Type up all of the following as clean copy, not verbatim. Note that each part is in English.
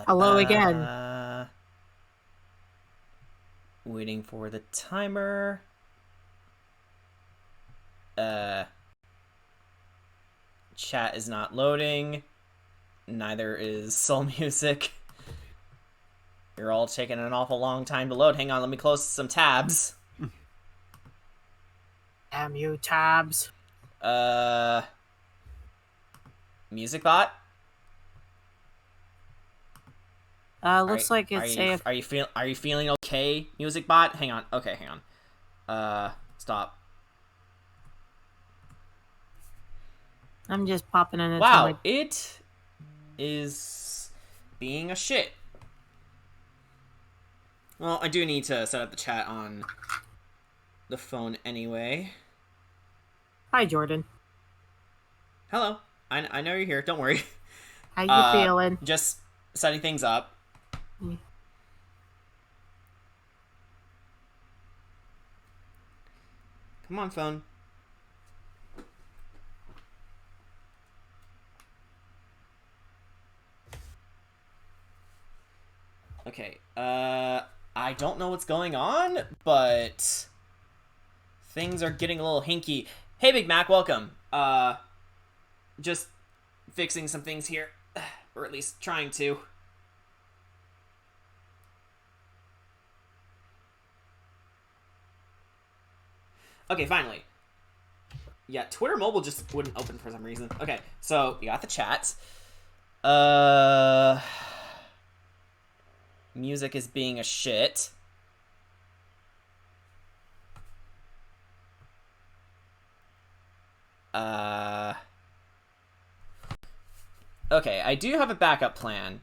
Hello again. Waiting for the timer. Chat is not loading. Neither is Soul Music. You're all taking an awful long time to load. Hang on, let me close some tabs. Damn you, tabs. Music bot? Looks like it's safe. Are you feeling okay, Music bot? Hang on. Okay, hang on. Stop. I'm just popping in. Wow, it is being a shit. Well, I do need to set up the chat on the phone anyway. Hi, Jordan. Hello. I know you're here. Don't worry. How you feeling? Just setting things up. Come on, phone. Okay, I don't know what's going on, but things are getting a little hinky. Hey, Big Mac, welcome. Just fixing some things here, or at least trying to. Okay, finally. Yeah, Twitter mobile just wouldn't open for some reason. Okay, so we got the chat. Music is being a shit. Okay, I do have a backup plan.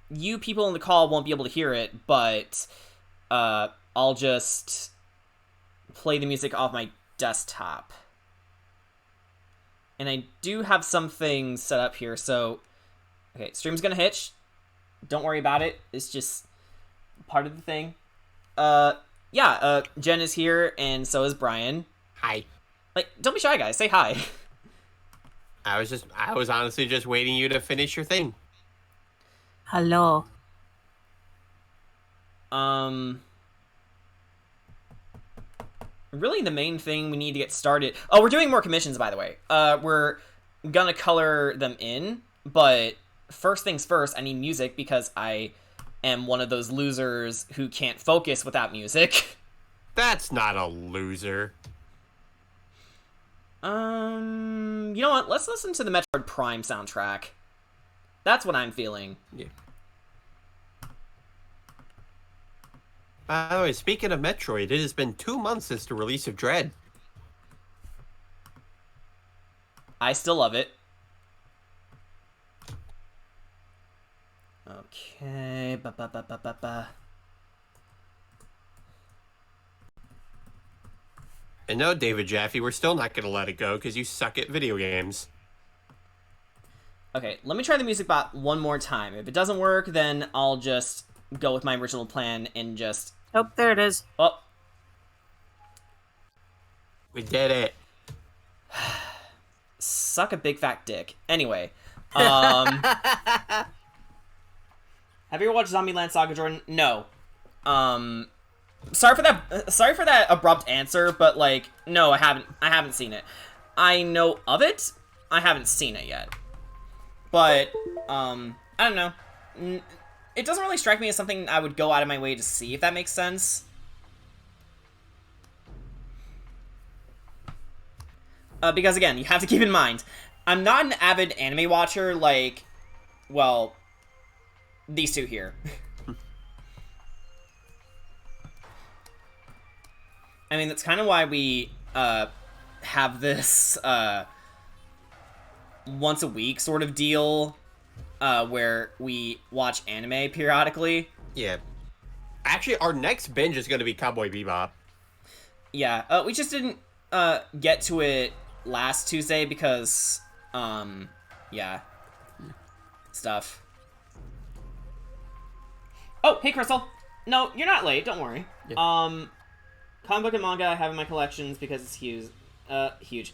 You people in the call won't be able to hear it, but I'll just play the music off my desktop. And I do have something set up here, so... Okay, stream's gonna hitch. Don't worry about it. It's just part of the thing. Jen is here, and so is Brian. Hi. Like, don't be shy, guys. Say hi. I was honestly just waiting you to finish your thing. Hello. Really the main thing we need to get started... Oh, we're doing more commissions, by the way. We're gonna color them in, but first things first, I need music because I am one of those losers who can't focus without music. That's not a loser. You know what? Let's listen to the Metroid Prime soundtrack. That's what I'm feeling. Yeah. By the way, speaking of Metroid, it has been 2 months since the release of Dread. I still love it. Okay. And no, David Jaffe, we're still not going to let it go because you suck at video games. Okay, let me try the music bot one more time. If it doesn't work, then I'll just go with my original plan and just... Oh, there it is. Oh. We did it. Suck a big fat dick. Anyway. Have you ever watched Zombieland Saga, Jordan? No. Sorry for that abrupt answer, but like, no, I haven't seen it. I know of it. I haven't seen it yet. But I don't know. It doesn't really strike me as something I would go out of my way to see, if that makes sense. Because again, you have to keep in mind, I'm not an avid anime watcher like, well, these two here. I mean, that's kind of why we have this once a week sort of deal where we watch anime periodically. Yeah. Actually, our next binge is going to be Cowboy Bebop. Yeah, we just didn't get to it last Tuesday because, yeah, stuff. Oh, hey, Crystal. No, you're not late. Don't worry. Yeah. Comic book and manga I have in my collections because it's huge. Huge.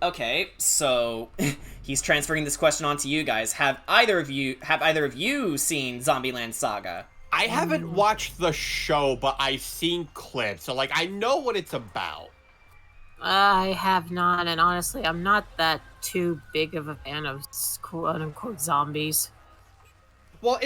Okay, so he's transferring this question on to you guys. Have either of you seen Zombieland Saga? I haven't watched the show, but I've seen clips, so like I know what it's about. I have not, and honestly, I'm not that too big of a fan of quote unquote zombies. Well,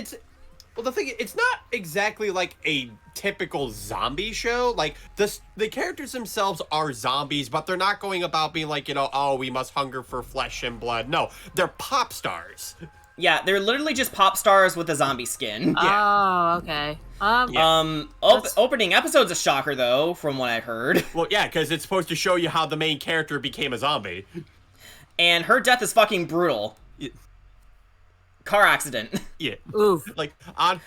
the thing it's not exactly like a typical zombie show. Like the characters themselves are zombies, but they're not going about being like, oh, we must hunger for flesh and blood. No, they're pop stars. Yeah, they're literally just pop stars with a zombie skin. Oh, okay. Opening episode's a shocker though, from what I've heard. Well, yeah, because it's supposed to show you how the main character became a zombie. And her death is fucking brutal. Yeah. Car accident. Yeah. Oof. Like on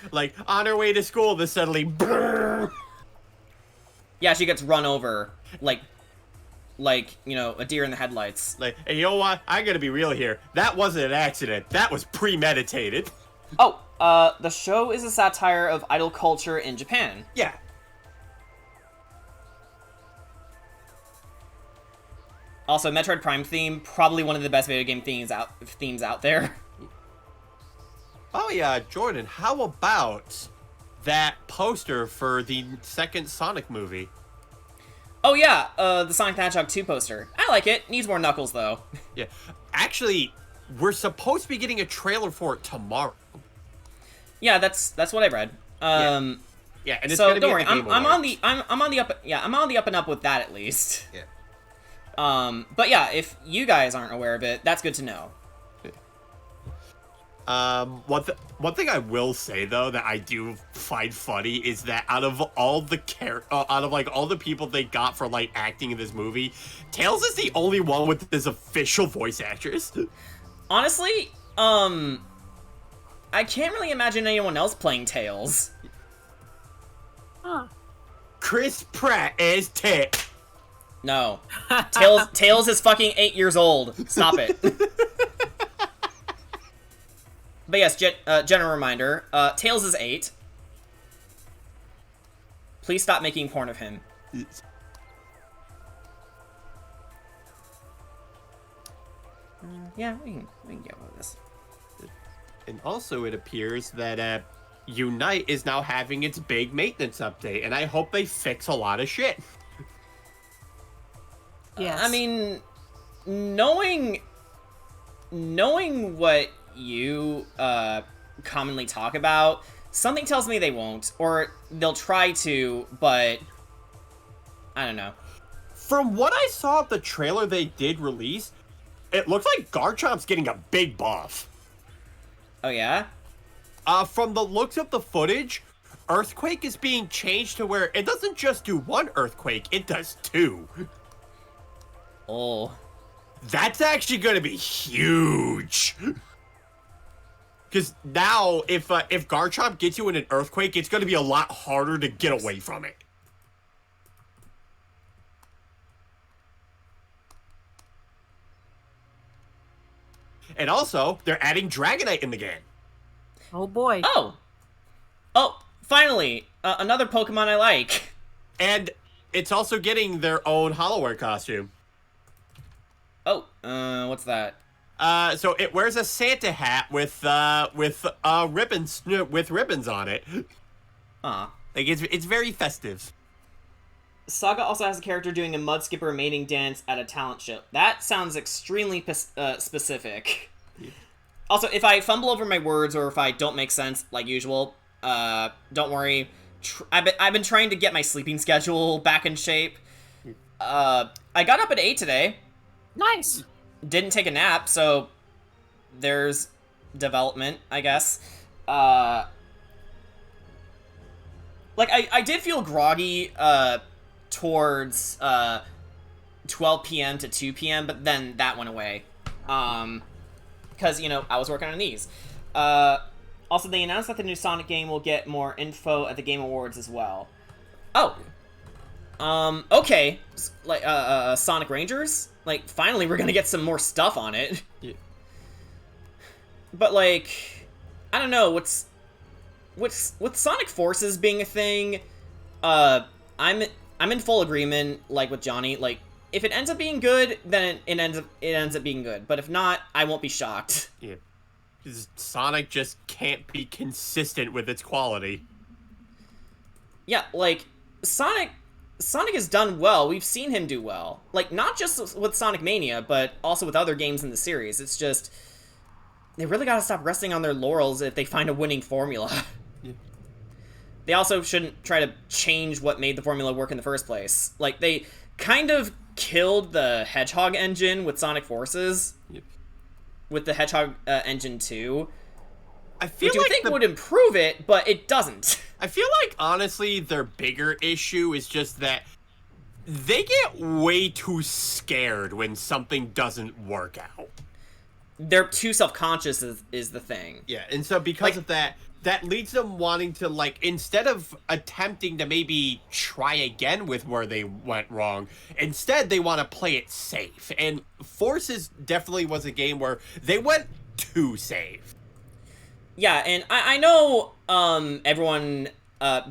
her way to school, this suddenly brrr. Yeah, she gets run over like a deer in the headlights. Like, and you know what? I gotta be real here. That wasn't an accident. That was premeditated. Oh, the show is a satire of idol culture in Japan. Yeah. Also, Metroid Prime theme, probably one of the best video game themes out there. Oh yeah, Jordan, how about that poster for the second Sonic movie? Oh yeah, the Sonic the Hedgehog 2 poster. I like it. Needs more Knuckles though. Yeah. Actually, we're supposed to be getting a trailer for it tomorrow. Yeah, that's what I read. Yeah, and it's so gonna don't be worry, at the Game I'm on Awards. I'm on the up and up with that at least. Yeah. But yeah, if you guys aren't aware of it, that's good to know. One thing I will say though that I do find funny is that out of all the all the people they got for like acting in this movie, Tails is the only one with his official voice actress. Honestly, I can't really imagine anyone else playing Tails. Huh. Chris Pratt is Tit. No. Tails is fucking 8 years old. Stop it. But yes, general reminder, Tails is 8. Please stop making porn of him. Yeah, we can get with this. And also it appears that Unite is now having its big maintenance update, and I hope they fix a lot of shit. Yes. I mean, knowing what you commonly talk about, something tells me they won't, or they'll try to, but I don't know. From what I saw of the trailer they did release, it looks like Garchomp's getting a big buff. Oh yeah? From the looks of the footage, Earthquake is being changed to where it doesn't just do one earthquake, it does 2. Oh. That's actually going to be huge. Because now, if Garchomp gets you in an earthquake, it's going to be a lot harder to get away from it. And also, they're adding Dragonite in the game. Oh boy. Oh, finally, another Pokemon I like. And it's also getting their own HoloWare costume. Oh, what's that? So it wears a Santa hat with ribbons on it. Aw. Like it's very festive. Saga also has a character doing a mud skipper mating dance at a talent show. That sounds extremely specific. Yeah. Also, if I fumble over my words or if I don't make sense, like usual, don't worry. I've been trying to get my sleeping schedule back in shape. I got up at 8 today. Nice. Didn't take a nap, so there's development, I guess. Like, I did feel groggy, towards, 12 p.m. to 2 p.m., but then that went away. Because, I was working on these. Also, they announced that the new Sonic game will get more info at the Game Awards as well. Oh. Okay. Like, Sonic Rangers? Like, finally we're gonna get some more stuff on it. Yeah. But, like, I don't know, with Sonic Forces being a thing, I'm in full agreement, like, with Johnny. Like, if it ends up being good, then it ends up being good. But if not, I won't be shocked. Yeah. Sonic just can't be consistent with its quality. Yeah, like, Sonic has done well. We've seen him do well. Like, not just with Sonic Mania, but also with other games in the series. It's just, they really gotta stop resting on their laurels if they find a winning formula. Yeah. They also shouldn't try to change what made the formula work in the first place. Like, they kind of killed the Hedgehog engine with Sonic Forces. Yep. With the Hedgehog engine 2. I feel which you like think would improve it, but it doesn't. I feel like, honestly, their bigger issue is just that they get way too scared when something doesn't work out. They're too self-conscious is the thing. Yeah, and so because of that, that leads them wanting to, like, instead of attempting to maybe try again with where they went wrong, instead they want to play it safe. And Forces definitely was a game where they went too safe. Yeah, and I know everyone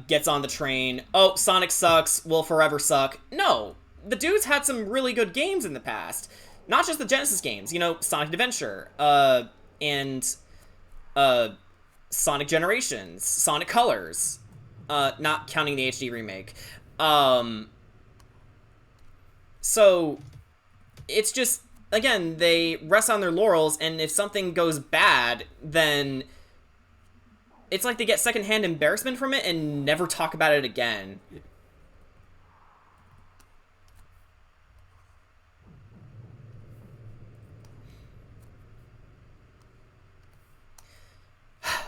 gets on the train, oh, Sonic sucks, will forever suck. No, the dude's had some really good games in the past. Not just the Genesis games, you know, Sonic Adventure, and Sonic Generations, Sonic Colors, not counting the HD remake. So, it's just, again, they rest on their laurels, and if something goes bad, then it's like they get secondhand embarrassment from it and never talk about it again.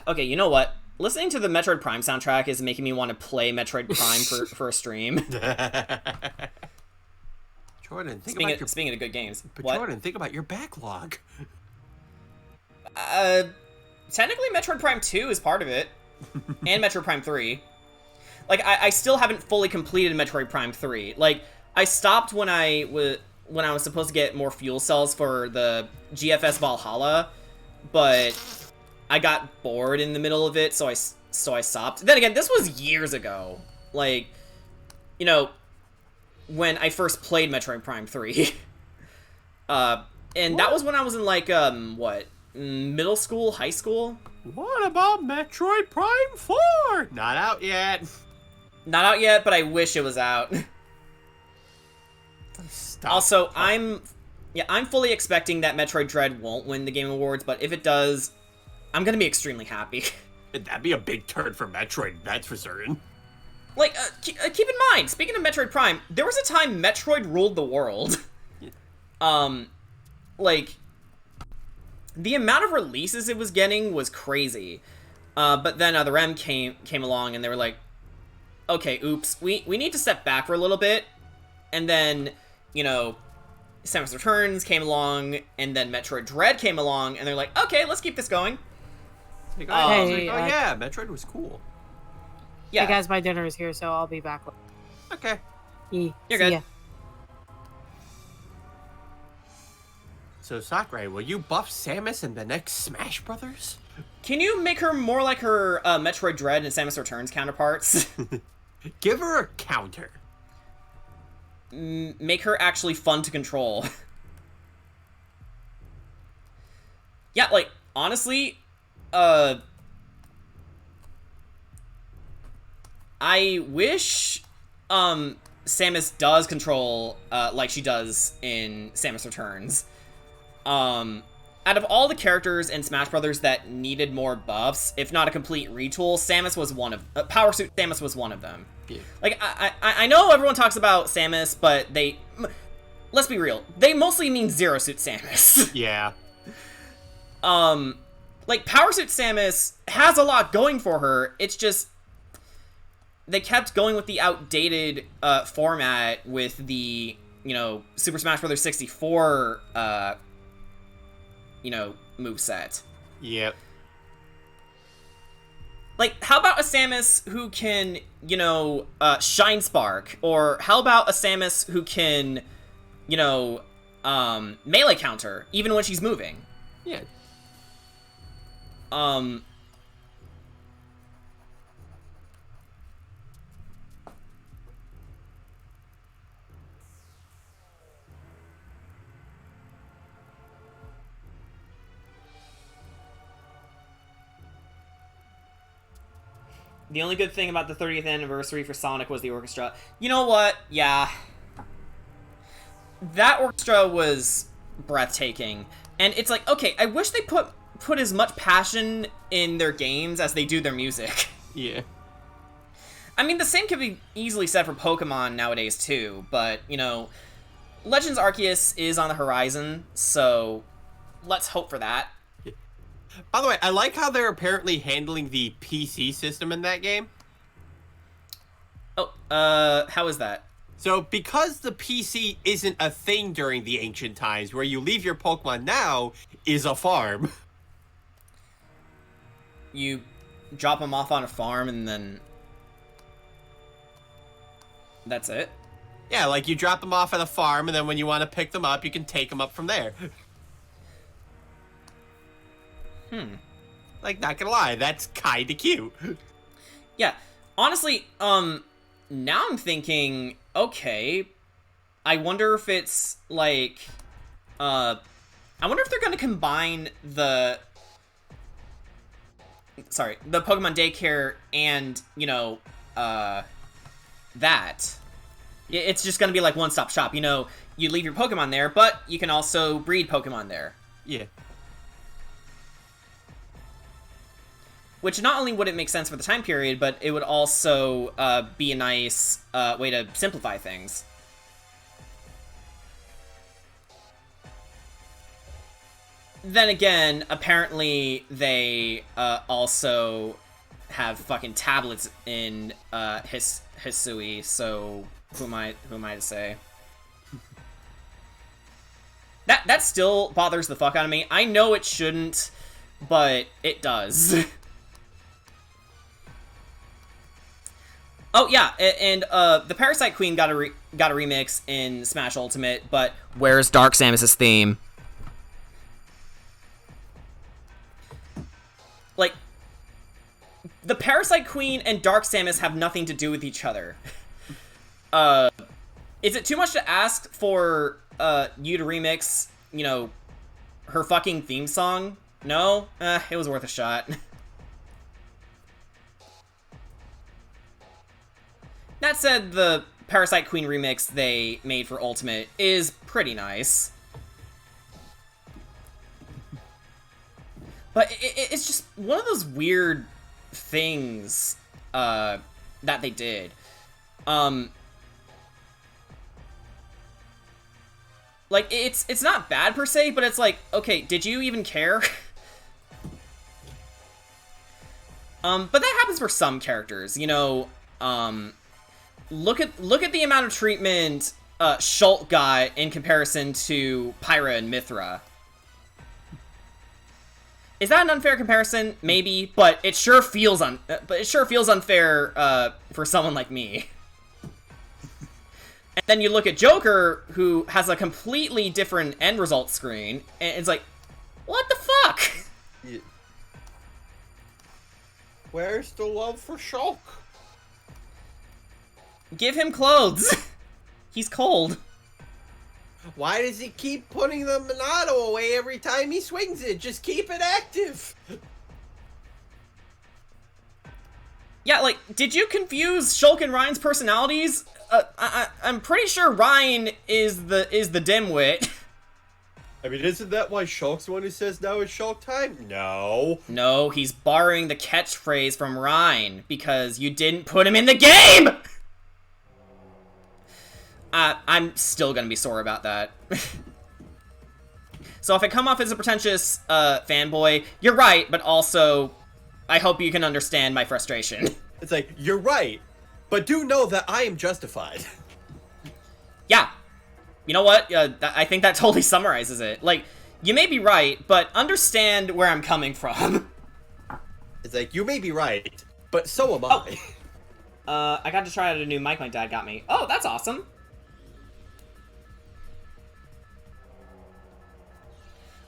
Okay, you know what? Listening to the Metroid Prime soundtrack is making me want to play Metroid Prime for a stream. Jordan, Speaking of good games. But what? Jordan, think about your backlog. Technically Metroid Prime 2 is part of it. And Metroid Prime 3. Like, I still haven't fully completed Metroid Prime 3. Like, I stopped when I was supposed to get more fuel cells for the GFS Valhalla, but I got bored in the middle of it, so I stopped. Then again, this was years ago. Like, you know, when I first played Metroid Prime 3. And that was when I was in, like, middle school, high school? What about Metroid Prime 4? Not out yet. Not out yet, but I wish it was out. Stop. Also, I'm fully expecting that Metroid Dread won't win the Game Awards, but if it does, I'm gonna be extremely happy. That'd be a big turn for Metroid, that's for certain. Like, keep in mind, speaking of Metroid Prime, there was a time Metroid ruled the world. Yeah. Like, the amount of releases it was getting was crazy. But then Other M came along and they were like, okay, oops, we need to step back for a little bit. And then, you know, Samus Returns came along, and then Metroid Dread came along, and they're like, okay, let's keep this going. Yeah, Metroid was cool. Yeah. Hey guys, my dinner is here, so I'll be back. Okay. You're See good. ya. So, Sakurai, will you buff Samus in the next Smash Brothers? Can you make her more like her Metroid Dread and Samus Returns counterparts? Give her a counter. Make her actually fun to control. Yeah, like, honestly, I wish, Samus does control, like she does in Samus Returns. Out of all the characters in Smash Brothers that needed more buffs, if not a complete retool, Samus was one of, Power Suit Samus was one of them. Yeah. Like, I know everyone talks about Samus, but let's be real, they mostly mean Zero Suit Samus. Yeah. Like, Power Suit Samus has a lot going for her, it's just, they kept going with the outdated, format with the, you know, Super Smash Bros. 64, you know, moveset. Yep. Like, how about a Samus who can, you know, Shine Spark? Or how about a Samus who can, you know, melee counter, even when she's moving? Yeah. The only good thing about the 30th anniversary for Sonic was the orchestra. You know what? Yeah. That orchestra was breathtaking. And it's like, okay, I wish they put as much passion in their games as they do their music. Yeah. I mean, the same could be easily said for Pokemon nowadays, too. But, you know, Legends Arceus is on the horizon, so let's hope for that. By the way, I like how they're apparently handling the PC system in that game. Oh, how is that? So, because the PC isn't a thing during the ancient times, where you leave your Pokemon now is a farm. You drop them off on a farm and then... that's it? Yeah, like you drop them off at a farm, and then when you want to pick them up, you can take them up from there. Like, not gonna lie, that's kinda cute. Yeah, honestly, now I'm thinking, okay, I wonder if it's, like, I wonder if they're gonna combine the Pokemon Daycare and, you know, that. It's just gonna be like one-stop shop, you know, you leave your Pokemon there, but you can also breed Pokemon there. Yeah. Which not only would it make sense for the time period, but it would also be a nice way to simplify things. Then again, apparently they also have fucking tablets in Hisui, so who am I to say? That still bothers the fuck out of me. I know it shouldn't, but it does. Oh yeah, and the Parasite Queen got a remix in Smash Ultimate, but where's Dark Samus's theme? Like, the Parasite Queen and Dark Samus have nothing to do with each other. Is it too much to ask for you to remix, you know, her fucking theme song? No? It was worth a shot. That said, the Parasite Queen remix they made for Ultimate is pretty nice. But it's just one of those weird things that they did. Like, it's not bad per se, but it's like, okay, did you even care? But that happens for some characters, you know, look at the amount of treatment Shulk got in comparison to Pyra and Mithra. Is that an unfair comparison? Maybe, but it sure feels unfair for someone like me. And then you look at Joker, who has a completely different end result screen, and it's like, what the fuck? Yeah. Where's the love for Shulk? Give him clothes. He's cold. Why does he keep putting the Monado away every time he swings it? Just keep it active. Yeah, like, did you confuse Shulk and Ryan's personalities? I'm pretty sure Ryan is the dimwit. I mean, isn't that why Shulk's the one who says now it's Shulk time? No. No, he's borrowing the catchphrase from Ryan because you didn't put him in the game! I'm still gonna be sore about that. So if I come off as a pretentious fanboy, you're right, but also, I hope you can understand my frustration. It's like, you're right, but do know that I am justified. Yeah. You know what? I think that totally summarizes it. Like, you may be right, but understand where I'm coming from. It's like, you may be right, but so am I. I got to try out a new mic my dad got me. Oh, that's awesome.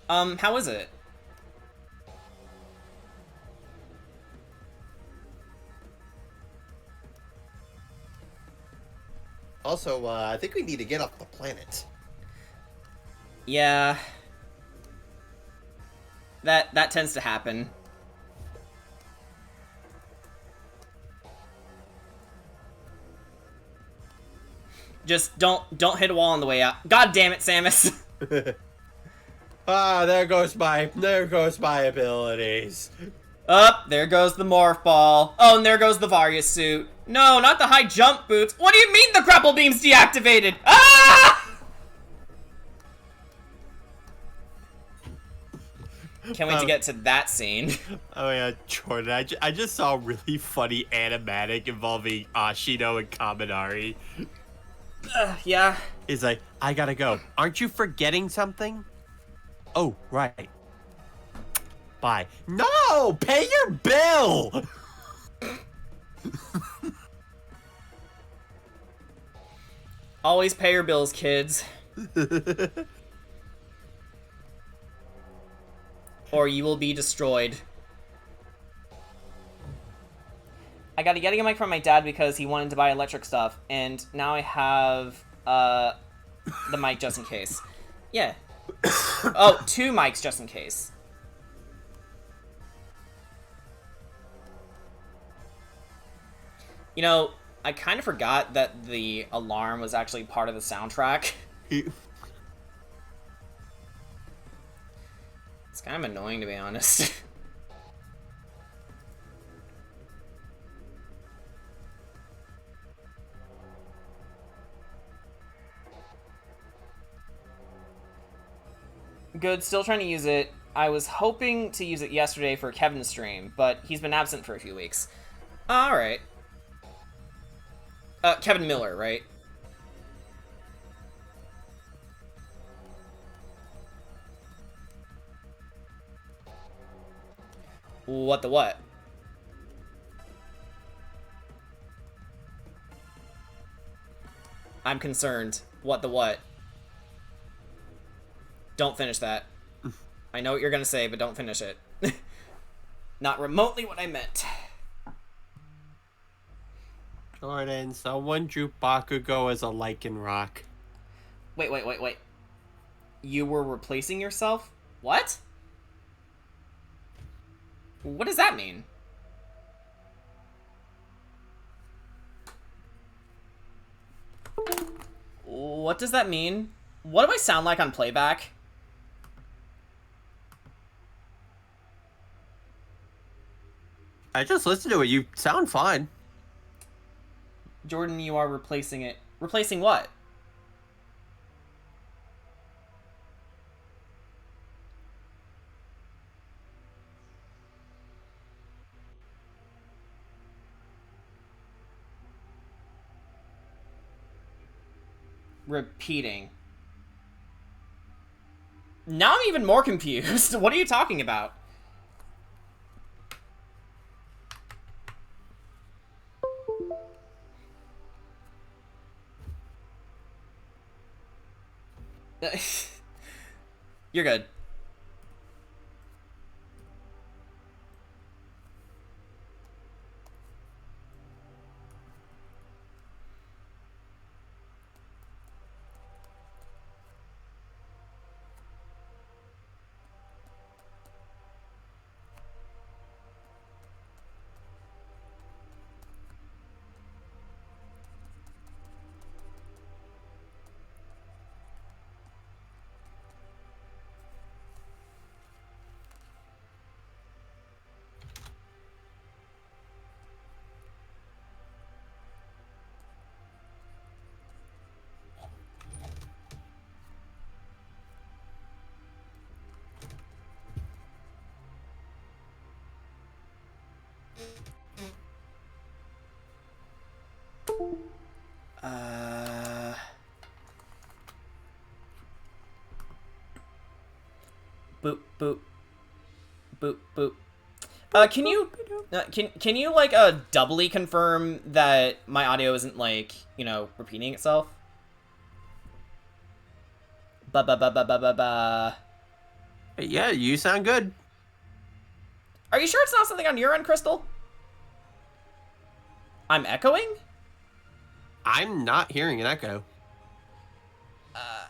How is it? Also, I think we need to get off the planet. Yeah. That tends to happen. Just don't hit a wall on the way out. God damn it, Samus. There goes my abilities. Up, there goes the Morph Ball. Oh, and there goes the Varia suit. No, not the high jump boots. What do you mean the grapple beam's deactivated? Ah! Can't wait to get to that scene. Oh yeah, Jordan, I just saw a really funny animatic involving Ashino and Kaminari. Yeah. He's like, I gotta go. Aren't you forgetting something? Oh, right. Bye. No! Pay your bill! Always pay your bills, kids. Or you will be destroyed. I got a Yeti mic from my dad because he wanted to buy electric stuff, and now I have the mic just in case. Yeah. Oh, 2 mics just in case. You know, I kind of forgot that the alarm was actually part of the soundtrack. It's kind of annoying, to be honest. Good, still trying to use it. I was hoping to use it yesterday for Kevin's stream, but he's been absent for a few weeks. Alright. Kevin Miller, right? What the what? I'm concerned. What the what? Don't finish that. I know what you're gonna say, but don't finish it. Not remotely what I meant. Jordan, someone drew Bakugo as a lichen rock. Wait. You were replacing yourself? What? What does that mean? What does that mean? What do I sound like on playback? I just listened to it. You sound fine. Jordan, you are replacing it. Replacing what? Repeating. Now I'm even more confused. What are you talking about? You're good. Boop, boop. Boop, boop. Can you, like, doubly confirm that my audio isn't, like, you know, repeating itself? Ba-ba-ba-ba-ba-ba-ba. Yeah, you sound good. Are you sure it's not something on your end, Crystal? I'm echoing? I'm not hearing an echo.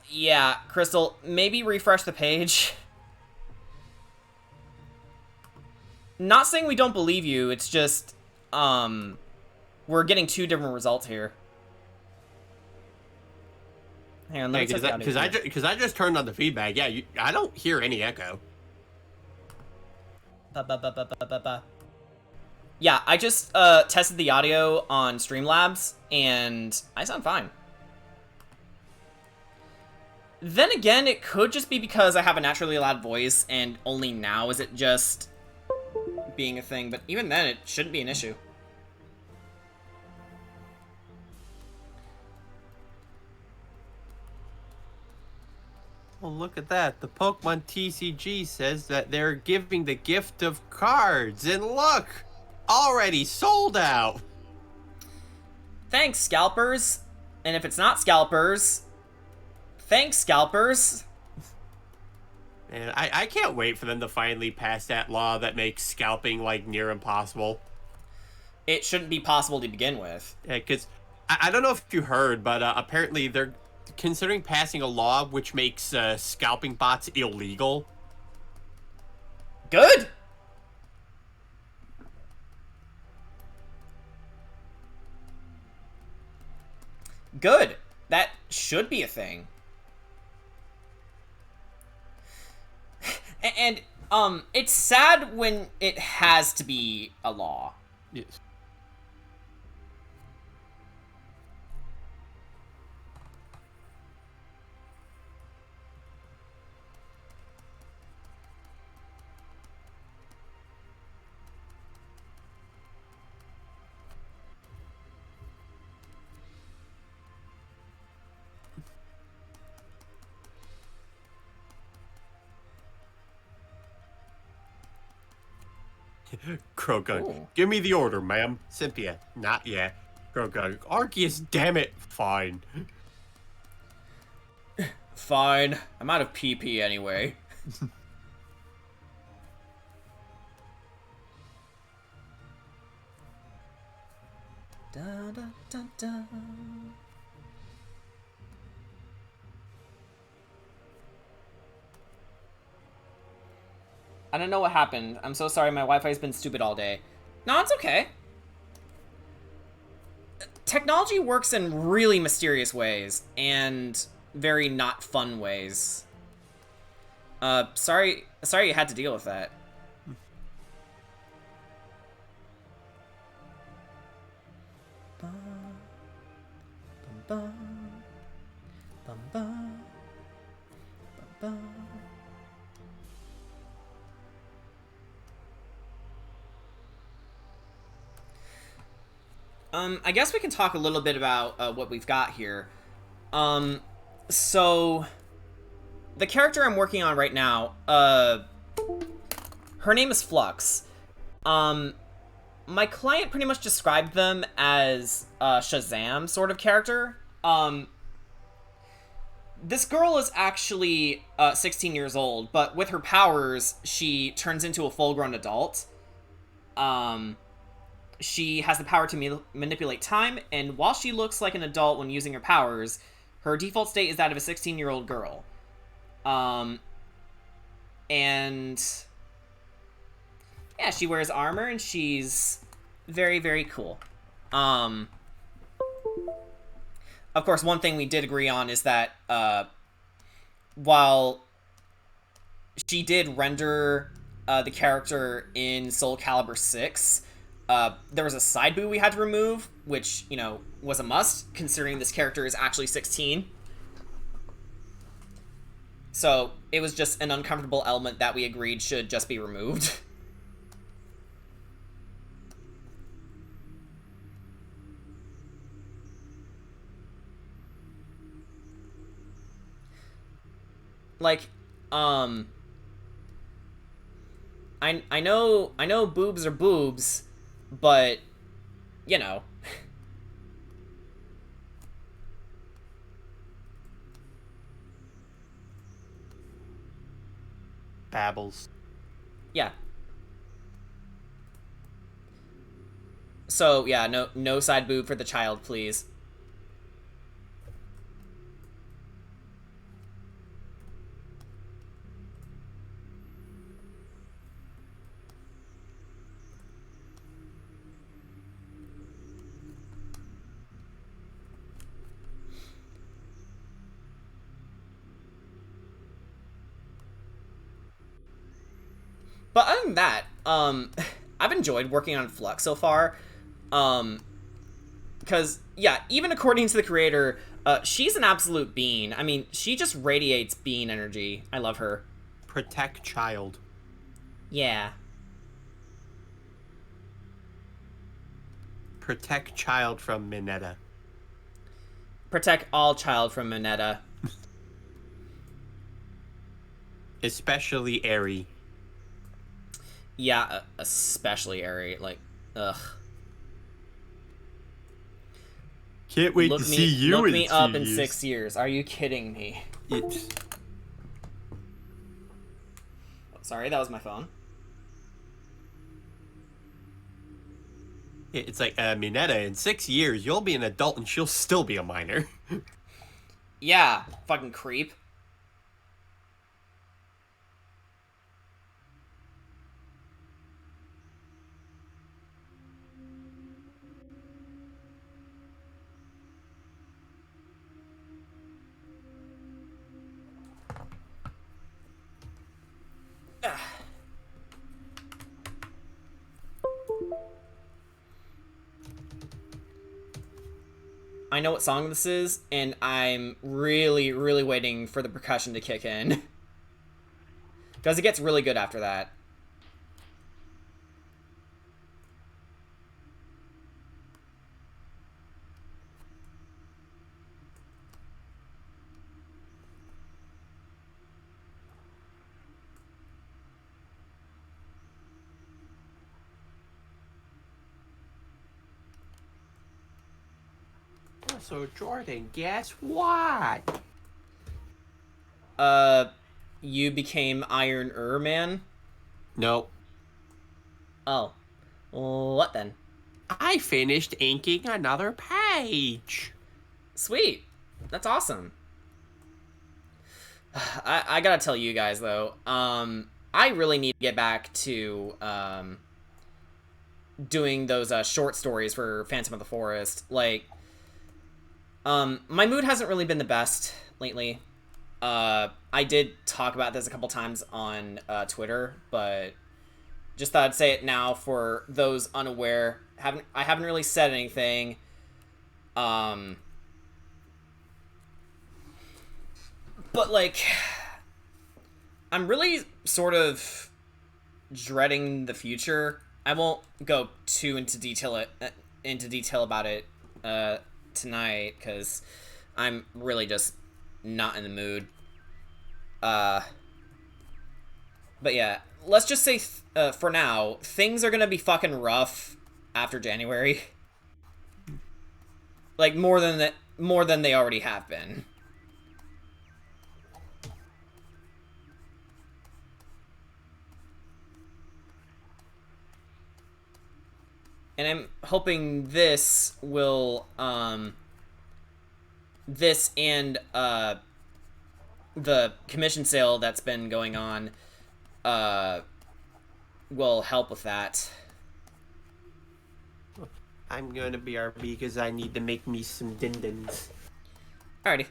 Yeah, Crystal, maybe refresh the page. Not saying we don't believe you, it's just, we're getting 2 different results here. Hang on, let me check the audio here. Because I just turned on the feedback. Yeah, I don't hear any echo. Yeah, I just tested the audio on Streamlabs, and I sound fine. Then again, it could just be because I have a naturally loud voice, and only now is it just being a thing, but even then, it shouldn't be an issue. Well, look at that. The Pokemon TCG says that they're giving the gift of cards, and look! Already sold out! Thanks, scalpers! And if it's not scalpers, thanks, scalpers! And I can't wait for them to finally pass that law that makes scalping, like, near impossible. It shouldn't be possible to begin with. Yeah, because I don't know if you heard, but apparently they're considering passing a law which makes scalping bots illegal. Good! Good! That should be a thing. And, it's sad when it has to be a law. Yes. Croagunk, Ooh. give me the order, ma'am. Cynthia, not yet. Croagunk, Arceus, damn it. Fine. Fine. I'm out of PP anyway. Da, da, da, da. I don't know what happened. I'm so sorry, my Wi-Fi's been stupid all day. No, it's okay. Technology works in really mysterious ways, and very not fun ways. Sorry you had to deal with that. I guess we can talk a little bit about what we've got here. So the character I'm working on right now, her name is Flux. My client pretty much described them as a Shazam sort of character. This girl is actually 16 years old, but with her powers, she turns into a full-grown adult. She has the power to manipulate time, and while she looks like an adult when using her powers, her default state is that of a 16-year-old girl. And yeah, she wears armor, and she's very, very cool. Of course, one thing we did agree on is that while she did render the character in Soul Calibur 6, there was a side boo we had to remove, which, you know, was a must, considering this character is actually 16. So, it was just an uncomfortable element that we agreed should just be removed. Like, I know boobs are boobs, but, you know. Babbles. Yeah. So, yeah, no side boob for the child, please. But other than that, I've enjoyed working on Flux so far. Because, yeah, even according to the creator, she's an absolute bean. I mean, she just radiates bean energy. I love her. Protect child. Yeah. Protect child from Mineta. Protect all child from Mineta. Especially Eri. Yeah, especially Eri. Like, ugh. Can't wait to see you look in me 2 up in years. 6 years. Are you kidding me? Sorry, that was my phone. It's like, Mineta, in 6 years, you'll be an adult and she'll still be a minor. Yeah, fucking creep. I know what song this is, and I'm really, really waiting for the percussion to kick in. Because it gets really good after that. So, Jordan, guess what? You became Iron Man? Nope. Oh. What then? I finished inking another page. Sweet. That's awesome. I gotta tell you guys, though, I really need to get back to, doing those, short stories for Phantom of the Forest. Like, my mood hasn't really been the best lately. I did talk about this a couple times on, Twitter, but just thought I'd say it now for those unaware. I haven't really said anything. But, like, I'm really sort of dreading the future. I won't go too into detail about it tonight, because I'm really just not in the mood. But yeah, let's just say for now, things are gonna be fucking rough after January. Like, more than they already have been. And I'm hoping this will, this and, the commission sale that's been going on, will help with that. I'm gonna BRB because I need to make me some dindins. Alrighty.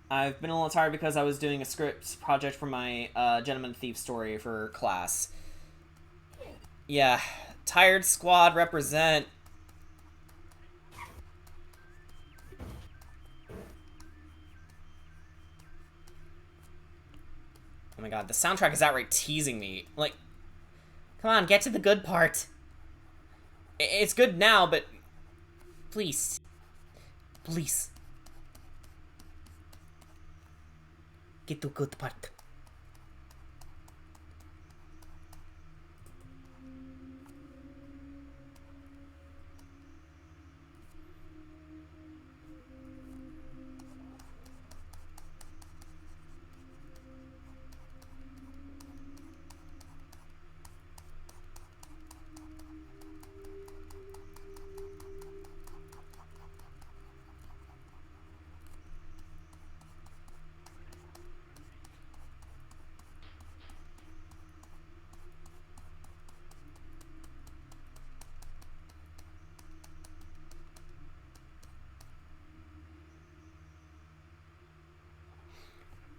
I've been a little tired because I was doing a script project for my, Gentleman Thief story for class. Yeah, tired squad represent. Oh my god, the soundtrack is outright teasing me. Like, come on, get to the good part. It's good now, but please. Please. Get to the good part.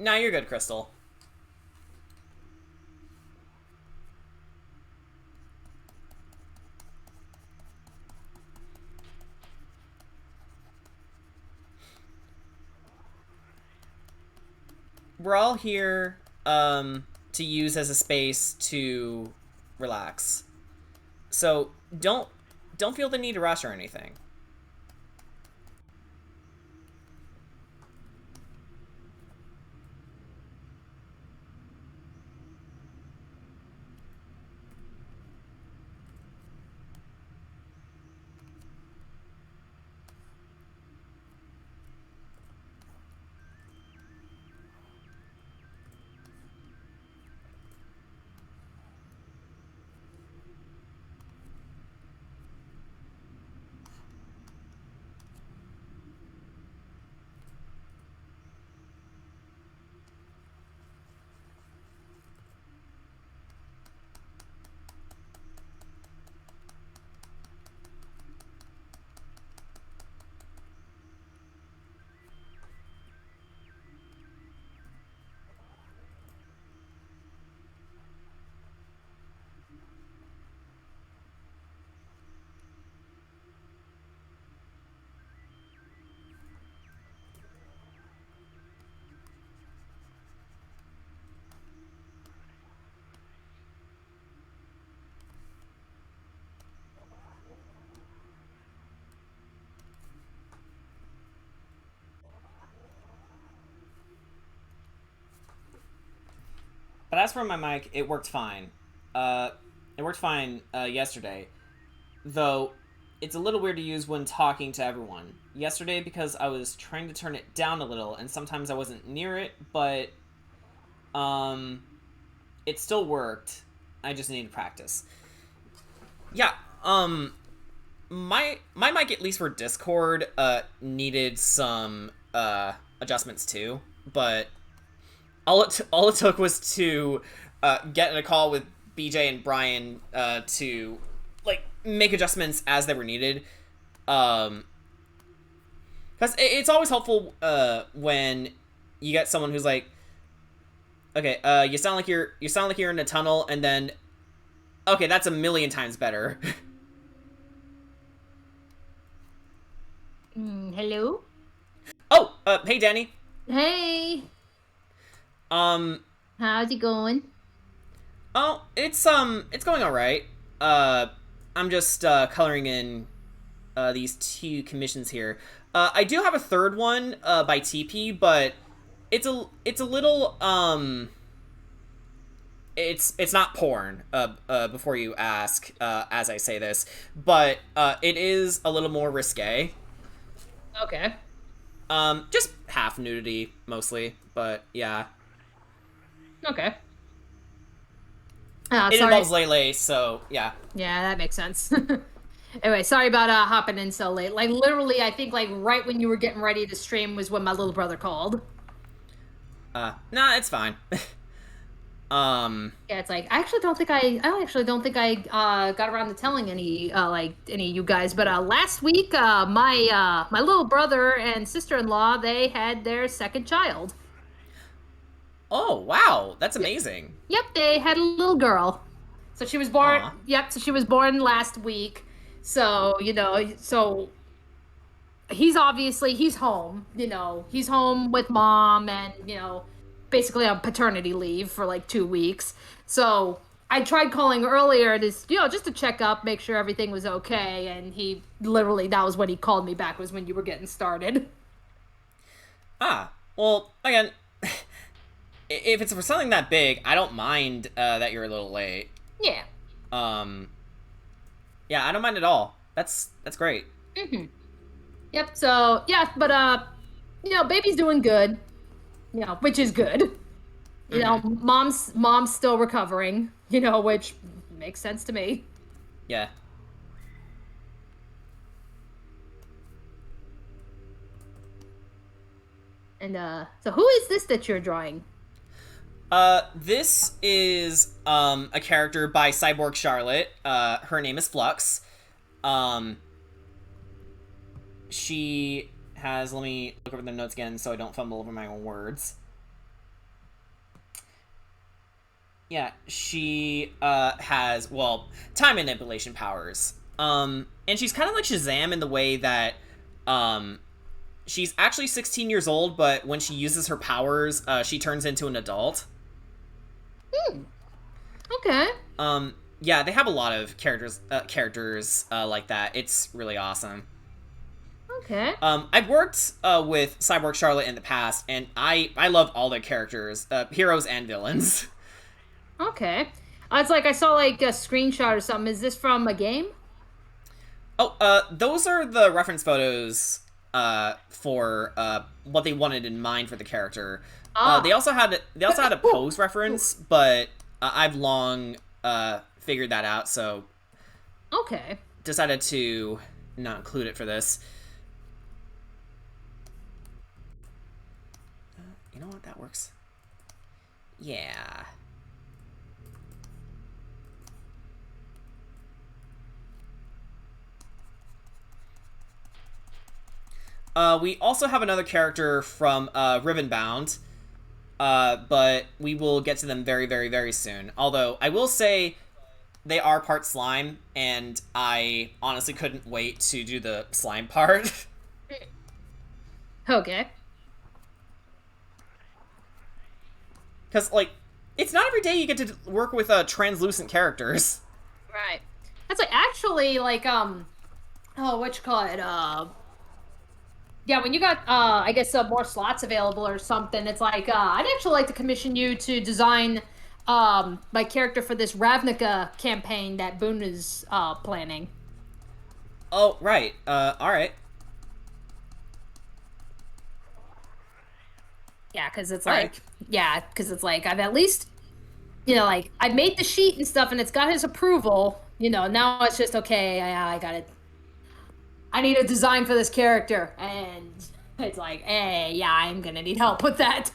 Nah, you're good, Crystal. we're all here to use as a space to relax. So don't feel the need to rush or anything. But as for my mic, it worked fine. It worked fine yesterday. Though, it's a little weird to use when talking to everyone. Yesterday, because I was trying to turn it down a little, and sometimes I wasn't near it, but it still worked. I just needed to practice. Yeah, my mic, at least for Discord, needed some adjustments too, but all it took was to get in a call with BJ and Brian to like make adjustments as they were needed. Because it's always helpful when you get someone who's like, okay, you sound like you're in a tunnel, and then, okay, that's a million times better. Hello? Oh, hey, Danny. Hey! How's it going? Oh, it's going all right. I'm just coloring in these 2 commissions here. I do have a third one by TP, but it's a little it's not porn. Before you ask, as I say this, but it is a little more risque. Okay. Just half nudity mostly, but yeah. Okay. It Sorry. involves Lele, so yeah. Yeah, that makes sense. Anyway, sorry about hopping in so late. Like literally, I think like right when you were getting ready to stream was when my little brother called. Nah, it's fine. Yeah, it's like I actually don't think I got around to telling any of you guys, but last week my little brother and sister-in-law, they had their second child. Oh, wow, that's amazing. Yep, they had a little girl. So she was born. Aw. Yep, so she was born last week. So, so he's home, he's home with mom and, basically on paternity leave for like 2 weeks. So I tried calling earlier to, just to check up, make sure everything was okay. And he literally, that was when he called me back, was when you were getting started. Ah, well, again, if it's for something that big, I don't mind that you're a little late. Yeah. Yeah, I don't mind at all. That's great. Mm-hmm. Yep, so, yeah, but, baby's doing good, which is good. Mom's still recovering, which makes sense to me. Yeah. And, so who is this that you're drawing? This is, a character by Cyborg Charlotte. Her name is Flux. She has, let me look over the notes again so I don't fumble over my own words. Yeah, she, has, well, time manipulation powers. And she's kind of like Shazam in the way that, she's actually 16 years old, but when she uses her powers, she turns into an adult. Okay. Yeah, they have a lot of characters like that. It's really awesome. Okay. I've worked with Cyborg Charlotte in the past, and I love all their characters, heroes and villains. Okay. It's like I saw like a screenshot or something. Is this from a game? Oh, those are the reference photos for what they wanted in mind for the character. They also had a pose reference, but I've long figured that out, so Okay. decided to not include it for this. You know what? That works. Yeah. We also have another character from Ribbonbound, but we will get to them very, very, very soon. Although, I will say they are part slime, and I honestly couldn't wait to do the slime part. Okay. Because, like, it's not every day you get to work with translucent characters. Right. That's like actually like what you call it? Yeah, when you got I guess more slots available or something, it's like I'd actually like to commission you to design my character for this Ravnica campaign that Boone is planning. Oh, right. Alright. Yeah, because it's All like right. yeah, because it's like I've at least like I've made the sheet and stuff, and it's got his approval. Now it's just okay. I got it. I need a design for this character, and it's like, hey, yeah, I'm gonna need help with that.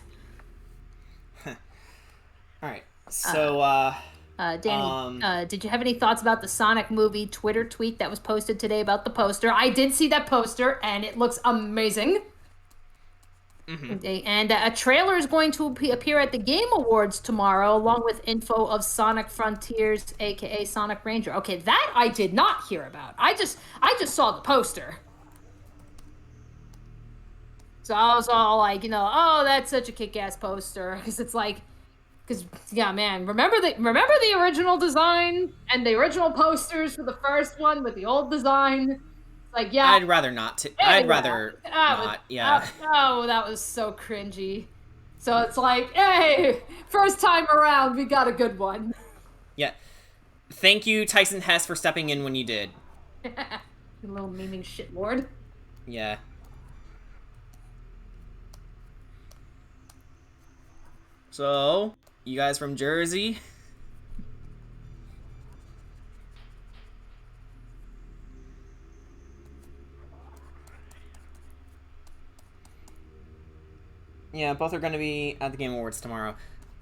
Alright. So, Danny, did you have any thoughts about the Sonic movie Twitter tweet that was posted today about the poster? I did see that poster, and it looks amazing. And a trailer is going to appear at the Game Awards tomorrow, along with info of Sonic Frontiers, aka Sonic Ranger. Okay, that I did not hear about. I just saw the poster. So I was all like, oh, that's such a kick-ass poster, because yeah, man, remember the original design and the original posters for the first one with the old design. Like, yeah, I'd rather not. I'd rather not. Yeah. Oh, that was so cringy. So it's like, hey, first time around, we got a good one. Yeah. Thank you, Tyson Hess, for stepping in when you did. You little memeing shitlord. Yeah. So, you guys from Jersey? Yeah, both are going to be at the Game Awards tomorrow.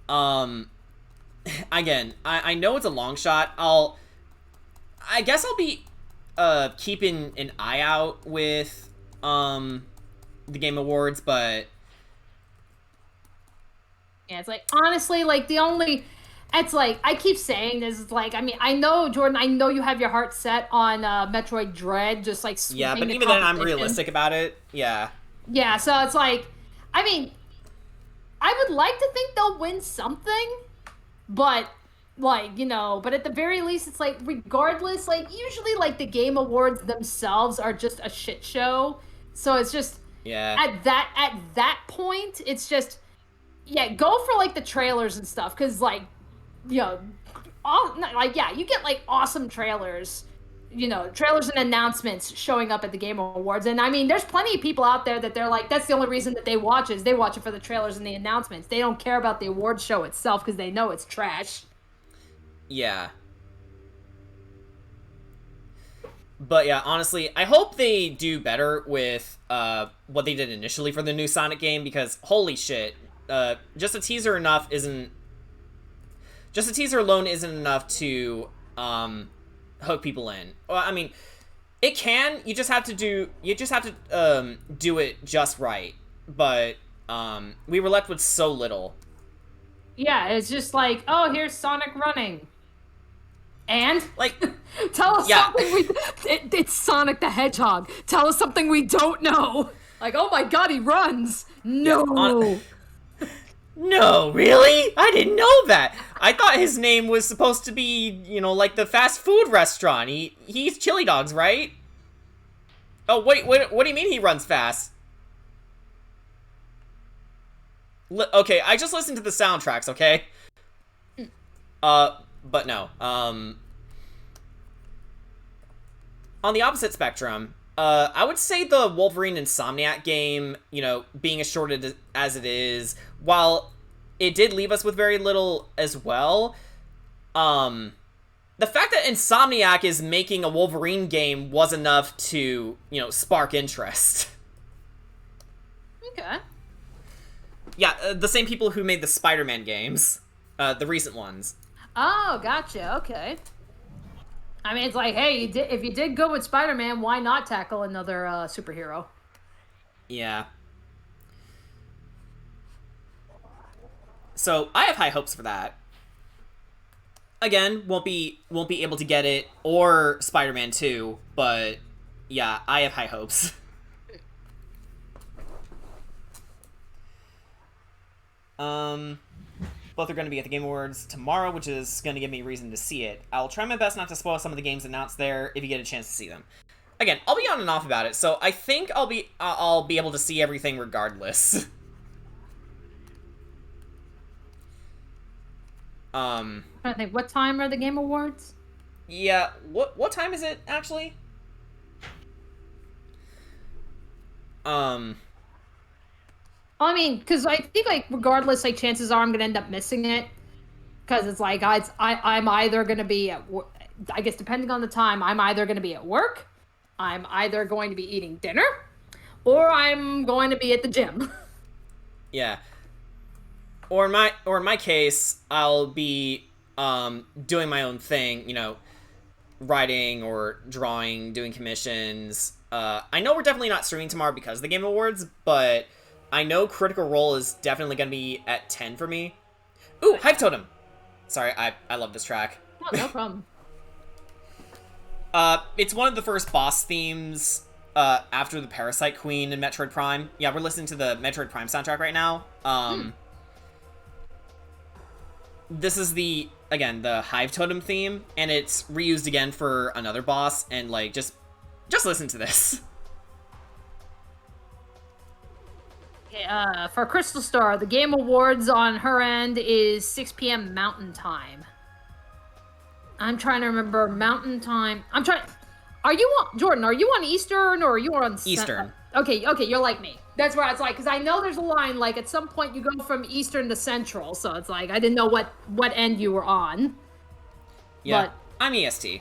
Again, I know it's a long shot. I guess I'll be keeping an eye out with the Game Awards, but Yeah, it's like, honestly, like, it's like, I keep saying this, it's like, I mean, I know, Jordan, I know you have your heart set on Metroid Dread, just like yeah, sweeping but the even then I'm competition. realistic about it. Yeah. Yeah, so it's like, I mean, I would like to think they'll win something, but like, but at the very least, it's like, regardless, like, usually like the Game Awards themselves are just a shit show. So it's just Yeah. at that point, it's just, yeah, go for like the trailers and stuff, because like, like, yeah, you get like awesome trailers. Trailers and announcements showing up at the Game Awards. And I mean, there's plenty of people out there that they're like, that's the only reason that they watch it for the trailers and the announcements. They don't care about the award show itself because they know it's trash. Yeah. But yeah, honestly, I hope they do better with what they did initially for the new Sonic game, because holy shit, just a teaser alone isn't enough to hook people in. Well, I mean, it can. You just have to do it just right. But we were left with so little. Yeah, it's just like, oh, here's Sonic running. And like, tell us something it's Sonic the Hedgehog. Tell us something we don't know. Like, oh my god, he runs! No! No, really? I didn't know that. I thought his name was supposed to be, you know, like the fast food restaurant. He eats chili dogs, right? Oh, wait, what do you mean he runs fast? Okay, I just listened to the soundtracks, okay? But no. On the opposite spectrum, I would say the Wolverine Insomniac game, you know, being as short as it is, while it did leave us with very little as well, the fact that Insomniac is making a Wolverine game was enough to, you know, spark interest. Okay. Yeah, the same people who made the Spider-Man games, the recent ones. Oh, gotcha. Okay. I mean, it's like, hey, if you did good with Spider-Man, why not tackle another superhero? Yeah. So I have high hopes for that. Again, won't be able to get it or Spider-Man 2, but yeah, I have high hopes. Both are going to be at the Game Awards tomorrow, which is going to give me a reason to see it. I'll try my best not to spoil some of the games announced there if you get a chance to see them. Again, I'll be on and off about it, so I think I'll be able to see everything regardless. I think, what time are the Game Awards? Yeah, what time is it actually? I mean, because I think, like, regardless, like, chances are I'm gonna end up missing it, because it's like I'm either gonna be at I guess depending on the time, I'm either gonna be at work, I'm either going to be eating dinner, or I'm going to be at the gym. Yeah. Or in my case, I'll be doing my own thing, you know, writing or drawing, doing commissions. I know we're definitely not streaming tomorrow because of the Game Awards, but I know Critical Role is definitely going to be at 10 for me. Ooh, Hive Totem! Sorry, I love this track. Oh, no problem. It's one of the first boss themes after the Parasite Queen in Metroid Prime. Yeah, we're listening to the Metroid Prime soundtrack right now. This is the Hive Totem theme, and it's reused again for another boss, and like, just listen to this. Okay, for Crystal Star, the Game Awards on her end is 6 p.m. Mountain Time. I'm trying to remember Mountain Time. Are you on, Jordan, are you on Eastern, or are you on Eastern. Okay, you're like me. That's where it's like, because I know there's a line, like, at some point you go from Eastern to Central, so it's like, I didn't know what end you were on. Yeah, but, I'm EST.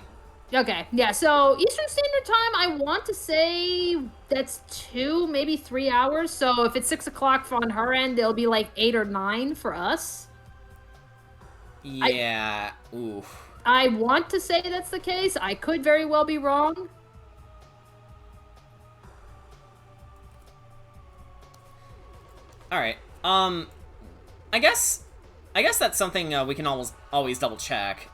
Okay, yeah, so Eastern Standard Time, I want to say that's 2, maybe 3 hours, so if it's 6 o'clock on her end, it'll be like 8 or 9 for us. Yeah, oof. I want to say that's the case. I could very well be wrong. Alright, I guess that's something we can always double check.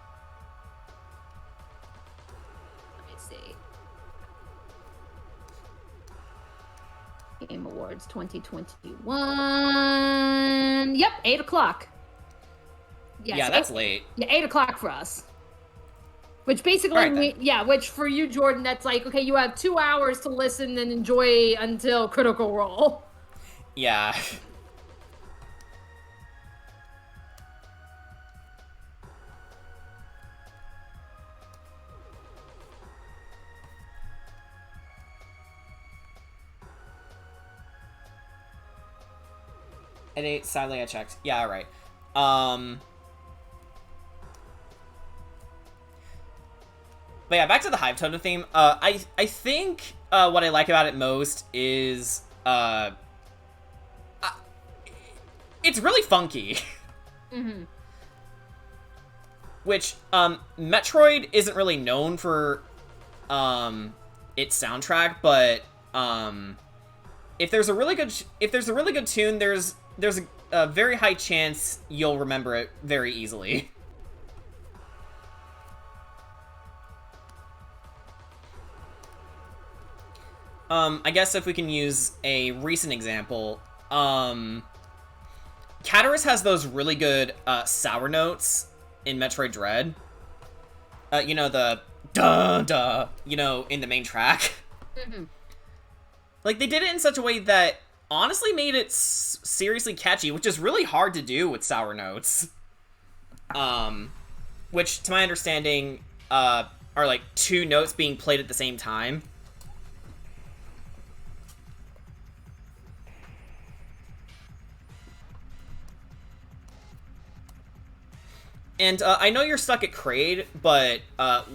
Let me see. Game Awards 2021. Yep, 8 o'clock. Yes, yeah, that's late. Yeah, 8 o'clock for us. Which basically, Right, which for you, Jordan, that's like, okay, you have 2 hours to listen and enjoy until Critical Role. Yeah. At 8, sadly I checked. Yeah, alright. But yeah, back to the Hive Totem theme. I think what I like about it most is it's really funky. Mm-hmm. Which Metroid isn't really known for its soundtrack, but if there's a really good tune, there's a very high chance you'll remember it very easily. I guess if we can use a recent example, Caterus has those really good sour notes in Metroid Dread. You know, the duh, you know, in the main track. Mm-hmm. Like, they did it in such a way that honestly made it seriously catchy, which is really hard to do with sour notes. Which, to my understanding, are like 2 notes being played at the same time. And I know you're stuck at Kraid, but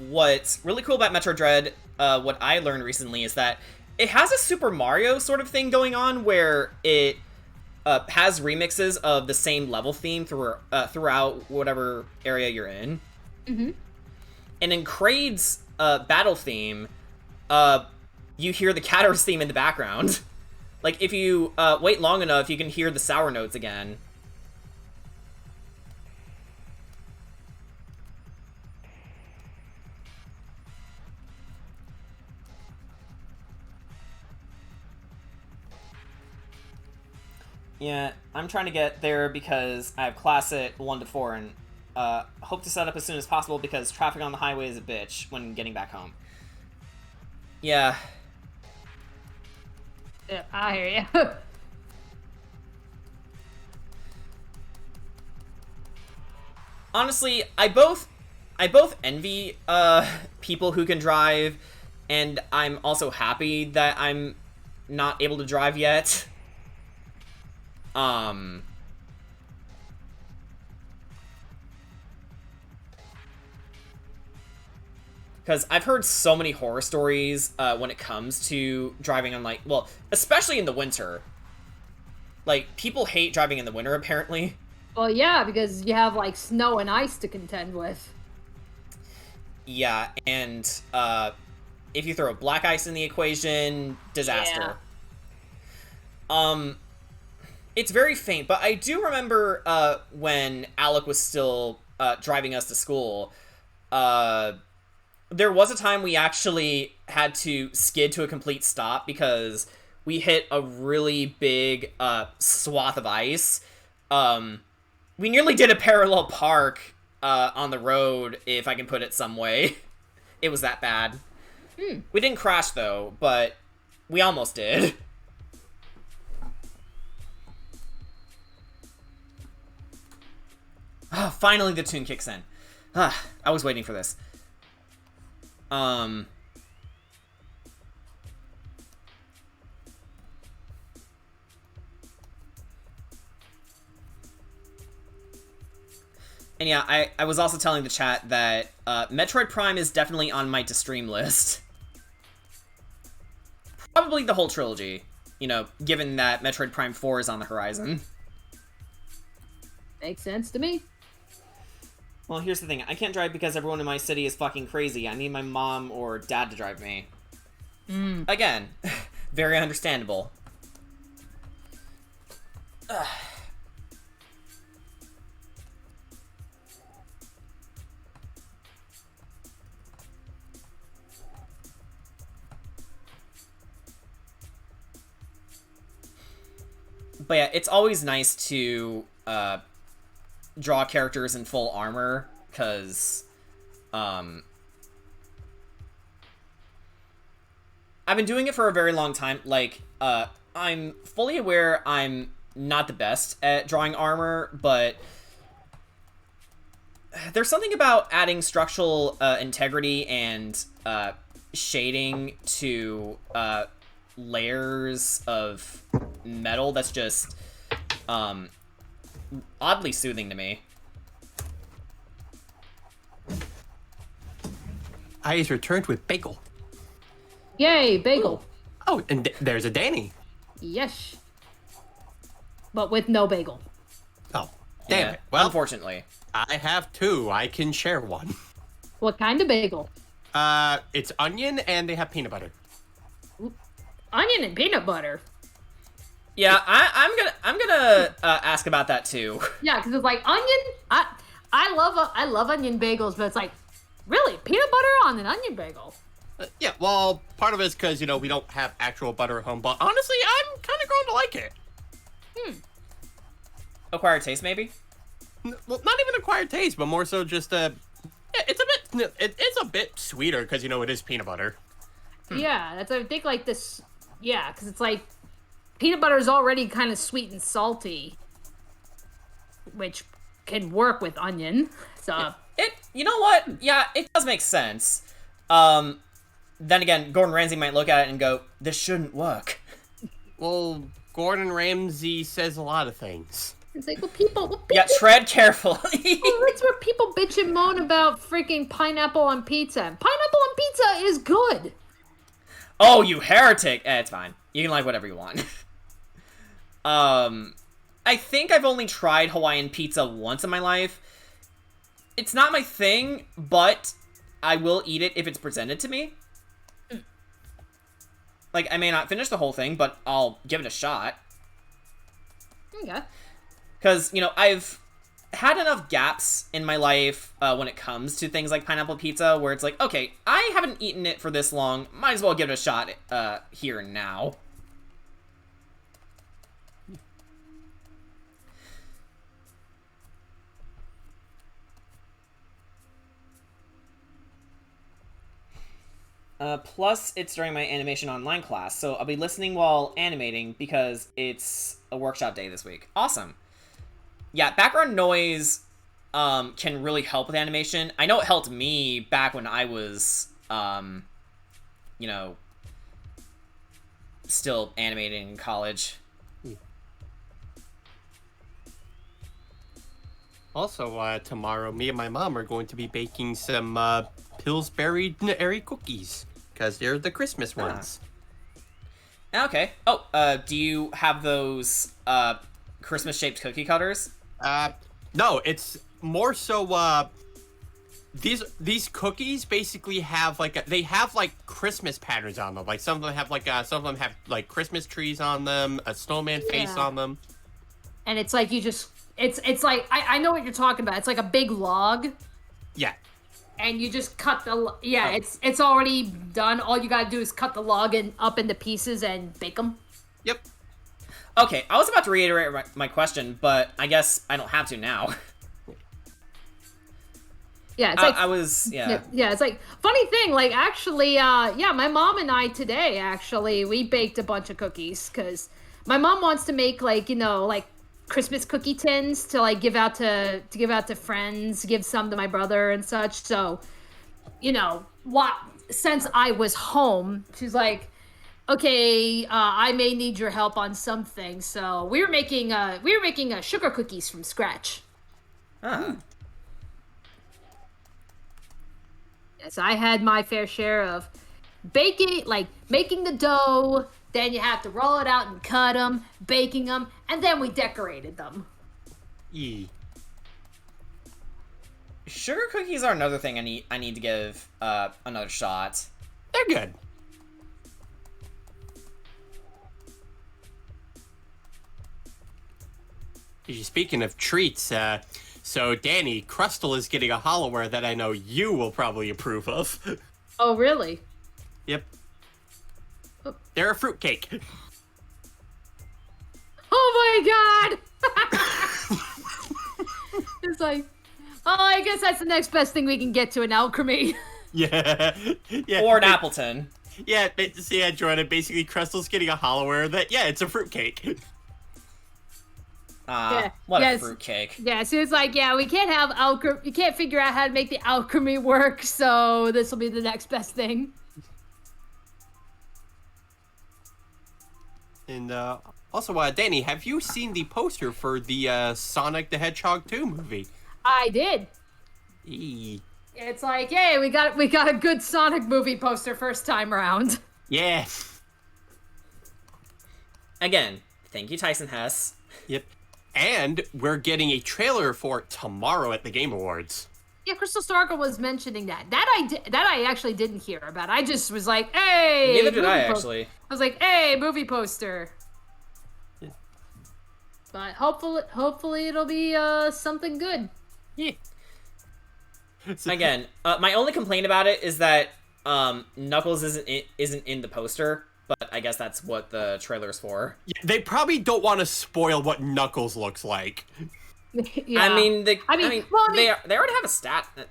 what's really cool about Metro Dread, what I learned recently, is that it has a Super Mario sort of thing going on where it has remixes of the same level theme throughout whatever area you're in. Mm-hmm. And in Kraid's battle theme, you hear the Caterus theme in the background. Like, if you wait long enough, you can hear the sour notes again. Yeah, I'm trying to get there because I have class at 1 to 4 and hope to set up as soon as possible because traffic on the highway is a bitch when getting back home. Yeah. Yeah, I hear you. Honestly, I both envy people who can drive, and I'm also happy that I'm not able to drive yet. Because I've heard so many horror stories when it comes to driving on, like, well, especially in the winter. Like, people hate driving in the winter, apparently. Well, yeah, because you have, like, snow and ice to contend with. Yeah, and if you throw black ice in the equation, disaster. Yeah. It's very faint, but I do remember when Alec was still driving us to school, there was a time we actually had to skid to a complete stop because we hit a really big swath of ice. We nearly did a parallel park on the road, if I can put it some way. It was that bad. We didn't crash, though, but we almost did. Oh, finally the tune kicks in. I was waiting for this. And yeah, I was also telling the chat that Metroid Prime is definitely on my to-stream list. Probably the whole trilogy, you know, given that Metroid Prime 4 is on the horizon. Makes sense to me. Well, here's the thing. I can't drive because everyone in my city is fucking crazy. I need my mom or dad to drive me. Again, very understandable. But yeah, it's always nice to draw characters in full armor, because I've been doing it for a very long time. Like, I'm fully aware I'm not the best at drawing armor, but there's something about adding structural integrity and shading to layers of metal that's just oddly soothing to me. I's returned with bagel. Yay, bagel. Oh, and there's a Danny. Yes. But with no bagel. Oh, damn Yeah, it. Well, unfortunately. I have 2. I can share one. What kind of bagel? It's onion and they have peanut butter. Onion and peanut butter. Yeah, I'm gonna ask about that too. Yeah, because it's like onion. I love onion bagels, but it's like, really, peanut butter on an onion bagel? Yeah, well, part of it is because, we don't have actual butter at home, but honestly, I'm kind of growing to like it. Acquired taste, maybe? Well, not even acquired taste, but more so just, yeah, it's a bit sweeter because, it is peanut butter. Yeah, that's I think like this. Yeah, because it's like peanut butter is already kind of sweet and salty, which can work with onion. So You know what? Yeah, it does make sense. Then again, Gordon Ramsay might look at it and go, this shouldn't work. Well, Gordon Ramsay says a lot of things. it's like, well, people Yeah, tread carefully. that's where people bitch and moan about freaking pineapple on pizza. Pineapple on pizza is good. Oh, you heretic! It's fine. You can like whatever you want. I think I've only tried Hawaiian pizza once in my life. It's not my thing, but I will eat it if it's presented to me. Like, I may not finish the whole thing, but I'll give it a shot. Okay. Because, I've had enough gaps in my life when it comes to things like pineapple pizza, where it's like, okay, I haven't eaten it for this long, might as well give it a shot here and now. Plus, it's during my animation online class, so I'll be listening while animating because it's a workshop day this week. Awesome. Yeah, background noise can really help with animation. I know it helped me back when I was, still animating in college. Also, tomorrow, me and my mom are going to be baking some Pillsbury Airy cookies, because they're the Christmas ones. Okay. Oh, do you have those Christmas-shaped cookie cutters? No, it's more so, these cookies basically have they have Christmas patterns on them. Like some of them have Christmas trees on them, a snowman face on them. And it's like it's like I know what you're talking about. It's like a big log. Yeah. And you just cut it's already done. All you gotta do is cut the log up into pieces and bake them. Yep. Okay, I was about to reiterate my question, but I guess I don't have to now. Yeah, it's it's like funny thing. Like actually, my mom and I today actually we baked a bunch of cookies because my mom wants to make Christmas cookie tins to give out to friends, give some to my brother and such. So, since I was home, she's like, okay, I may need your help on something. So we were making sugar cookies from scratch. Ah. Yes, I had my fair share of baking, making the dough. Then you have to roll it out and cut them, baking them, and then we decorated them. Sugar cookies are another thing I need to give another shot. They're good. Speaking of treats, so Danny, Crustle is getting a Hollowware that I know you will probably approve of. Oh, really? Yep. They're a fruitcake. Oh my god! It's like, oh, I guess that's the next best thing we can get to an alchemy. Yeah. Or an Appleton. Yeah, Jordan, basically Crustle's getting a Hollowware that, it's a fruitcake. What a fruitcake. Yeah, so it's like, we can't have alchemy. You can't figure out how to make the alchemy work, so this will be the next best thing. And also, Danny, have you seen the poster for the Sonic the Hedgehog 2 movie? I did. It's like, yay, we got a good Sonic movie poster first time around. Yeah. Again, thank you, Tyson Hess. Yep. And we're getting a trailer for it tomorrow at the Game Awards. Yeah, Crystal Starkle was mentioning that. That I actually didn't hear about. I just was like, hey. Neither did I, actually. I was like, hey, movie poster. Yeah. But hopefully it'll be something good. Yeah. Again, my only complaint about it is that Knuckles isn't in the poster, but I guess that's what the trailer's for. They probably don't want to spoil what Knuckles looks like. Yeah. I mean, they already have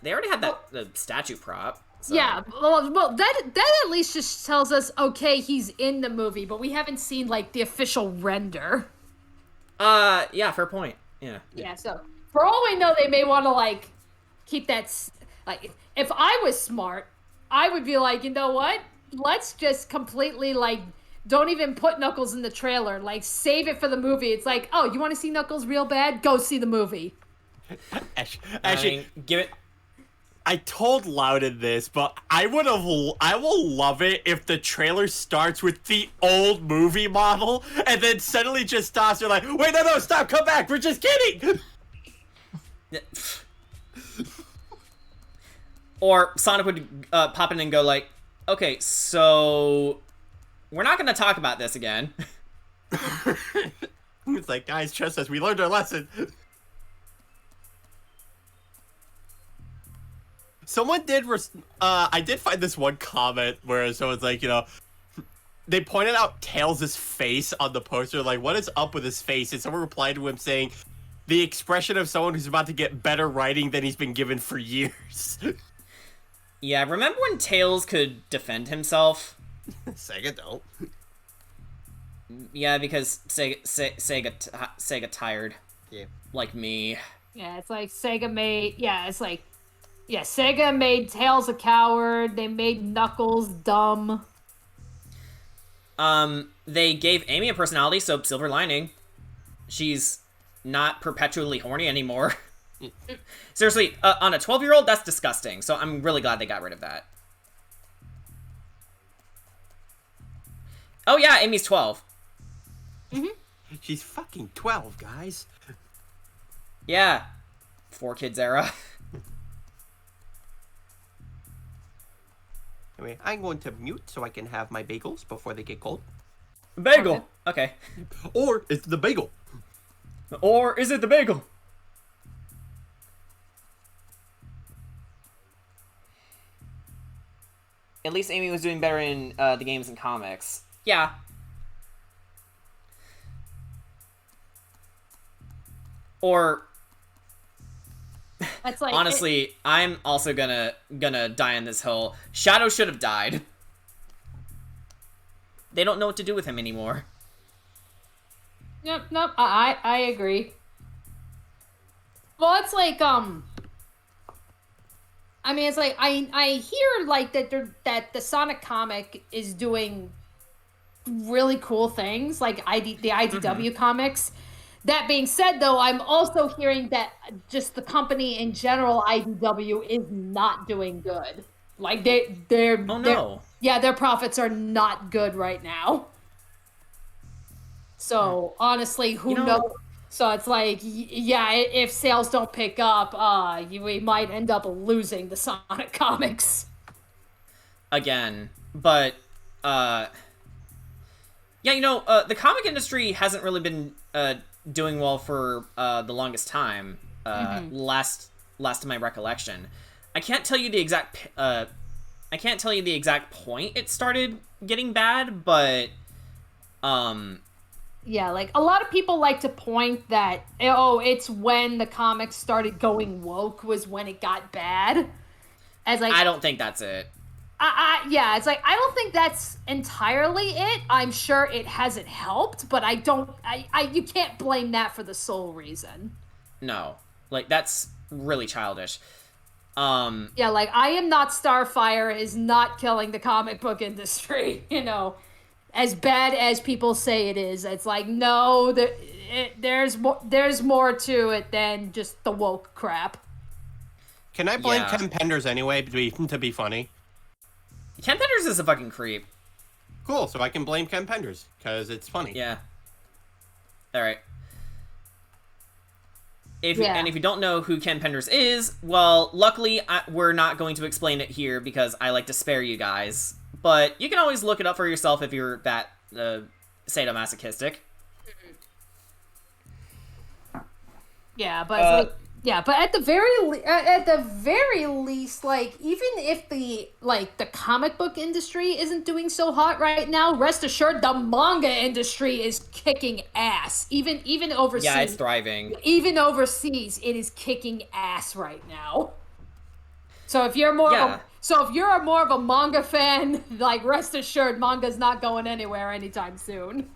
they already had the statue prop. So. Yeah, well, that at least just tells us, okay, he's in the movie, but we haven't seen, like, the official render. Yeah, fair point. Yeah. Yeah, so, for all we know, they may want to, like, keep that, like, if I was smart, I would be like, you know what? Let's just completely, like, don't even put Knuckles in the trailer. Like, save it for the movie. It's like, oh, you want to see Knuckles real bad? Go see the movie. Actually, give it... I told Loudon this, but I will love it if the trailer starts with the old movie model and then suddenly just stops. You're like, wait, no, stop, come back. We're just kidding. Or Sonic would pop in and go like, okay, so we're not going to talk about this again. It's like, guys, trust us. We learned our lesson. Someone did, I did find this one comment where someone's like, you know, they pointed out Tails' face on the poster, like, what is up with his face? And someone replied to him saying, the expression of someone who's about to get better writing than he's been given for years. Yeah, remember when Tails could defend himself? Sega don't. Yeah, because Sega tired. Yeah. Like me. Yeah, it's like Sega made, Sega made Tails a coward, they made Knuckles dumb. They gave Amy a personality, so silver lining. She's not perpetually horny anymore. Seriously, on a 12-year-old, that's disgusting, so I'm really glad they got rid of that. Oh yeah, Amy's 12. Mm-hmm. She's fucking 12, guys. Yeah. 4 kids era. Anyway, I'm going to mute so I can have my bagels before they get cold. Bagel. Okay. Or it's the bagel. Or is it the bagel? At least Amy was doing better in the games and comics. Yeah. Or That's like honestly, I'm also gonna die on this hill. Shadow should have died. They don't know what to do with him anymore. Yep, nope, I agree. Well, it's like, I mean, it's like, I hear, like, that the Sonic comic is doing really cool things, like the IDW comics. That being said, though, I'm also hearing that just the company in general, IDW, is not doing good. Like, they're Oh no. their profits are not good right now. So, honestly, who knows? So it's like, yeah, if sales don't pick up, we might end up losing the Sonic comics. Again. But, yeah, the comic industry hasn't really been, doing well for, the longest time, last to my recollection. I can't tell you the exact point it started getting bad, but, yeah, like, a lot of people like to point that, oh, it's when the comics started going woke was when it got bad. As like, I don't think that's it. Yeah, it's like, I don't think that's entirely it. I'm sure it hasn't helped, but you can't blame that for the sole reason. No. Like, that's really childish. Yeah, like, I Am Not Starfire is not killing the comic book industry, as bad as people say it is. It's like, no, there's more to it than just the woke crap. Can I blame Ken Penders anyway to be funny? Ken Penders is a fucking creep. Cool, so I can blame Ken Penders, because it's funny. Yeah. Alright. And if you don't know who Ken Penders is, well, luckily, we're not going to explain it here because I like to spare you guys. But you can always look it up for yourself if you're that sadomasochistic. Yeah, but Yeah, but at the very least, like even if the comic book industry isn't doing so hot right now, rest assured the manga industry is kicking ass. Even overseas. Yeah, it's thriving. Even overseas, it is kicking ass right now. So if you're more Yeah. if you're more of a manga fan, like rest assured manga's not going anywhere anytime soon.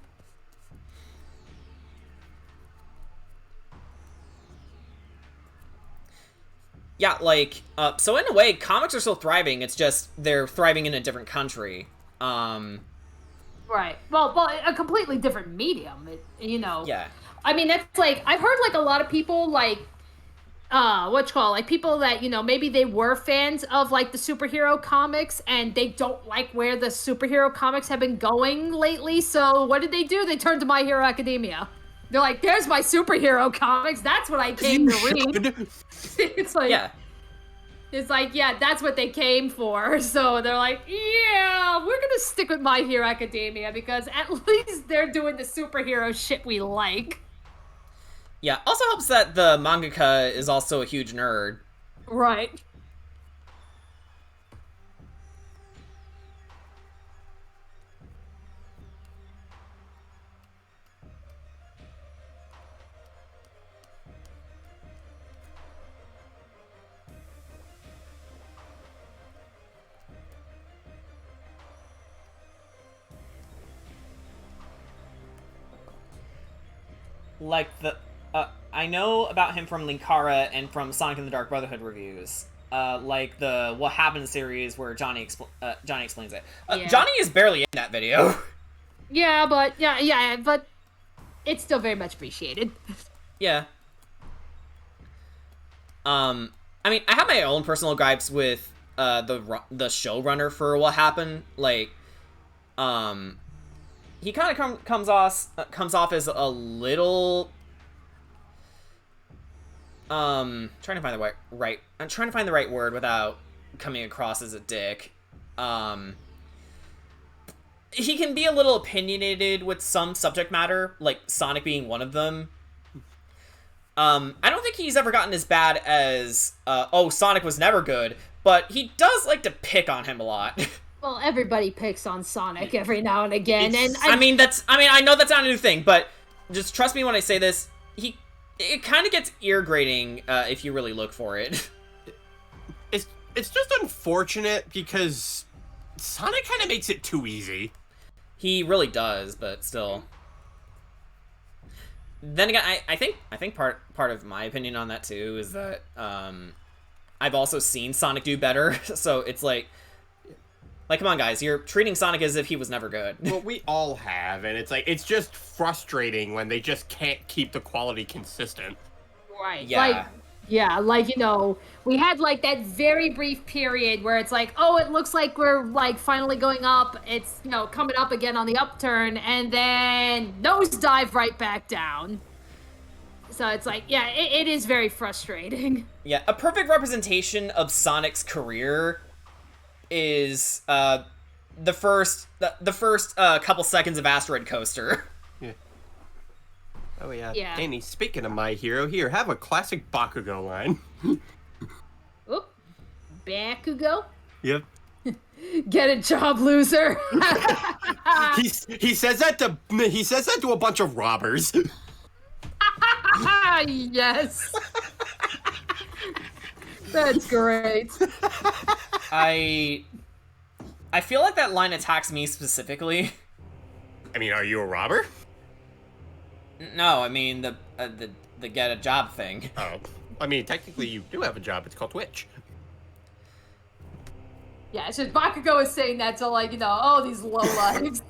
Yeah, like, so in a way, comics are still thriving. It's just they're thriving in a different country. Right. Well, a completely different medium. Yeah. I mean, that's like I've heard like a lot of people like, like people that maybe they were fans of like the superhero comics and they don't like where the superhero comics have been going lately. So what did they do? They turned to My Hero Academia. They're like, "There's my superhero comics. That's what I came to read." It's like, Yeah. It's like, yeah, that's what they came for. So they're like, yeah, we're gonna stick with My Hero Academia because at least they're doing the superhero shit we like. Yeah. Also helps that the mangaka is also a huge nerd. Right. Like I know about him from Linkara and from Sonic and the Dark Brotherhood reviews. Like the What Happened series where Johnny explains it. Yeah. Johnny is barely in that video. Yeah, but but it's still very much appreciated. Yeah. I mean, I have my own personal gripes with the showrunner for What Happened. Like, he kind of comes off as a little trying to find the right word without coming across as a dick. He can be a little opinionated with some subject matter, like Sonic being one of them. I don't think he's ever gotten as bad as Sonic was never good, but he does like to pick on him a lot. Well, everybody picks on Sonic every now and again, I know that's not a new thing, but just trust me when I say this. It kind of gets ear grating if you really look for it. It's just unfortunate because Sonic kind of makes it too easy. He really does, but still. Then again, I think part of my opinion on that too is that I've also seen Sonic do better, so it's like come on guys, you're treating Sonic as if he was never good. Well, we all have, and it's just frustrating when they just can't keep the quality consistent. Right. Yeah. We had like that very brief period where it's like, oh, it looks like we're like finally going up. It's, coming up again on the upturn, and then nosedive right back down. So it's like, yeah, it is very frustrating. Yeah, a perfect representation of Sonic's career is the first couple seconds of Asteroid Coaster. Yeah. Oh yeah. Yeah. Danny, speaking of My Hero, here, have a classic Bakugo line. Oop. Bakugo? Yep. Get a job, loser. He says that to a bunch of robbers. Yes. That's great. I feel like that line attacks me specifically. I mean, are you a robber? No, I mean the get a job thing. Oh. I mean, technically you do have a job. It's called Twitch. Yeah, it's just Bakugo is saying that to like, oh, these lowlifes.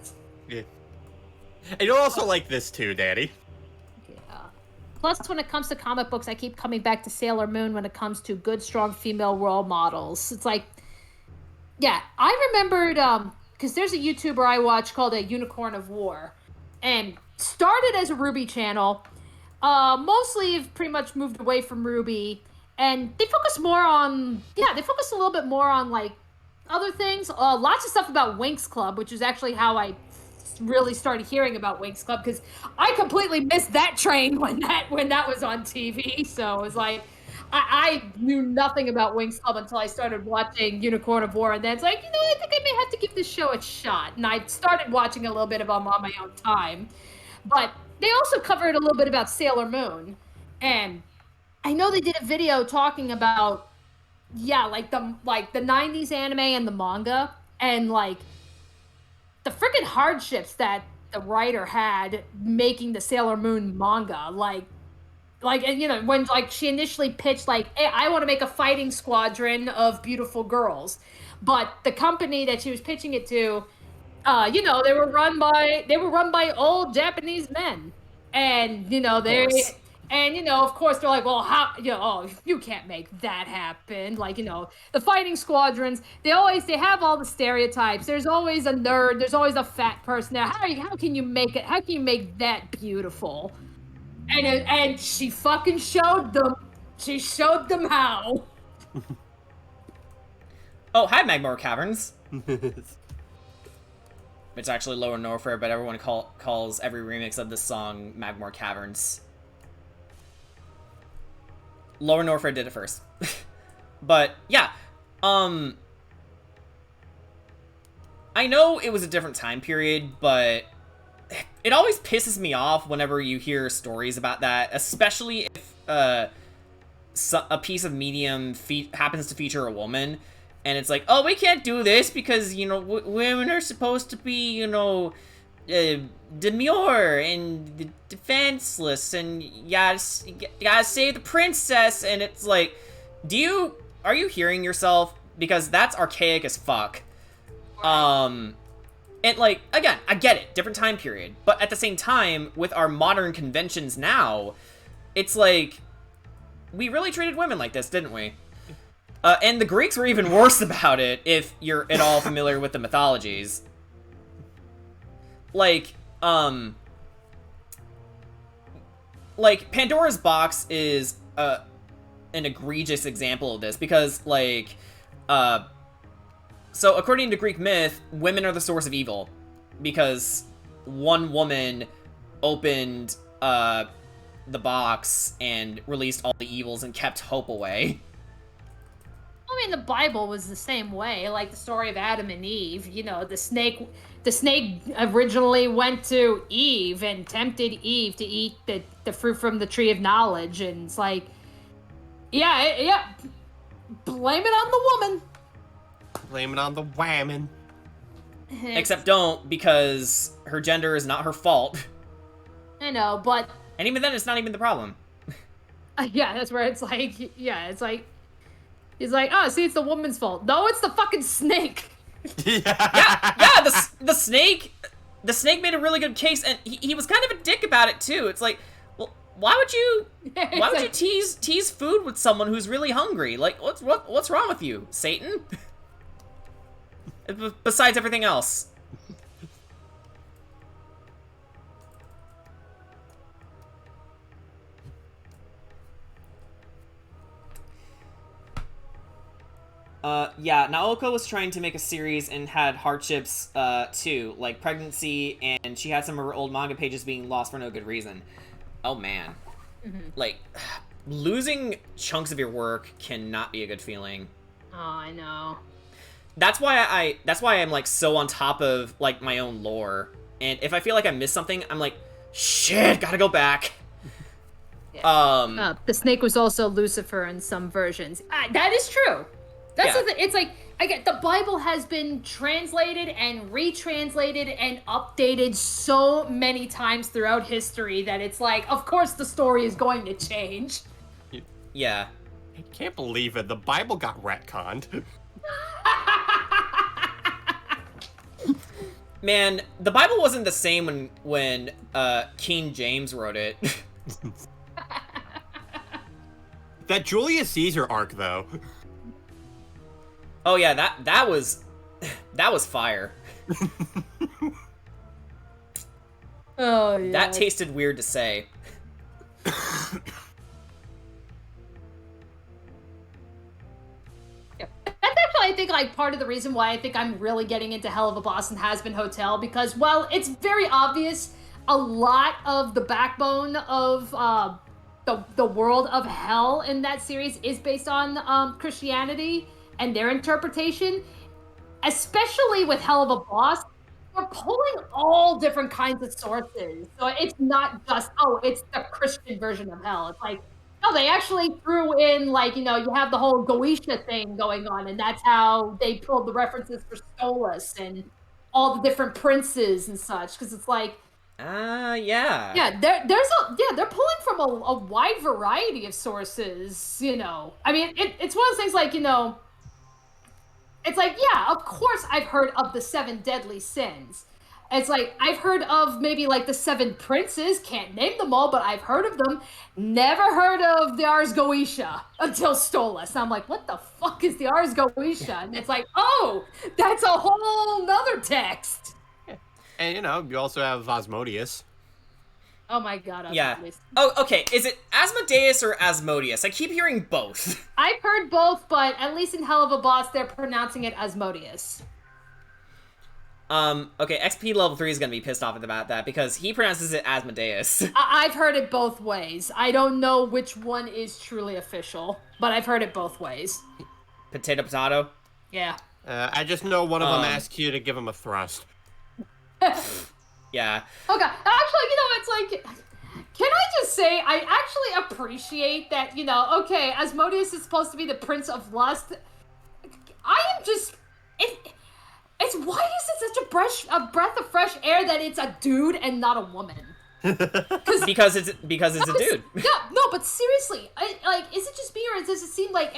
Yeah. And you'll also like this too, Daddy. Yeah. Plus, when it comes to comic books, I keep coming back to Sailor Moon when it comes to good, strong female role models. It's like, yeah, I remembered, because there's a YouTuber I watch called a Unicorn of War, and started as a Ruby channel, mostly have pretty much moved away from Ruby, and they focus a little bit more on, like, other things. Lots of stuff about Winx Club, which is actually how I really started hearing about Winx Club, because I completely missed that train when that was on TV, so it was like, I knew nothing about Wings Club until I started watching Unicorn of War, and then it's like, I think I may have to give this show a shot. And I started watching a little bit of them on my own time. But they also covered a little bit about Sailor Moon. And I know they did a video talking about, like the 90s anime and the manga, and like the freaking hardships that the writer had making the Sailor Moon manga. And when like she initially pitched like, hey, I want to make a fighting squadron of beautiful girls, but the company that she was pitching it to, they were run by old Japanese men, and of course they're like, well, how, you can't make that happen. Like, the fighting squadrons, they have all the stereotypes. There's always a nerd. There's always a fat person there. How can you make it? How can you make that beautiful? And she fucking showed them. She showed them how. Oh, hi, Magmore Caverns. It's actually Lower Norfair, but everyone calls every remix of this song Magmore Caverns. Lower Norfair did it first. But, yeah. I know it was a different time period, but it always pisses me off whenever you hear stories about that, especially if a piece of medium happens to feature a woman, and it's like, oh, we can't do this because, women are supposed to be, demure and defenseless, and you gotta save the princess, and it's like, are you hearing yourself? Because that's archaic as fuck. And, like, again, I get it, different time period, but at the same time, with our modern conventions now, it's like, we really treated women like this, didn't we? And the Greeks were even worse about it, if you're at all familiar with the mythologies. Like, Pandora's Box is, an egregious example of this, because, like, so, according to Greek myth, women are the source of evil, because one woman opened, the box and released all the evils and kept hope away. I mean, the Bible was the same way, like the story of Adam and Eve. The snake originally went to Eve and tempted Eve to eat the fruit from the tree of knowledge, and it's like, yeah, blame it on the woman. Blame it on the woman. Except don't, because her gender is not her fault. I know, but... And even then, it's not even the problem. Yeah, that's where it's like, he's like, oh, see, it's the woman's fault. No, it's the fucking snake. yeah, the snake made a really good case, and he was kind of a dick about it, too. It's like, well, why would you tease food with someone who's really hungry? Like, what's wrong with you, Satan? Besides everything else. Yeah, Naoko was trying to make a series and had hardships, too, like pregnancy, and she had some of her old manga pages being lost for no good reason. Oh, man. Mm-hmm. Like, losing chunks of your work cannot be a good feeling. Oh, I know. That's why I'm, like, so on top of, like, my own lore. And if I feel like I missed something, I'm like, shit, gotta go back. Yeah. The snake was also Lucifer in some versions. That is true. That's the thing. It's like, I get, the Bible has been translated and retranslated and updated so many times throughout history that it's like, of course the story is going to change. Yeah. I can't believe it. The Bible got retconned. Man, the Bible wasn't the same when King James wrote it. That Julius Caesar arc, though. Oh yeah, that was fire. Oh yeah. That tasted weird to say. That's actually, I think, like, part of the reason why I think I'm really getting into Hell of a Boston Has-Been Hotel, because, well, it's very obvious a lot of the backbone of the world of hell in that series is based on Christianity and their interpretation, especially with Hell of a Boss. We're pulling all different kinds of sources. So it's not just, oh, it's the Christian version of hell. It's like, no, they actually threw in, like, you have the whole Goetia thing going on, and that's how they pulled the references for Stolas and all the different princes and such. Because it's like, yeah. yeah, they're pulling from a wide variety of sources. I mean, it's one of those things like, it's like, yeah, of course I've heard of the 7 deadly sins. It's like, I've heard of maybe like the 7 princes, can't name them all, but I've heard of them. Never heard of the Ars Goetia until Stolas. And I'm like, what the fuck is the Ars Goetia? And it's like, oh, that's a whole nother text. And, you also have Asmodeus. Oh my god. Yeah. Oh, okay. Is it Asmodeus or Asmodeus? I keep hearing both. I've heard both, but at least in Hell of a Boss, they're pronouncing it Asmodeus. Okay, XP level 3 is gonna be pissed off about that because he pronounces it Asmodeus. I've heard it both ways. I don't know which one is truly official, but I've heard it both ways. Potato. Yeah. I just know one of them asked you to give him a thrust. Yeah. Okay, actually, it's like, can I just say, I actually appreciate that, okay, Asmodeus is supposed to be the Prince of Lust. I am just, it's why is it such a breath of fresh air that it's a dude and not a woman? because it's a dude. Yeah, no, but seriously, is it just me or does it seem like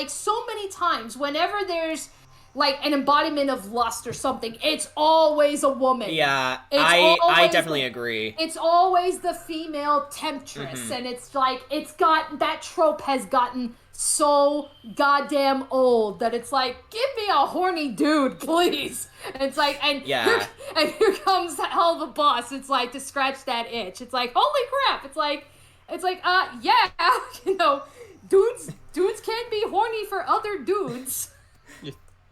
so many times whenever there's like an embodiment of lust or something, it's always a woman. Yeah, I definitely agree. It's always the female temptress, and it's like, that trope has gotten so goddamn old that it's like, give me a horny dude, please. And it's like, here comes the Hell of a Boss. It's like, to scratch that itch. It's like, holy crap. It's like, yeah, dudes can be horny for other dudes.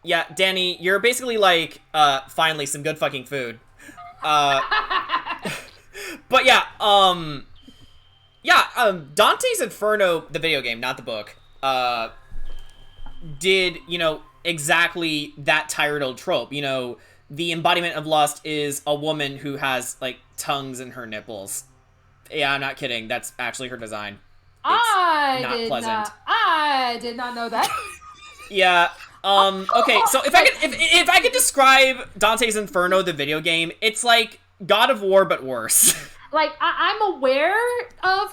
Yeah, Danny, you're basically like, finally, some good fucking food. But yeah, Dante's Inferno, the video game, not the book, did, exactly that tired old trope. The embodiment of lust is a woman who has, like, tongues in her nipples. Yeah, I'm not kidding. That's actually her design. I did not know that. Yeah. Okay, so if I could describe Dante's Inferno, the video game, it's like God of War, but worse. Like, I'm aware of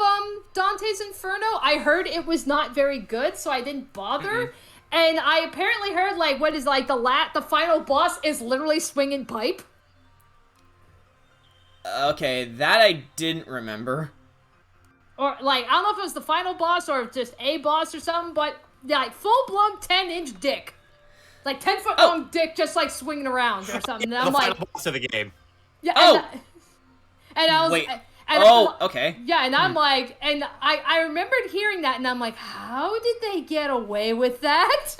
Dante's Inferno. I heard it was not very good, so I didn't bother. And I apparently heard, like, what is, like, the final boss is literally swinging pipe. Okay, that I didn't remember. Or, like, I don't know if it was the final boss or just a boss or something, but, like, full-blown 10-inch dick. Like, 10-foot-long dick just, like, swinging around or something. And I'm the like, final boss of the game. Yeah, and I was... Wait. Okay. Yeah, and I'm like... And I remembered hearing that, and I'm like, how did they get away with that?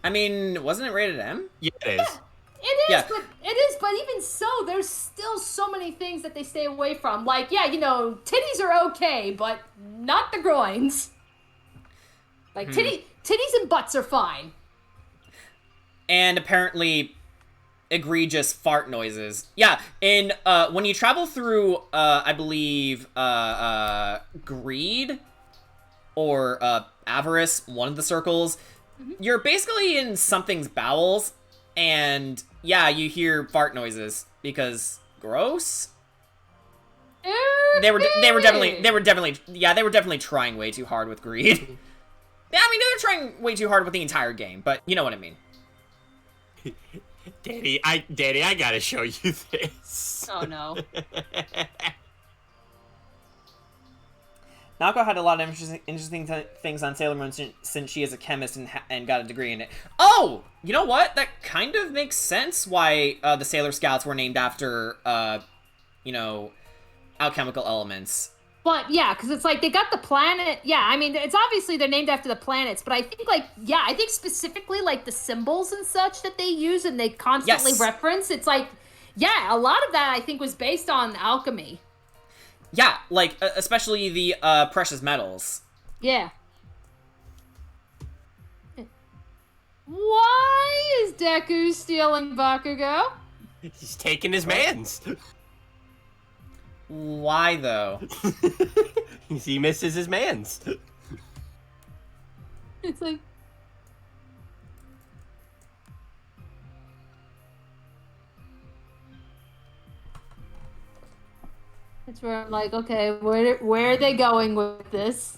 I mean, wasn't it rated M? Yeah, it is. It is, but even so, there's still so many things that they stay away from. Like, yeah, titties are okay, but not the groins. Like, titties and butts are fine. And apparently egregious fart noises. Yeah, in when you travel through I believe greed or avarice, one of the circles, you're basically in something's bowels, and yeah, you hear fart noises because gross. They were definitely trying way too hard with greed. Yeah, I mean, they're trying way too hard with the entire game, but you know what I mean. Daddy, I gotta show you this. Oh no. Naoko had a lot of interesting things on Sailor Moon since she is a chemist and got a degree in it. Oh, you know what? That kind of makes sense why the Sailor Scouts were named after, alchemical elements. But yeah, because it's like they got the planet. Yeah, I mean, it's obviously they're named after the planets, but I think I think specifically like the symbols and such that they use and they constantly reference. It's like, yeah, a lot of that I think was based on alchemy. Yeah, like, especially the, precious metals. Yeah. Why is Deku stealing Bakugo? He's taking his man's. Why, though? He misses his man's. It's like... That's where I'm like, okay, where are they going with this?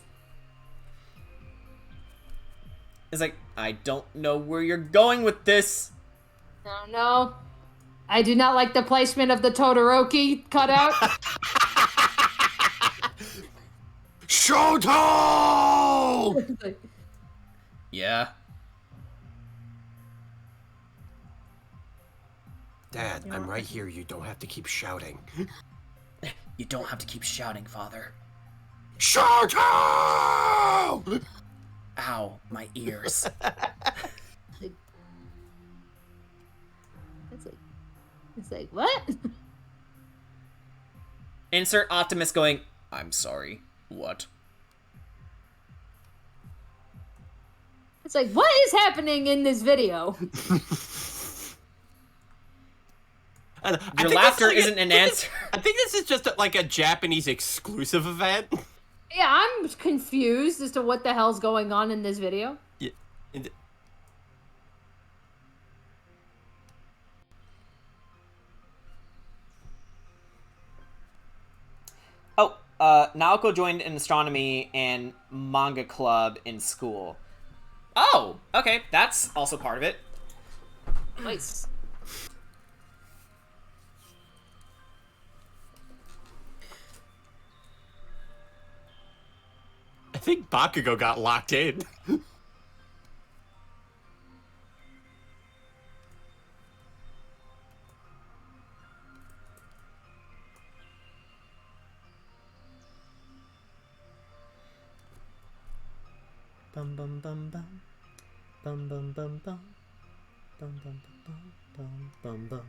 It's like, I don't know where you're going with this. No, no. I do not like the placement of the Todoroki cutout. Shoto! Yeah. Dad, I'm right here. You don't have to keep shouting. You don't have to keep shouting, Father. Shoto! Ow, my ears. It's like, what? Insert Optimus going, I'm sorry, what? It's like, what is happening in this video? Your laughter isn't an answer. I think this is just like a Japanese exclusive event. Yeah, I'm confused as to what the hell's going on in this video. Yeah. Oh, Naoko joined an astronomy and manga club in school. Oh, okay, that's also part of it. Nice. I think Bakugo got locked in. Bum bum bum bum. Bum bum bum bum. Bum bum bum bum bum bum.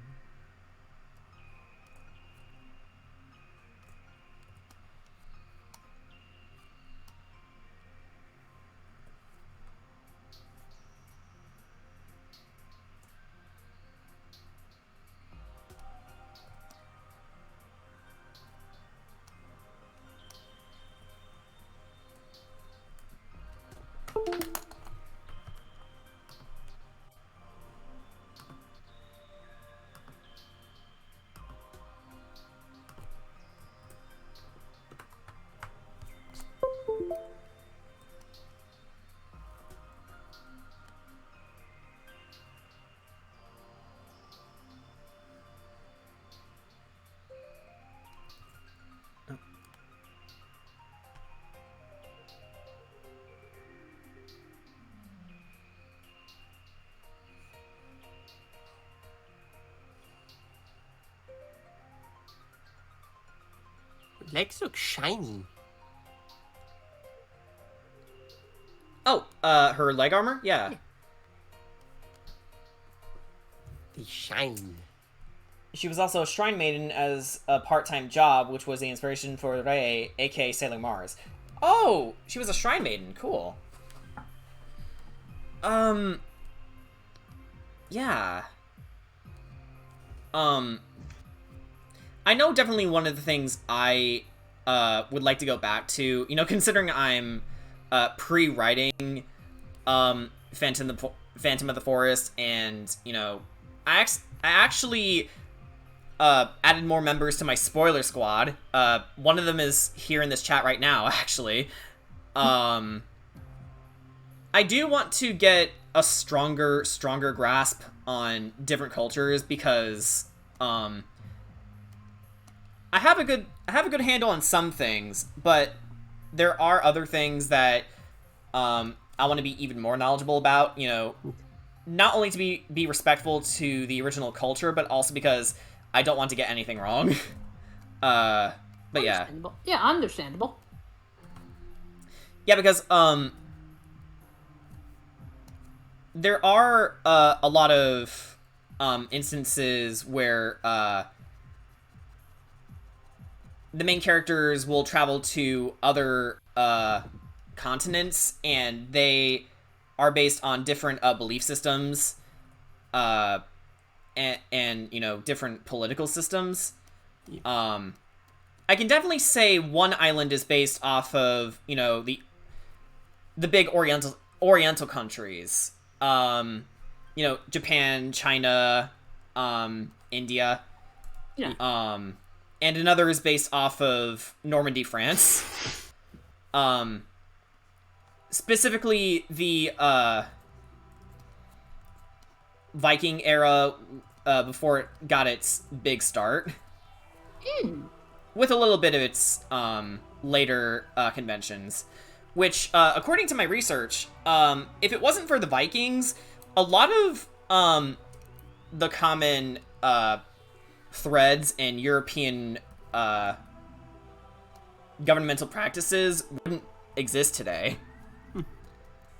Legs look shiny. Oh, her leg armor? Yeah. They shine. She was also a shrine maiden as a part-time job, which was the inspiration for Rei, aka Sailor Mars. Oh, she was a shrine maiden. Cool. Yeah. I know definitely one of the things I would like to go back to, you know, considering I'm pre-writing Phantom of the Forest, and, you know, I actually added more members to my spoiler squad. One of them is here in this chat right now, actually. I do want to get a stronger grasp on different cultures, because I have a good handle on some things, but there are other things that I want to be even more knowledgeable about, you know, not only to be respectful to the original culture, but also because I don't want to get anything wrong. But yeah. Yeah, understandable. Yeah, because there are a lot of the main characters will travel to other continents, and they are based on different belief systems, and you know, different political systems. I can definitely say one island is based off of, you know, the big Oriental countries. You know, Japan, China, India. Yeah. And another is based off of Normandy, France. Specifically the Viking era, before it got its big start. With a little bit of its later conventions. Which, according to my research, if it wasn't for the Vikings, a lot of the common threads in European governmental practices wouldn't exist today.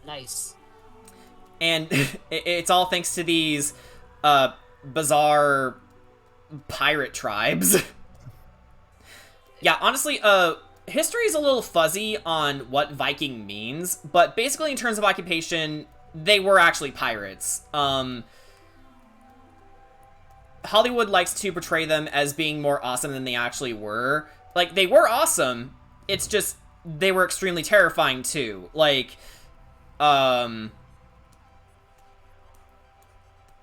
Nice. And it's all thanks to these bizarre pirate tribes. Yeah, honestly, history is a little fuzzy on what Viking means, but basically in terms of occupation, they were actually pirates. Hollywood likes to portray them as being more awesome than they actually were. Like, they were awesome, it's just, they were extremely terrifying too. Like,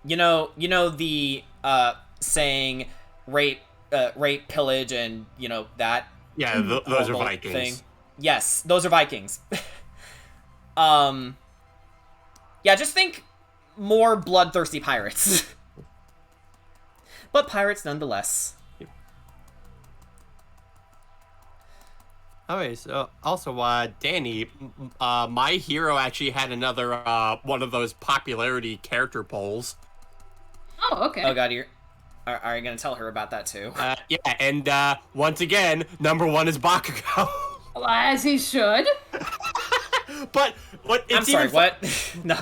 you know the, saying, rape, pillage, and, you know, that? Yeah, those are Vikings. Thing. Yes, those are Vikings. Yeah, just think more bloodthirsty pirates. But pirates nonetheless. Okay, so also, Danny, My Hero actually had another one of those popularity character polls. Oh, okay. Oh god, are you gonna tell her about that too? Yeah, and once again, number one is Bakugo. Well, as he should. But what? I'm sorry, what? No.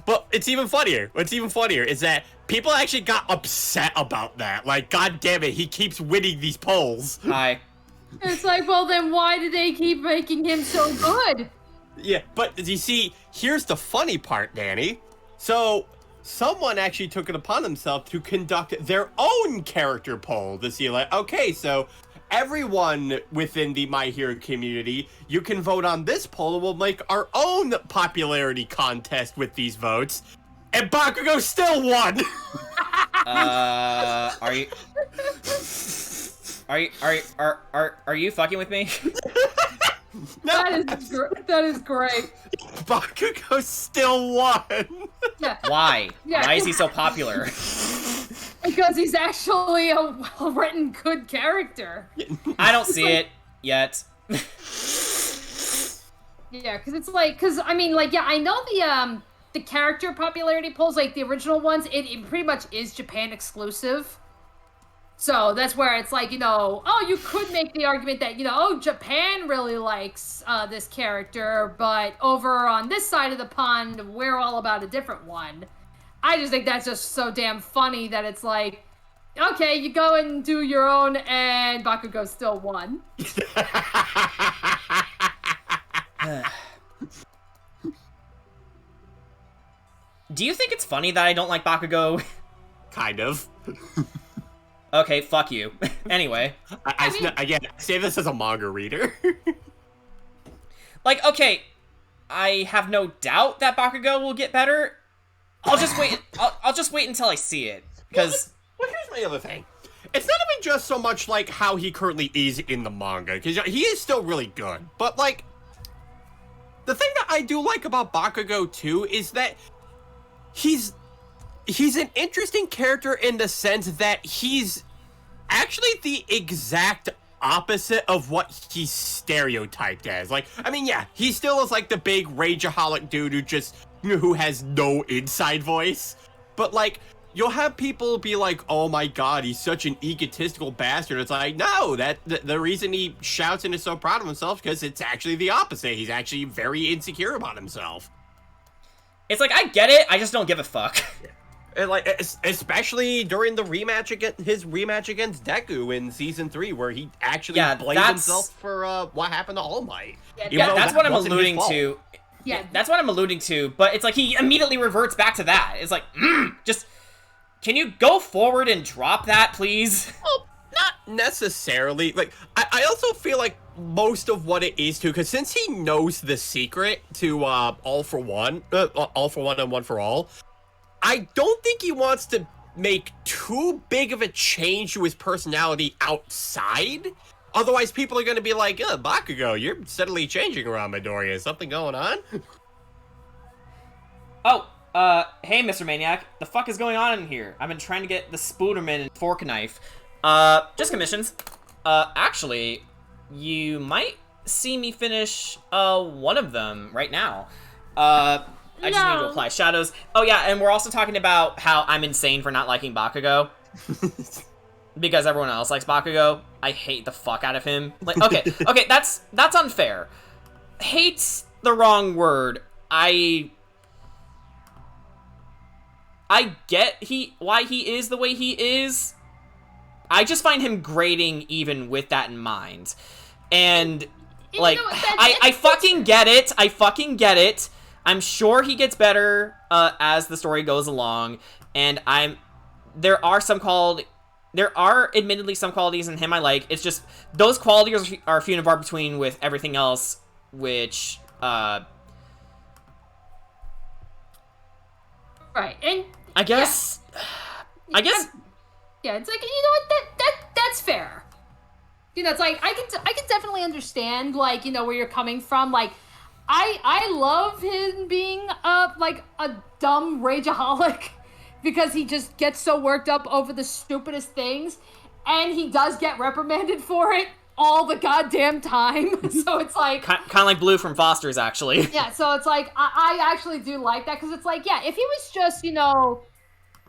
But it's even funnier. What's even funnier is that people actually got upset about that. Like, god damn it, he keeps winning these polls. Hi. It's like, well, then why do they keep making him so good? Yeah, but you see, here's the funny part, Danny. So, someone actually took it upon themselves to conduct their own character poll to see, like, okay, so everyone within the My Hero community, you can vote on this poll, and we'll make our own popularity contest with these votes. And Bakugo still won! Are you fucking with me? No, That is great. Bakugo still won! Yeah. Why? Yeah. Why is he so popular? Because he's actually a well-written, good character. I don't see it yet. Yeah, because it's like, I mean, like, yeah, I know the character popularity polls, like the original ones, it pretty much is Japan exclusive. So that's where it's like, you know, oh, you could make the argument that, you know, oh, Japan really likes this character, but over on this side of the pond, we're all about a different one. I just think that's just so damn funny that it's like, okay, you go and do your own, and Bakugo still won. Do you think it's funny that I don't like Bakugo? Kind of. Okay, fuck you. Anyway. Again, I say this as a manga reader. Like, okay, I have no doubt that Bakugo will get better. I'll just wait. I'll just wait until I see it. Because Well, here's my other thing. It's not even just so much like how he currently is in the manga, because he is still really good. But like, the thing that I do like about Bakugo too is that he's an interesting character in the sense that he's actually the exact opposite of what he's stereotyped as. Like, I mean, yeah, he still is like the big rageaholic dude who has no inside voice. But like, you'll have people be like, oh my god, he's such an egotistical bastard. It's like, no, the reason he shouts and is so proud of himself is because it's actually the opposite. He's actually very insecure about himself. it's like, I get it, I just don't give a fuck. And, like, especially during the his rematch against Deku in season 3, where he actually blamed himself for what happened to All Might. Yeah, that's what I'm alluding to. Yeah, that's what I'm alluding to. But it's like he immediately reverts back to that. It's like, just can you go forward and drop that, please? Well, not necessarily. Like, I also feel like most of what it is too, because since he knows the secret to All for One and One for All, I don't think he wants to make too big of a change to his personality outside. Otherwise, people are going to be like, Bakugo, you're steadily changing around Midoriya. Is something going on? Oh, hey, Mr. Maniac. The fuck is going on in here? I've been trying to get the Spooderman and fork knife. Just commissions. Actually, you might see me finish, one of them right now. I just need to apply shadows. Oh yeah, and we're also talking about how I'm insane for not liking Bakugo. Because everyone else likes Bakugo. I hate the fuck out of him. Like, okay, that's unfair. Hate's the wrong word. I get why he is the way he is. I just find him grating even with that in mind. And, like, I fucking get it. I fucking get it. I'm sure he gets better as the story goes along, and there are admittedly some qualities in him I like. It's just those qualities are few and far between with everything else, which right. And I guess yeah, it's like, you know what, that's fair. You know, it's like I can definitely understand, like, you know, where you're coming from. Like, I love him being like a dumb rageaholic because he just gets so worked up over the stupidest things, and he does get reprimanded for it all the goddamn time. So it's like kind of like Blue from Foster's, actually. Yeah, so it's like I actually do like that, because it's like, yeah, if he was just, you know,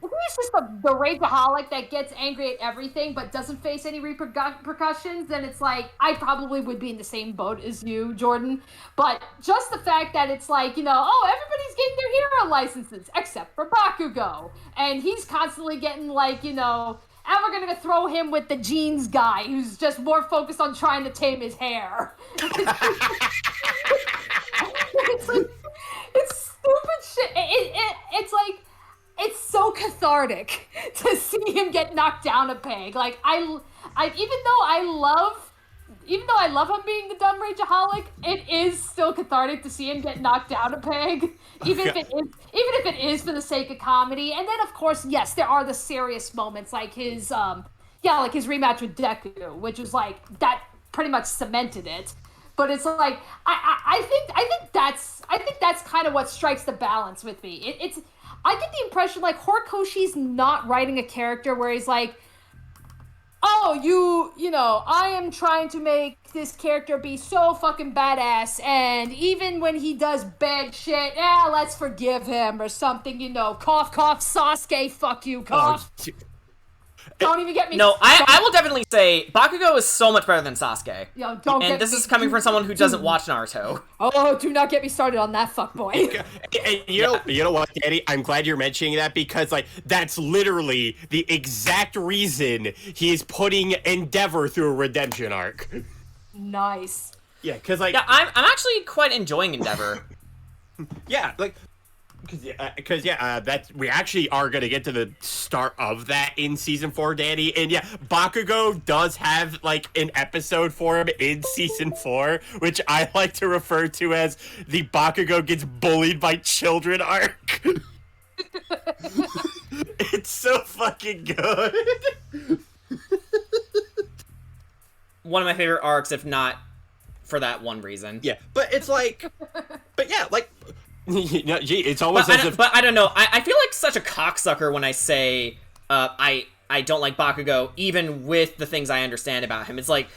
if he was just the rageaholic that gets angry at everything but doesn't face any repercussions, then it's like, I probably would be in the same boat as you, Jordan. But just the fact that it's like, you know, oh, everybody's getting their hero licenses except for Bakugo. And he's constantly getting, like, you know, and we're gonna throw him with the jeans guy who's just more focused on trying to tame his hair. It's like, it's stupid shit. It's like, it's so cathartic to see him get knocked down a peg. Like, even though I love him being the dumb rageaholic, it is still cathartic to see him get knocked down a peg, even if it is for the sake of comedy. And then, of course, yes, there are the serious moments, like his rematch with Deku, which was like, that pretty much cemented it. But it's like, I think that's kind of what strikes the balance with me. I get the impression, like, Horikoshi's not writing a character where he's like, oh, you know, I am trying to make this character be so fucking badass, and even when he does bad shit, let's forgive him, or something, you know, cough, cough, Sasuke, fuck you, cough. Oh, don't even get me. No, I will definitely say Bakugo is so much better than Sasuke. Yo, and this is coming from someone who doesn't watch Naruto. Oh, do not get me started on that fuckboy. And you know what, Daddy? I'm glad you're mentioning that, because, like, that's literally the exact reason he is putting Endeavor through a redemption arc. Nice. Yeah, because, like, yeah, I'm actually quite enjoying Endeavor. Yeah, like, because that we actually are gonna get to the start of that in season 4, Danny. And yeah, Bakugo does have, like, an episode for him in season 4, which I like to refer to as the Bakugo gets bullied by children arc. It's so fucking good. One of my favorite arcs, if not for that one reason. Yeah, but it's like, but yeah, like, you know, it's almost as if. But I don't know. I feel like such a cocksucker when I say I don't like Bakugo, even with the things I understand about him. It's like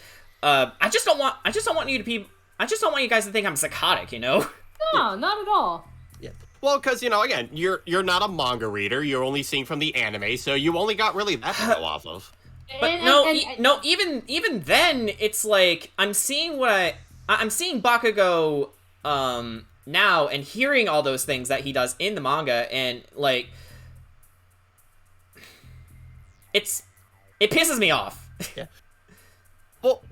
I just don't want you guys to think I'm psychotic, you know? No, not at all. Yeah. Well, because, you know, again, you're not a manga reader. You're only seeing from the anime, so you only got really that to go off of. But even then, it's like I'm seeing Bakugo now and hearing all those things that he does in the manga, and, like, it pisses me off. Yeah. Well,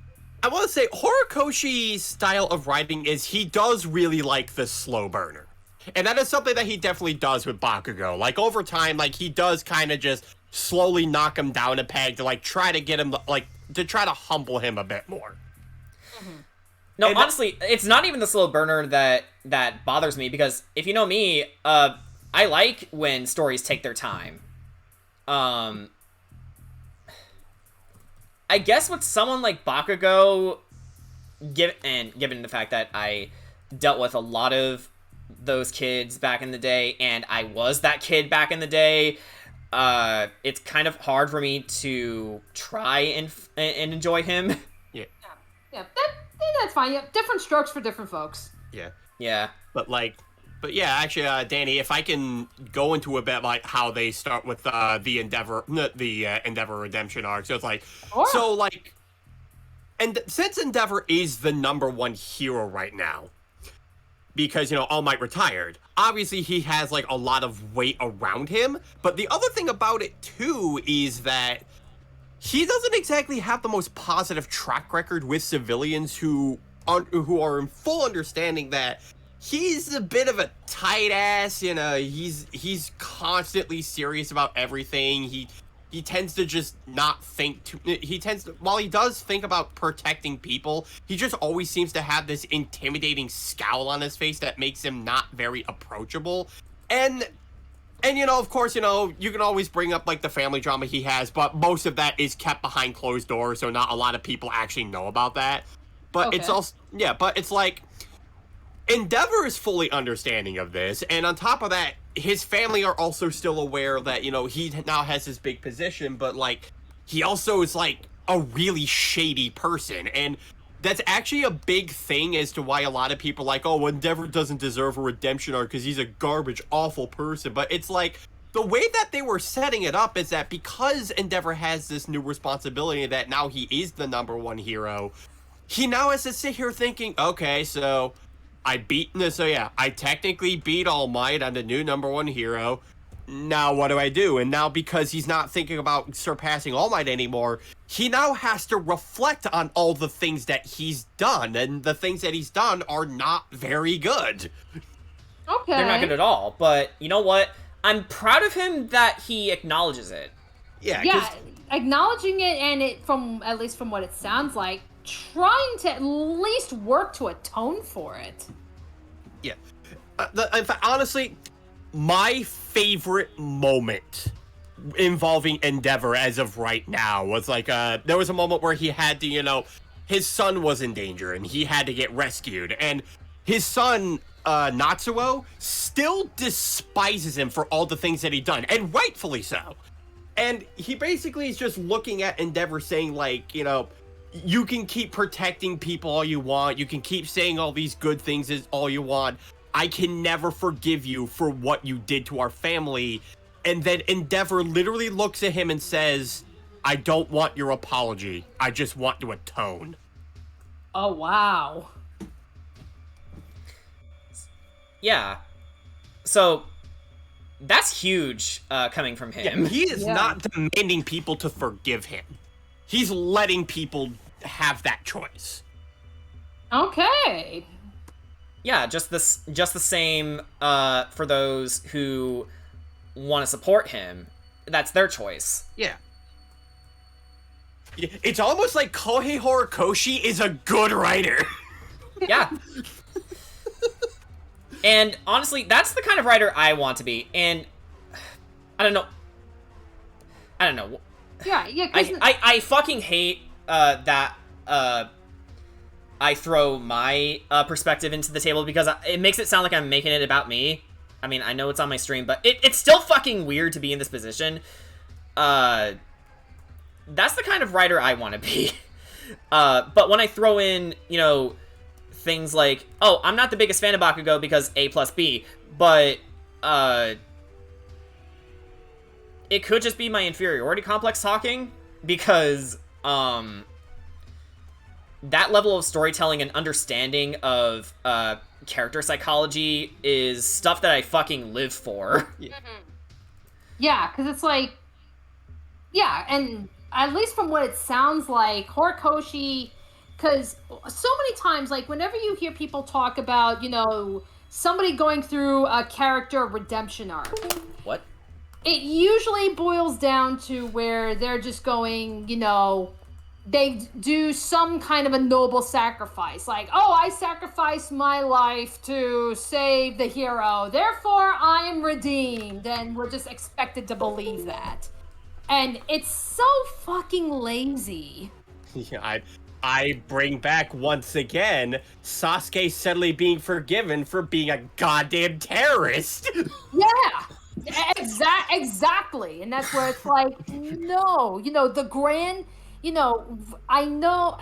I want to say Horikoshi's style of writing is he does really like the slow burner. And that is something that he definitely does with Bakugo. Like, over time, like, he does kind of just slowly knock him down a peg to, like, try to get him, like, to try to humble him a bit more. No, and honestly, it's not even the slow burner that bothers me, because if you know me, I like when stories take their time. I guess with someone like Bakugo, given the fact that I dealt with a lot of those kids back in the day, and I was that kid back in the day, it's kind of hard for me to try and enjoy him. Yeah, that's fine. Yeah, different strokes for different folks. Yeah. But yeah, actually, Danny, if I can go into a bit like how they start with the Endeavor Redemption arc. So it's like, and since Endeavor is the #1 hero right now, because, you know, All Might retired, obviously he has, like, a lot of weight around him. But the other thing about it, too, is that he doesn't exactly have the most positive track record with civilians who are in full understanding that he's a bit of a tight ass, you know, he's constantly serious about everything. He tends to just not think while he does think about protecting people, he just always seems to have this intimidating scowl on his face that makes him not very approachable. And you know, of course, you know, you can always bring up, like, the family drama he has, but most of that is kept behind closed doors, so not a lot of people actually know about that. But It's also, yeah, but it's like, Endeavor is fully understanding of this, and on top of that, his family are also still aware that, you know, he now has his big position, but, like, he also is, like, a really shady person, and that's actually a big thing as to why a lot of people are like, oh, Endeavor doesn't deserve a redemption arc because he's a garbage, awful person. But it's like, the way that they were setting it up is that because Endeavor has this new responsibility that now he is the #1 hero, he now has to sit here thinking, okay, so I technically beat All Might. I'm the new #1 hero. Now what do I do? And now, because he's not thinking about surpassing All Might anymore, he now has to reflect on all the things that he's done, and the things that he's done are not very good. Okay. They're not good at all, but you know what? I'm proud of him that he acknowledges it. Yeah, acknowledging it, and at least from what it sounds like, trying to at least work to atone for it. Yeah. In fact, honestly, my favorite moment involving Endeavor as of right now was like, there was a moment where he had to, you know, his son was in danger and he had to get rescued, and his son, Natsuo, still despises him for all the things that he'd done, and rightfully so. And he basically is just looking at Endeavor saying, like, you know, you can keep protecting people all you want, you can keep saying all these good things all you want, I can never forgive you for what you did to our family. And then Endeavor literally looks at him and says, I don't want your apology, I just want to atone. Oh, wow. Yeah. So, that's huge, coming from him. Yeah, he is not demanding people to forgive him. He's letting people have that choice. Okay. Yeah, just the same for those who want to support him. That's their choice. Yeah. It's almost like Kohei Horikoshi is a good writer. Yeah. And honestly, that's the kind of writer I want to be. And I don't know. Yeah. I fucking hate that I throw my perspective into the table, because it makes it sound like I'm making it about me. I mean, I know it's on my stream, but it's still fucking weird to be in this position. That's the kind of writer I want to be. But when I throw in, you know, things like, oh, I'm not the biggest fan of Bakugo because A plus B, but it could just be my inferiority complex talking, because that level of storytelling and understanding of character psychology is stuff that I fucking live for. Yeah, because it's like, Yeah, and at least from what it sounds like, Horikoshi, because so many times, like whenever you hear people talk about, somebody going through a character redemption arc, What? it usually boils down to where they're just going, they do some kind of a noble sacrifice. Like, oh, I sacrificed my life to save the hero, therefore I am redeemed. And we're just expected to believe that. And it's so fucking lazy. Yeah, I bring back once again Sasuke suddenly being forgiven for being a goddamn terrorist. Yeah, exactly. And that's where it's like, no, the grand, I know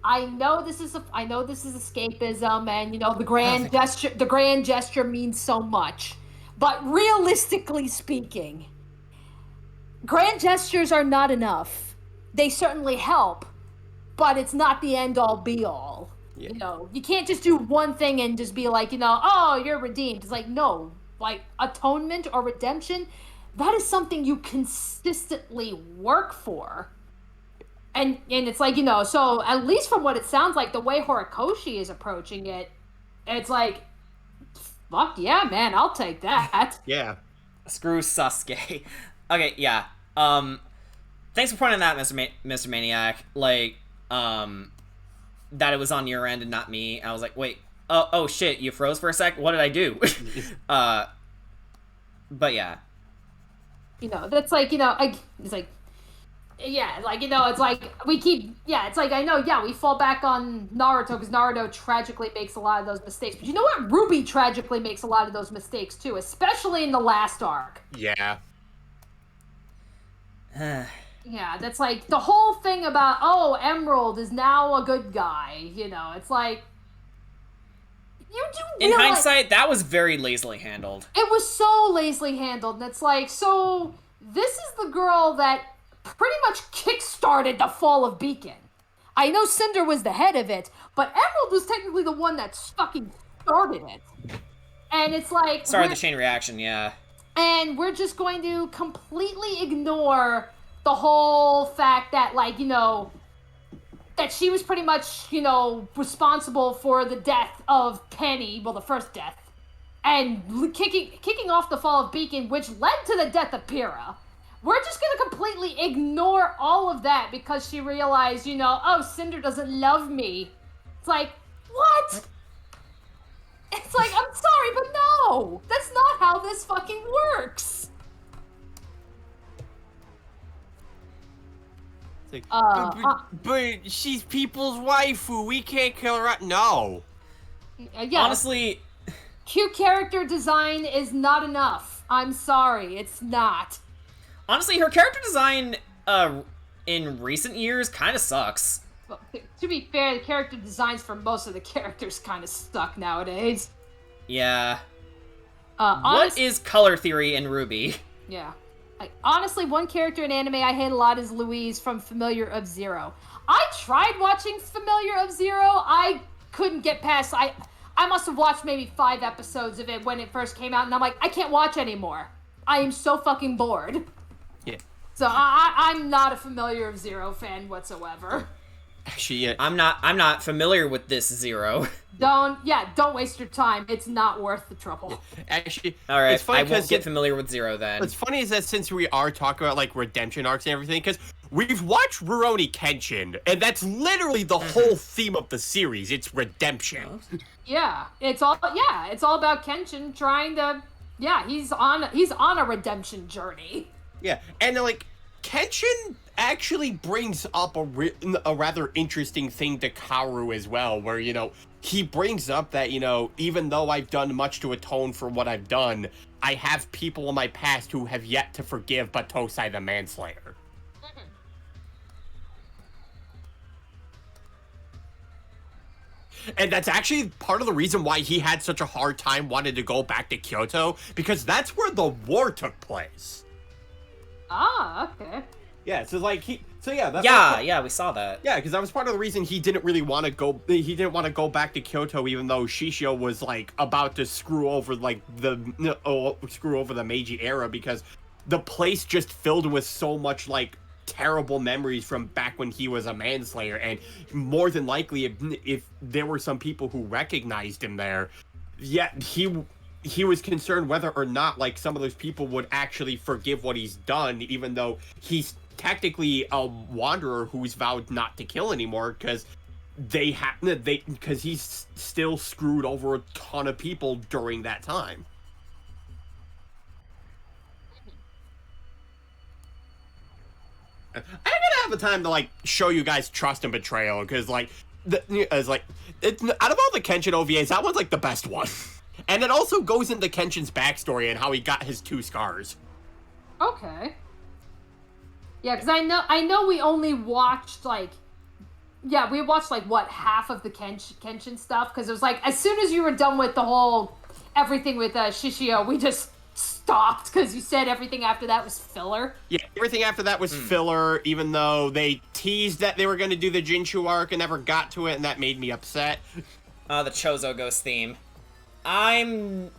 I know this is escapism, and the grand gesture means so much, but realistically speaking, grand gestures are not enough. They certainly help, but it's not the end all be all. Yeah. You can't just do one thing and just be like, oh, you're redeemed. It's like, no, like atonement or redemption, that is something you consistently work for. And it's like, so at least from what it sounds like, the way Horikoshi is approaching it, it's like, fuck yeah, man, I'll take that. Yeah. Screw Sasuke. Okay, yeah. Thanks for pointing that, Mr. Maniac. Like, that it was on your end and not me. I was like, wait, oh shit, you froze for a sec? What did I do? But yeah. That's like, it's like, yeah, like, it's like, it's like, I know, yeah, we fall back on Naruto, because Naruto tragically makes a lot of those mistakes. But you know what? Ruby tragically makes a lot of those mistakes, too, especially in the last arc. Yeah. Yeah, that's like, the whole thing about, oh, Emerald is now a good guy, it's like, you do in realize... hindsight, that was very lazily handled. It was so lazily handled, and it's like, so, this is the girl that pretty much kick-started the fall of Beacon. I know Cinder was the head of it, but Emerald was technically the one that fucking started it. And it's like... Started the chain reaction, yeah. And we're just going to completely ignore the whole fact that, like, that she was pretty much, responsible for the death of Penny, well, the first death, and kicking off the fall of Beacon, which led to the death of Pyrrha. We're just gonna completely ignore all of that because she realized, oh, Cinder doesn't love me. It's like, what? It's like, I'm sorry, but no! That's not how this fucking works! It's like, but she's people's waifu. We can't kill her out. No. Yeah. Honestly... Cute character design is not enough. I'm sorry, it's not. Honestly, her character design, in recent years kind of sucks. Well, to be fair, the character designs for most of the characters kind of suck nowadays. Yeah. What is color theory in Ruby? Yeah. Honestly, one character in anime I hate a lot is Louise from Familiar of Zero. I tried watching Familiar of Zero. I couldn't get past... I must have watched maybe 5 episodes of it when it first came out, and I'm like, I can't watch anymore. I am so fucking bored. Yeah. So I'm not a Familiar of Zero fan whatsoever. Actually, yeah. I'm not familiar with this Zero. Don't waste your time. It's not worth the trouble. Actually, all right, it's funny I won't get familiar with Zero then. What's funny is that since we are talking about like redemption arcs and everything, because we've watched Rurouni Kenshin, and that's literally the whole theme of the series. It's redemption. Yeah, it's all about Kenshin trying to. Yeah, he's on a redemption journey. Yeah, and like Kenshin actually brings up a rather interesting thing to Kaoru as well, where he brings up that even though I've done much to atone for what I've done, I have people in my past who have yet to forgive Batosai the Manslayer. And that's actually part of the reason why he had such a hard time wanting to go back to Kyoto, because that's where the war took place. Ah, okay. Yeah, so like yeah, we saw that. Yeah, because that was part of the reason he didn't really want to go. He didn't want to go back to Kyoto, even though Shishio was like about to screw over the Meiji era, because the place just filled with so much like terrible memories from back when he was a manslayer, and more than likely if there were some people who recognized him there, yet he was concerned whether or not like some of those people would actually forgive what he's done, even though he's technically a wanderer who's vowed not to kill anymore, because because he's still screwed over a ton of people during that time. I'm gonna have a time to like show you guys Trust and Betrayal, because like out of all the Kenshin OVAs, that one's like the best one. And it also goes into Kenshin's backstory and how he got his 2 scars. Okay. Yeah, because I know we only watched like, yeah, we watched like what, half of the Kenshin stuff, because it was like as soon as you were done with the whole everything with Shishio, we just stopped because you said everything after that was filler. Yeah, everything after that was filler, even though they teased that they were going to do the Jinshu arc and never got to it, and that made me upset. The Chozo Ghost theme. I'm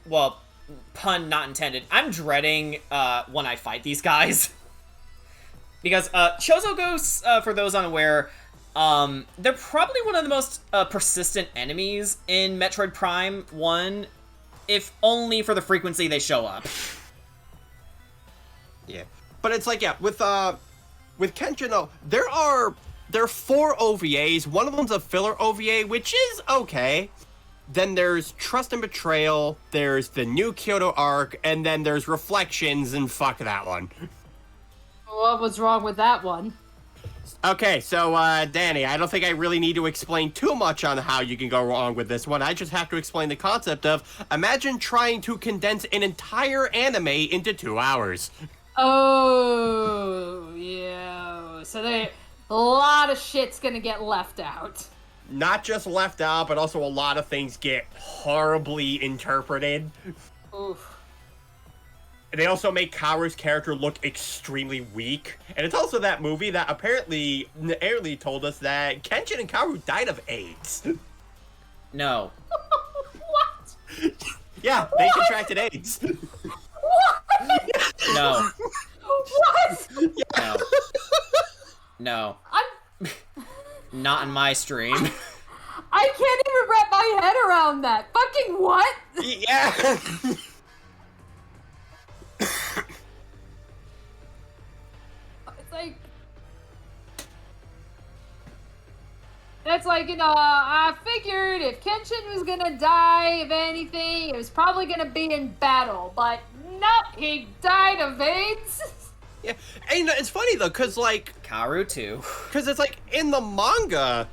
well, pun not intended. I'm dreading when I fight these guys. Because Chozo Ghosts, for those unaware, they're probably one of the most persistent enemies in Metroid Prime 1, if only for the frequency they show up. Yeah, but it's like, yeah, with Kenshin, though, there are 4 OVAs. One of them's a filler OVA, which is okay. Then there's Trust and Betrayal, there's the new Kyoto arc, and then there's Reflections, and fuck that one. What was wrong with that one? Okay, so, Danny, I don't think I really need to explain too much on how you can go wrong with this one. I just have to explain the concept of, imagine trying to condense an entire anime into 2 hours. Oh, yeah. So a lot of shit's gonna get left out. Not just left out, but also a lot of things get horribly interpreted. Oof. They also make Kaoru's character look extremely weak. And it's also that movie that apparently told us that Kenshin and Kaoru died of AIDS. No. What? Yeah, they contracted AIDS. What? No. What? No. No. I'm... Not in my stream. I can't even wrap my head around that. Fucking what? Yeah. It's like... That's like, you know, I figured if Kenshin was gonna die of anything, it was probably gonna be in battle, but nope, he died of AIDS. Yeah, and it's funny though, cause like Kaoru too. Cause it's like in the manga,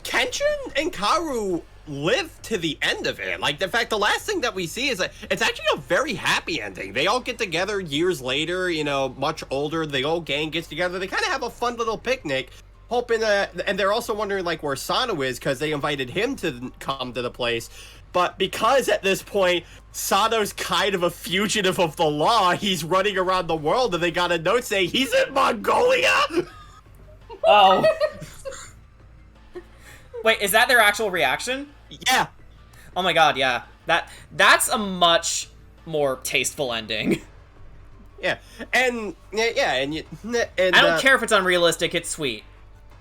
Kenshin and Kaoru live to the end of it. Like, in fact, the last thing that we see is that it's actually a very happy ending. They all get together years later, you know, much older. The old gang gets together. They kind of have a fun little picnic, hoping that, and they're also wondering like where Sano is because they invited him to come to the place. But because at this point, Sano's kind of a fugitive of the law, he's running around the world, and they got a note saying he's in Mongolia. Oh. Wait, is that their actual reaction? Yeah. Oh my god, yeah. That's a much more tasteful ending. Yeah, and I don't care if it's unrealistic, it's sweet.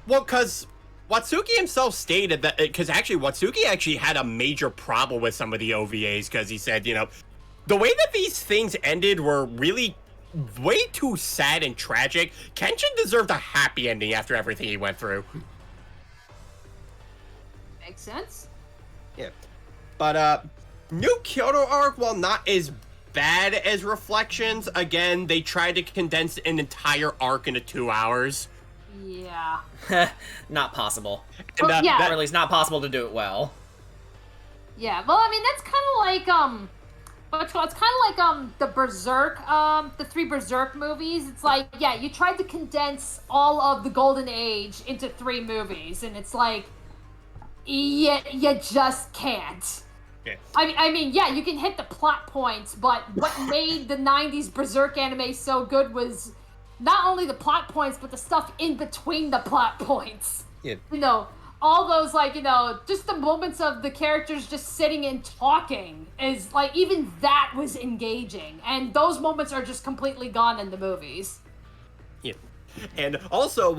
Well, because Watsuki himself stated that, because actually Watsuki had a major problem with some of the OVAs, because he said, you know, the way that these things ended were really way too sad and tragic. Kenshin deserved a happy ending after everything he went through. Makes sense. Yeah. But, new Kyoto arc, while not as bad as Reflections, again, they tried to condense an entire arc into 2 hours. Yeah. Not possible. And, Well, yeah. Or at least not possible to do it well. Yeah, well, I mean, that's kind of like, it's kind of like, the Berserk, the 3 Berserk movies. It's like, yeah, you tried to condense all of the Golden Age into 3 movies, and it's like, you just can't. Yeah. I mean, yeah, you can hit the plot points, but what made the 90s Berserk anime so good was not only the plot points, but the stuff in between the plot points. Yeah. You know, all those, like, just the moments of the characters just sitting and talking is, like, even that was engaging. And those moments are just completely gone in the movies. Yeah. And also,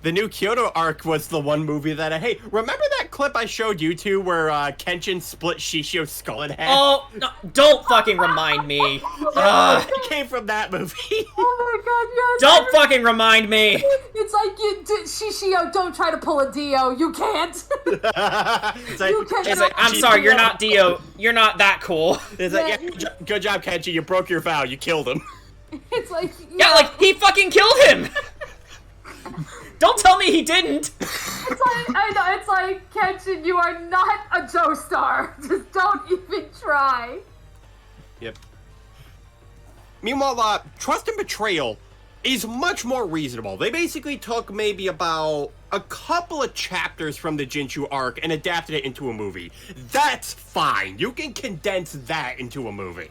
the new Kyoto arc was the one movie that hey, remember that clip I showed you two where Kenshin split Shishio's skull in half? Oh, no, don't fucking remind me. It came from that movie. Oh my god, yes. Don't fucking remind me. It's like, Shishio, don't try to pull a Dio. You can't. It's like, You can't. It's like, I'm sorry, you're not Dio. You're not that cool. It's like, yeah, good job, Kenshin. You broke your vow. You killed him. It's like, Yeah, like, he fucking killed him. Don't tell me he didn't. It's like, I know, it's like, Kenshin, you are not a Joestar. Just don't even try. Yep. Meanwhile, Trust and Betrayal is much more reasonable. They basically took maybe about a couple of chapters from the Jinshu arc and adapted it into a movie. That's fine. You can condense that into a movie.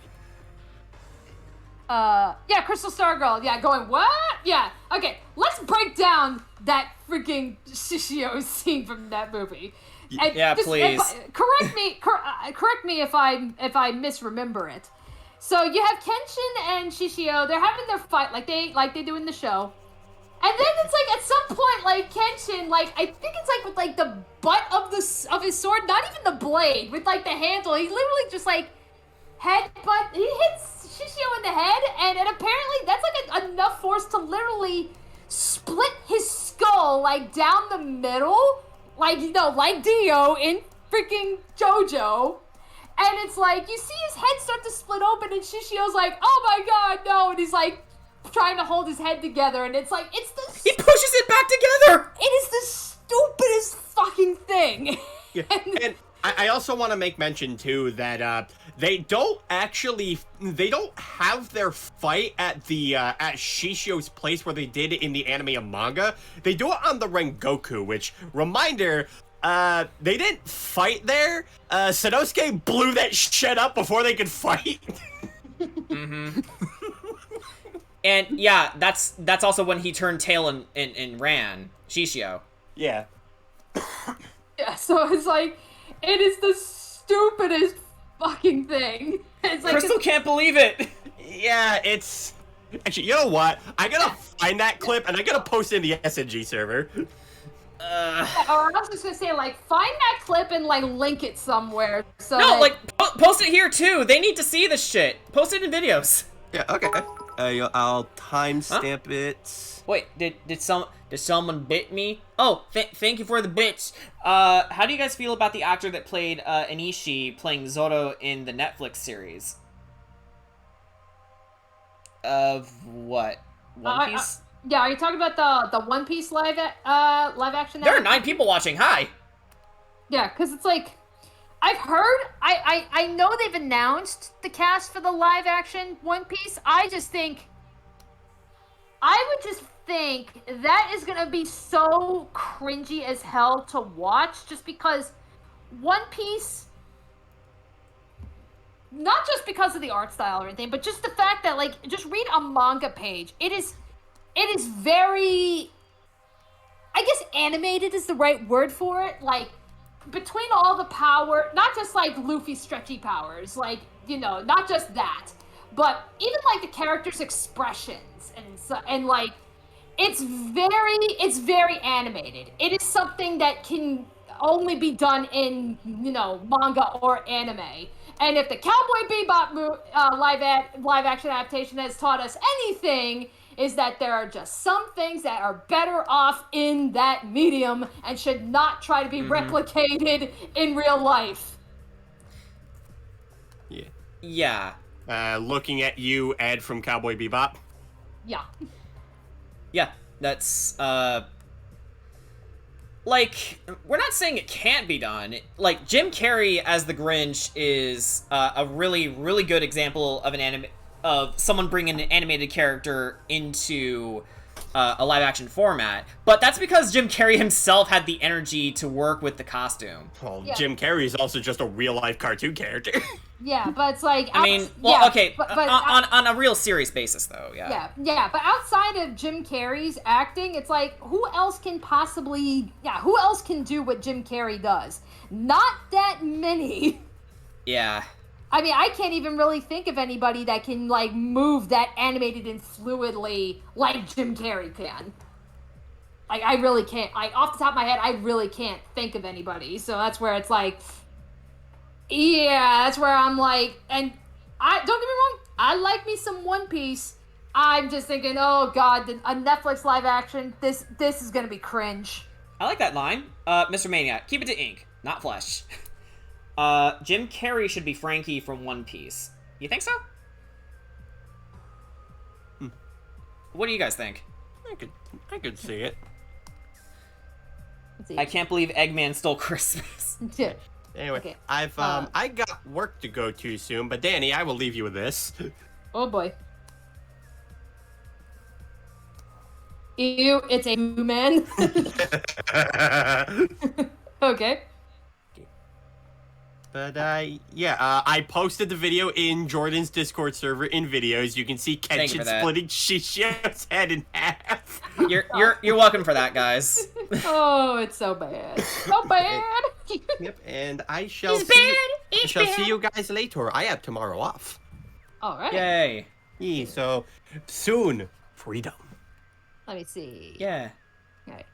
Yeah, Crystal Stargirl. Yeah, going, what? Yeah, okay, let's break down that freaking Shishio scene from that movie. And Yeah, please. Correct me if I misremember it. So you have Kenshin and Shishio, they're having their fight like they do in the show. And then it's like, at some point, like, Kenshin, like, I think it's like with, like, the butt of his sword, not even the blade, with, like, the handle, he literally just, like, he hits Shishio in the head, and apparently that's, like, enough force to literally split his skull, like, down the middle, like, like Dio in freaking JoJo. And it's like, you see his head start to split open, and Shishio's like, oh my god, no, and he's like, trying to hold his head together, and it's like, He pushes it back together! it is the stupidest fucking thing. Yeah. And I also want to make mention, too, that they don't have their fight at at Shishio's place where they did it in the anime and manga. They do it on the Rengoku, which, reminder, they didn't fight there. Sanosuke blew that shit up before they could fight. Mm-hmm. And yeah, that's also when he turned tail and ran. Shishio. Yeah. Yeah, so it's like, it is the stupidest fucking thing. It's like, Crystal can't believe it. Yeah, it's... Actually, you know what? I'm gonna find that clip, and I'm gonna post it in the SNG server. or I was just gonna say, like, find that clip and, like, link it somewhere. So No, that- like, post it here, too. They need to see this shit. Post it in videos. Yeah, okay. I'll timestamp it. Wait, did someone bit me? Oh, thank you for the bits. How do you guys feel about the actor that played Anishi playing Zoro in the Netflix series? Of what? One Piece? yeah, are you talking about the One Piece live action? There are 9 people watching. Hi. Yeah, because it's like, I've heard, I know they've announced the cast for the live action One Piece. I would just think that is gonna be so cringy as hell to watch, just because One Piece, not just because of the art style or anything, but just the fact that, like, just read a manga page. It is very, I guess animated is the right word for it. Like, between all the power, not just like Luffy's stretchy powers, like, not just that, but even like the characters' expressions and like, it's very animated. It is something that can only be done in, manga or anime. And if the Cowboy Bebop live action adaptation has taught us anything, is that there are just some things that are better off in that medium and should not try to be replicated in real life. Yeah. Yeah. Looking at you, Ed from Cowboy Bebop. Yeah. Yeah, that's, like, we're not saying it can't be done. Like, Jim Carrey as the Grinch is a really, really good example of of someone bringing an animated character into a live-action format, but that's because Jim Carrey himself had the energy to work with the costume. Well, Yeah. Jim Carrey is also just a real-life cartoon character. Yeah, but it's like I mean, well, okay, on a real serious basis, though, yeah. Yeah, but outside of Jim Carrey's acting, it's like, who else can do what Jim Carrey does? Not that many. Yeah. I mean, I can't even really think of anybody that can, like, move that animated and fluidly like Jim Carrey can. Like, I really can't. Like, off the top of my head, I really can't think of anybody. So that's where it's like, yeah, that's where I'm like, and don't get me wrong, I like me some One Piece. I'm just thinking, oh god, a Netflix live action, this is gonna be cringe. I like that line. Mr. Maniac, keep it to ink, not flesh. Jim Carrey should be Frankie from One Piece. You think so? What do you guys think? I could see it. Let's see. I can't believe Eggman stole Christmas. Yeah. Anyway, Okay. I got work to go to soon, but Danny, I will leave you with this. Oh boy. Ew, it's a man. Okay. But I posted the video in Jordan's Discord server in videos. You can see Thank you Kenshin for that. splitting Shishio's head in half. You're welcome for that, guys. Oh, it's so bad. So bad. Yep, and I shall It's see bad. I It's shall bad. see you guys later. I have tomorrow off. All right. Yay. Yeah, so soon, freedom. Let me see. Yeah. All right.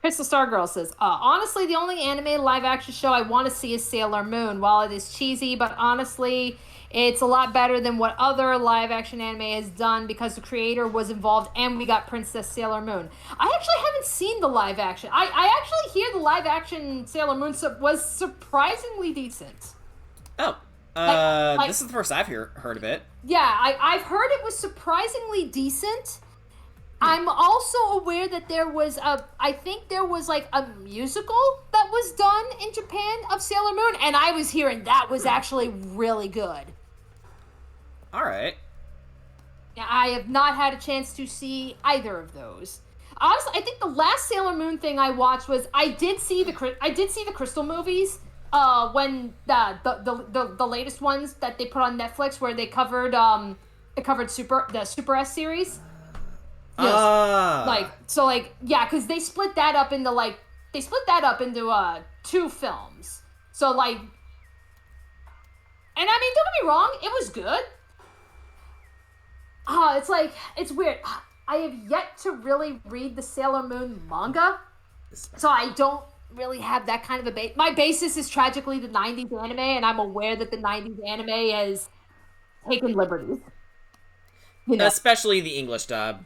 Crystal Star Girl says, honestly, the only anime live action show I want to see is Sailor Moon. While it is cheesy, but honestly, it's a lot better than what other live action anime has done because the creator was involved and we got Princess Sailor Moon. I actually haven't seen the live action. I actually hear the live action Sailor Moon was surprisingly decent. Oh. Like- This is the first I've heard of it. Yeah, I've heard it was surprisingly decent. I'm also aware that I think there was like a musical that was done in Japan of Sailor Moon, and I was hearing that was actually really good. All right. Yeah, I have not had a chance to see either of those. Honestly, I think the last Sailor Moon thing I watched was I did see the Crystal movies. When the latest ones that they put on Netflix where they covered the Super S series. Yes. Because they split that up into two films. So like, and I mean, don't get me wrong, it was good. It's weird. I have yet to really read the Sailor Moon manga, so I don't really have that kind of a base. My basis is tragically the 90s anime, and I'm aware that the 90s anime has taken liberties. You know? Especially the English dub.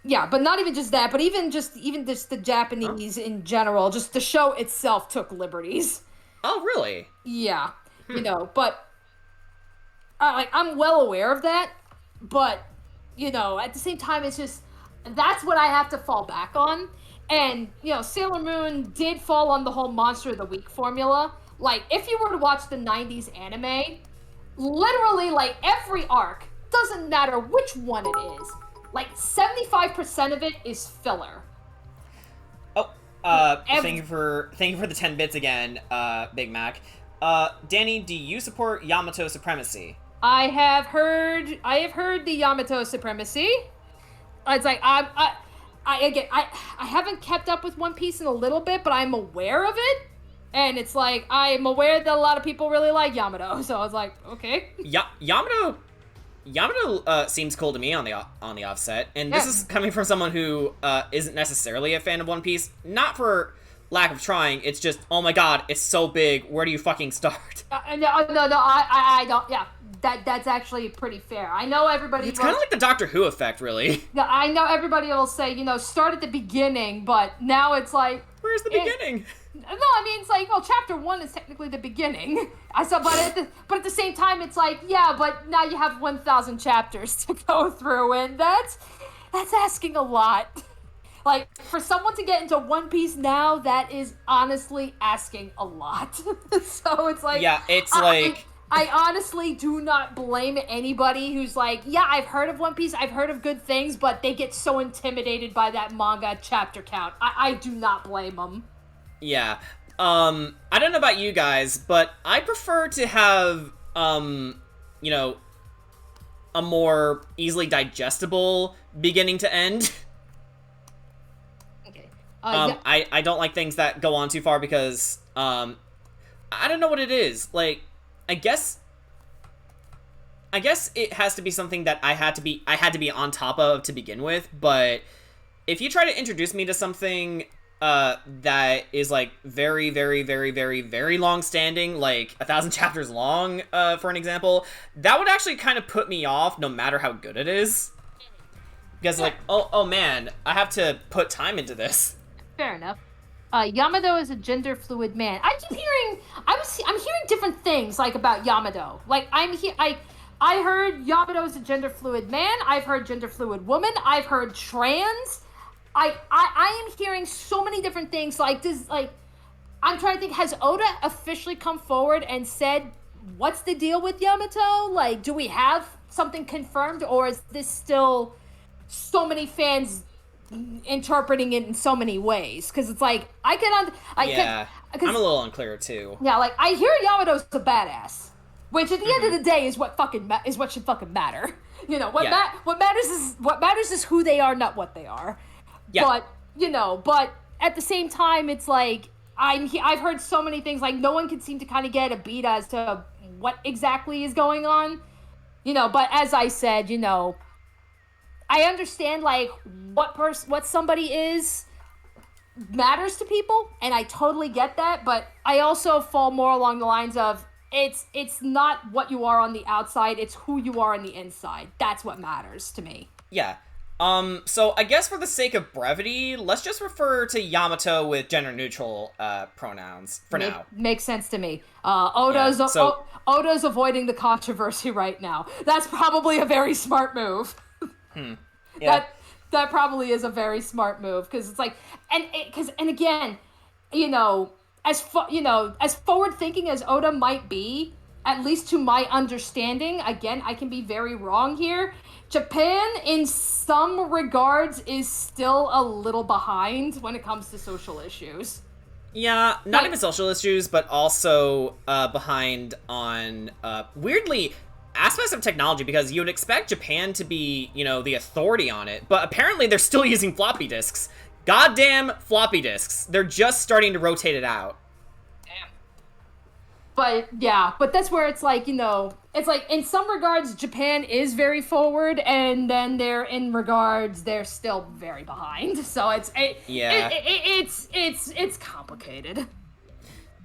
Yeah, but not even just that, but even just the Japanese in general, just the show itself took liberties. Oh, really? Yeah, but I'm well aware of that, but at the same time, it's just that's what I have to fall back on. And Sailor Moon did fall on the whole Monster of the Week formula. Like, if you were to watch the 90s anime, literally, like, every arc, doesn't matter which one it is, like 75% of it is filler. Oh, thank you for the 10 bits again, Big Mac. Danny, do you support Yamato supremacy? I have heard the Yamato supremacy. It's like I haven't kept up with One Piece in a little bit, but I'm aware of it. And it's like, I'm aware that a lot of people really like Yamato, so I was like, okay. Yamato seems cool to me on the offset, and this is coming from someone who isn't necessarily a fan of One Piece. Not for lack of trying, it's just, oh my god, it's so big, where do you fucking start? No, I don't, yeah. That's actually pretty fair. I know everybody... It's kind of like the Doctor Who effect, really. Yeah, I know everybody will say, start at the beginning, but now it's like... Where's the beginning? No, I mean, it's like, well, chapter 1 is technically the beginning. But at the same time, it's like, yeah, but now you have 1,000 chapters to go through, and that's asking a lot. Like, for someone to get into One Piece now, that is honestly asking a lot. So it's like... Yeah, it's I honestly do not blame anybody who's like, yeah, I've heard of One Piece, I've heard of good things, but they get so intimidated by that manga chapter count. I do not blame them. Yeah. I don't know about you guys, but I prefer to have, you know, a more easily digestible beginning to end. Okay. Yeah. I don't like things that go on too far because, I don't know what it is. Like, I guess it has to be something that I had to be on top of to begin with, but if you try to introduce me to something that is like very, very, very, very, very long standing, like 1,000 chapters long, for an example, that would actually kind of put me off no matter how good it is. Because like, oh man, I have to put time into this. Fair enough. Yamato is a gender fluid man. I keep hearing, I'm hearing different things like about Yamato. Like I heard Yamato is a gender fluid man. I've heard gender fluid woman. I've heard trans. I am hearing so many different things. Like I'm trying to think. Has Oda officially come forward and said what's the deal with Yamato? Like, do we have something confirmed, or is this still so many fans interpreting it in so many ways? Because it's like I'm a little unclear too. Yeah, like I hear Yamato's a badass, which at the end of the day is what should fucking matter. You know what what matters is who they are, not what they are. Yeah. But at the same time, it's like I've heard so many things. Like no one can seem to kind of get a beat as to what exactly is going on. But as I said, I understand like what somebody is matters to people, and I totally get that, but I also fall more along the lines of it's not what you are on the outside, it's who you are on the inside. That's what matters to me. Yeah. So I guess for the sake of brevity, let's just refer to Yamato with gender neutral pronouns for now. Makes sense to me. Oda's avoiding the controversy right now. That's probably a very smart move. Yeah. That probably is a very smart move, because it's like, and again, as forward thinking as Oda might be, at least to my understanding, again, I can be very wrong here, Japan in some regards is still a little behind when it comes to social issues. Yeah, not even social issues, but also behind on weirdly aspects of technology, because you would expect Japan to be, the authority on it, but apparently they're still using floppy disks. Goddamn floppy disks. They're just starting to rotate it out. Damn. But that's where it's like, it's like in some regards Japan is very forward, and then they're still very behind. So it's complicated.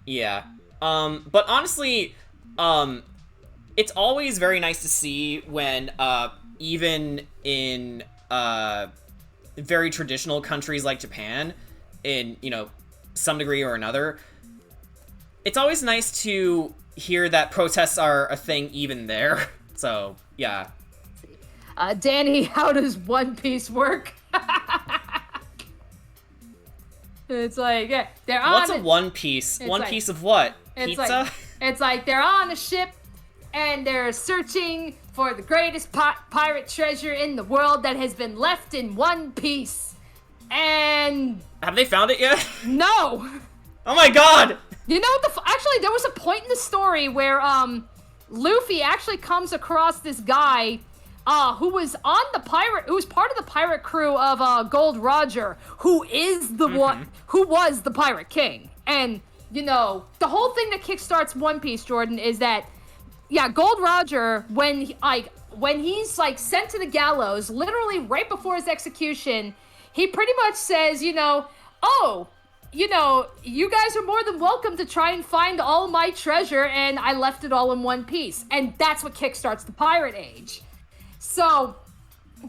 Yeah. But honestly, it's always very nice to see when, even in, very traditional countries like Japan, in, some degree or another, it's always nice to hear that protests are a thing even there. So, yeah. Danny, how does One Piece work? It's like, yeah, they're on... What's a One Piece? One piece of what? Pizza? It's like they're on a ship, and they're searching for the greatest pirate treasure in the world that has been left in one piece. And... Have they found it yet? No! Oh my god! Actually, there was a point in the story where, Luffy actually comes across this guy, who was part of the pirate crew of, Gold Roger, who is the one, who was the Pirate King. And, the whole thing that kickstarts One Piece, Jordan, is that, yeah, Gold Roger, when he's sent to the gallows, literally right before his execution, he pretty much says, you guys are more than welcome to try and find all my treasure, and I left it all in one piece. And that's what kickstarts the Pirate Age. So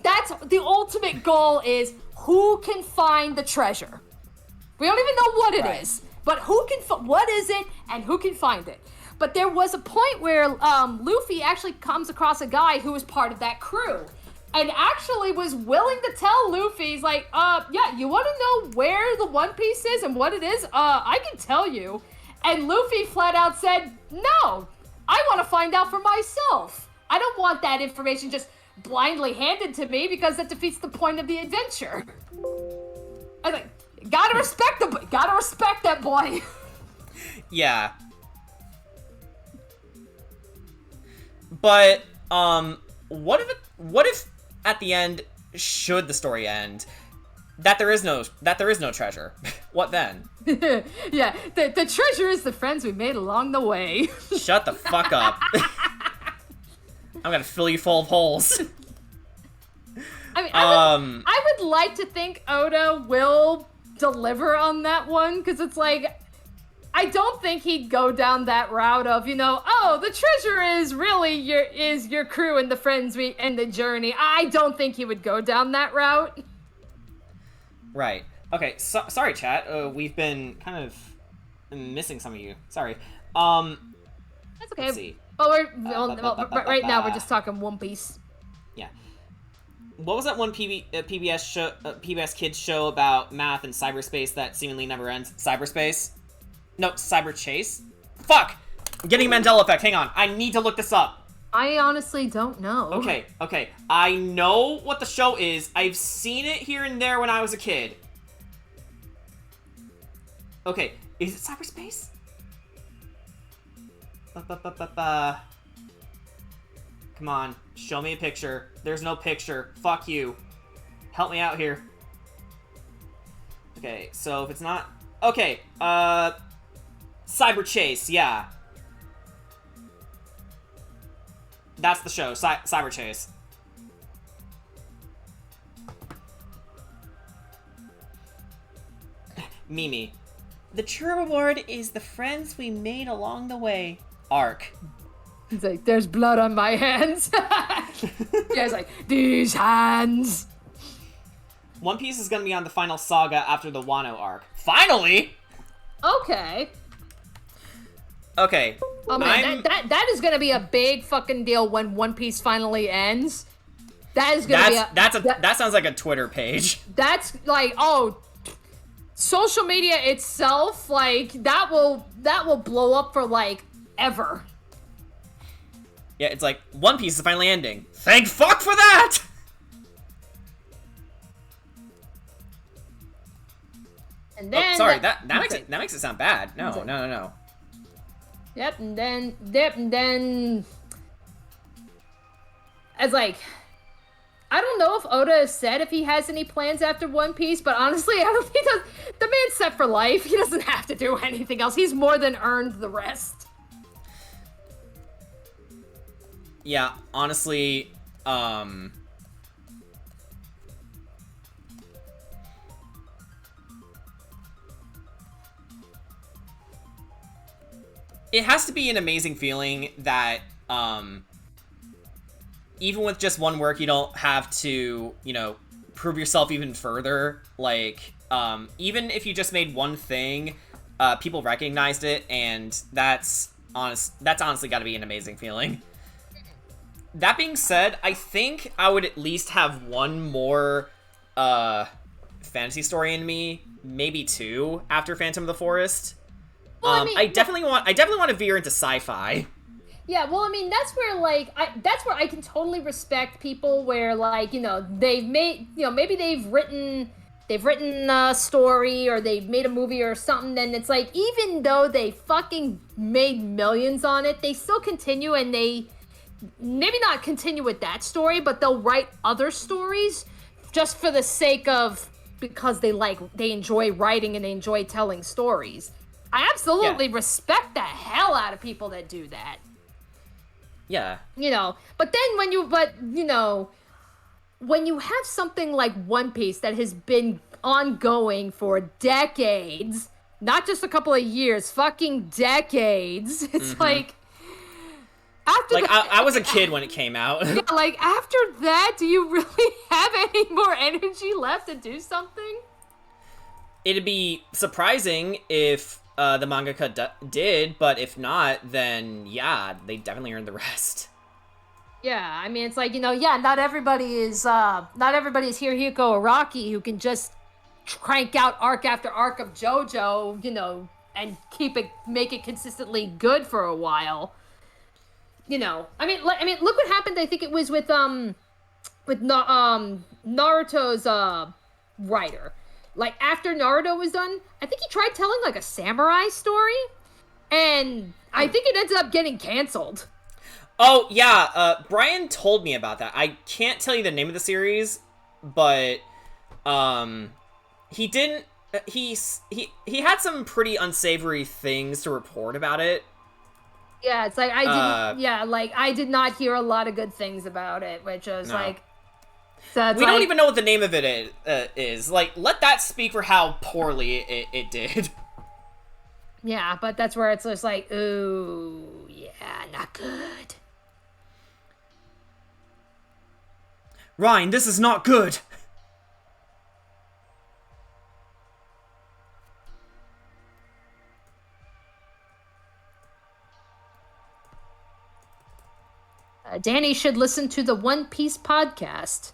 that's the ultimate goal, is who can find the treasure. We don't even know what it is, but what is it and who can find it. But there was a point where Luffy actually comes across a guy who was part of that crew, and actually was willing to tell Luffy, he's like, yeah, you want to know where the One Piece is and what it is? I can tell you. And Luffy flat out said, no, I want to find out for myself. I don't want that information just blindly handed to me because that defeats the point of the adventure. I was like, gotta respect that boy. Yeah. But what if at the end, should the story end, that there is no treasure? What then? Yeah, the treasure is the friends we made along the way. Shut the fuck up. I'm gonna fill you full of holes. I mean, I would like to think Oda will deliver on that one, because it's like, I don't think he'd go down that route of, oh, the treasure is really your crew and the friends we and the journey. I don't think he would go down that route. Right. Okay. Sorry, chat. We've been kind of missing some of you. Sorry. That's okay. Let's see. Well, right now we're just talking One Piece. Yeah. What was that one PBS show, PBS Kids show about math and cyberspace that seemingly never ends? Cyberspace? No, Cyber Chase? Fuck! I'm getting Mandela effect. Hang on. I need to look this up. I honestly don't know. Okay. I know what the show is. I've seen it here and there when I was a kid. Okay, is it cyberspace? Come on, show me a picture. There's no picture. Fuck you. Help me out here. Okay, so if it's not... Okay, Cyber Chase, yeah. That's the show, Cyber Chase. Mimi. The true reward is the friends we made along the way. Arc. He's like, there's blood on my hands. Yeah, it's like, these hands. One Piece is gonna be on the final saga after the Wano arc. Finally! Okay. Okay. Oh man, that is gonna be a big fucking deal when One Piece finally ends. That is gonna that sounds like a Twitter page. That's like, social media itself, like, that will blow up for like ever. Yeah, it's like, One Piece is finally ending. Thank fuck for that! And then sorry, that makes it sound bad. No. Yep, and then as like, I don't know if Oda has said if he has any plans after One Piece, but honestly, I don't think the man's set for life. He doesn't have to do anything else. He's more than earned the rest. Yeah, honestly, it has to be an amazing feeling that, even with just one work, you don't have to, prove yourself even further. Like, even if you just made one thing, people recognized it, and that's honestly gotta be an amazing feeling. That being said, I think I would at least have one more, fantasy story in me, maybe two, after Phantom of the Forest. Well, I definitely want to veer into sci-fi. Yeah, well, I mean, that's where I can totally respect people where, like, they've made, maybe they've written a story or they've made a movie or something, and it's like, even though they fucking made millions on it, they still continue, and they maybe not continue with that story, but they'll write other stories just for the sake of, because they enjoy writing and they enjoy telling stories. I absolutely respect the hell out of people that do that. Yeah. But then when you have something like One Piece that has been ongoing for decades, not just a couple of years, fucking decades, it's like, after I was a kid when it came out. Yeah, like, after that, do you really have any more energy left to do something? It'd be surprising if the mangaka did, but if not, then yeah, they definitely earned the rest. Yeah, I mean, it's like, not everybody is Hirohiko Araki, who can just crank out arc after arc of JoJo, and make it consistently good for a while. you know, I mean, look what happened. I think it was with Naruto's writer. Like after Naruto was done, I think he tried telling like a samurai story, and I think it ended up getting canceled. Oh yeah, Brian told me about that. I can't tell you the name of the series, but he didn't. He had some pretty unsavory things to report about it. Yeah, it's like I didn't. Yeah, like I did not hear a lot of good things about it, which was No. like. So We don't even know what the name of it is. Like, let that speak for how poorly it did. Yeah, but that's where it's just like, ooh, yeah, not good. Ryan, this is not good. Danny should listen to the One Piece podcast.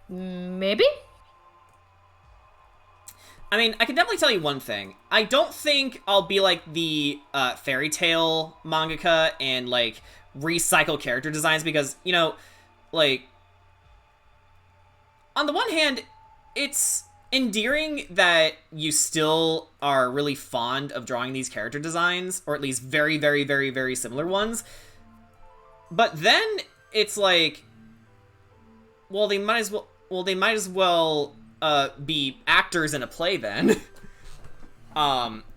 Maybe? I mean, I can definitely tell you one thing. I don't think I'll be like the fairy tale mangaka and like recycle character designs because, you know, like on the one hand, it's endearing that you still are really fond of drawing these character designs, or at least very, very, very, very similar ones. But then it's like, well, they might as well be actors in a play then.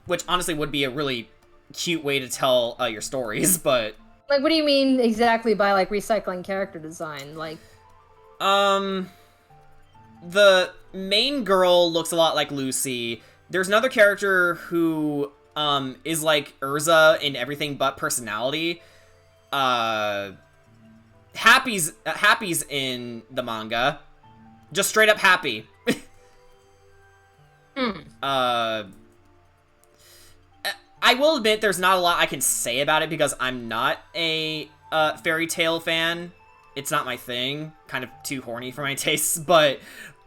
Which honestly would be a really cute way to tell your stories, but Like, what do you mean exactly by, like, recycling character design? Like, the main girl looks a lot like Lucy. There's another character who is like Urza in everything but personality. Happy's in the manga. Just straight up Happy. I will admit there's not a lot I can say about it because I'm not a fairy tale fan. It's not my thing. Kind of too horny for my tastes, but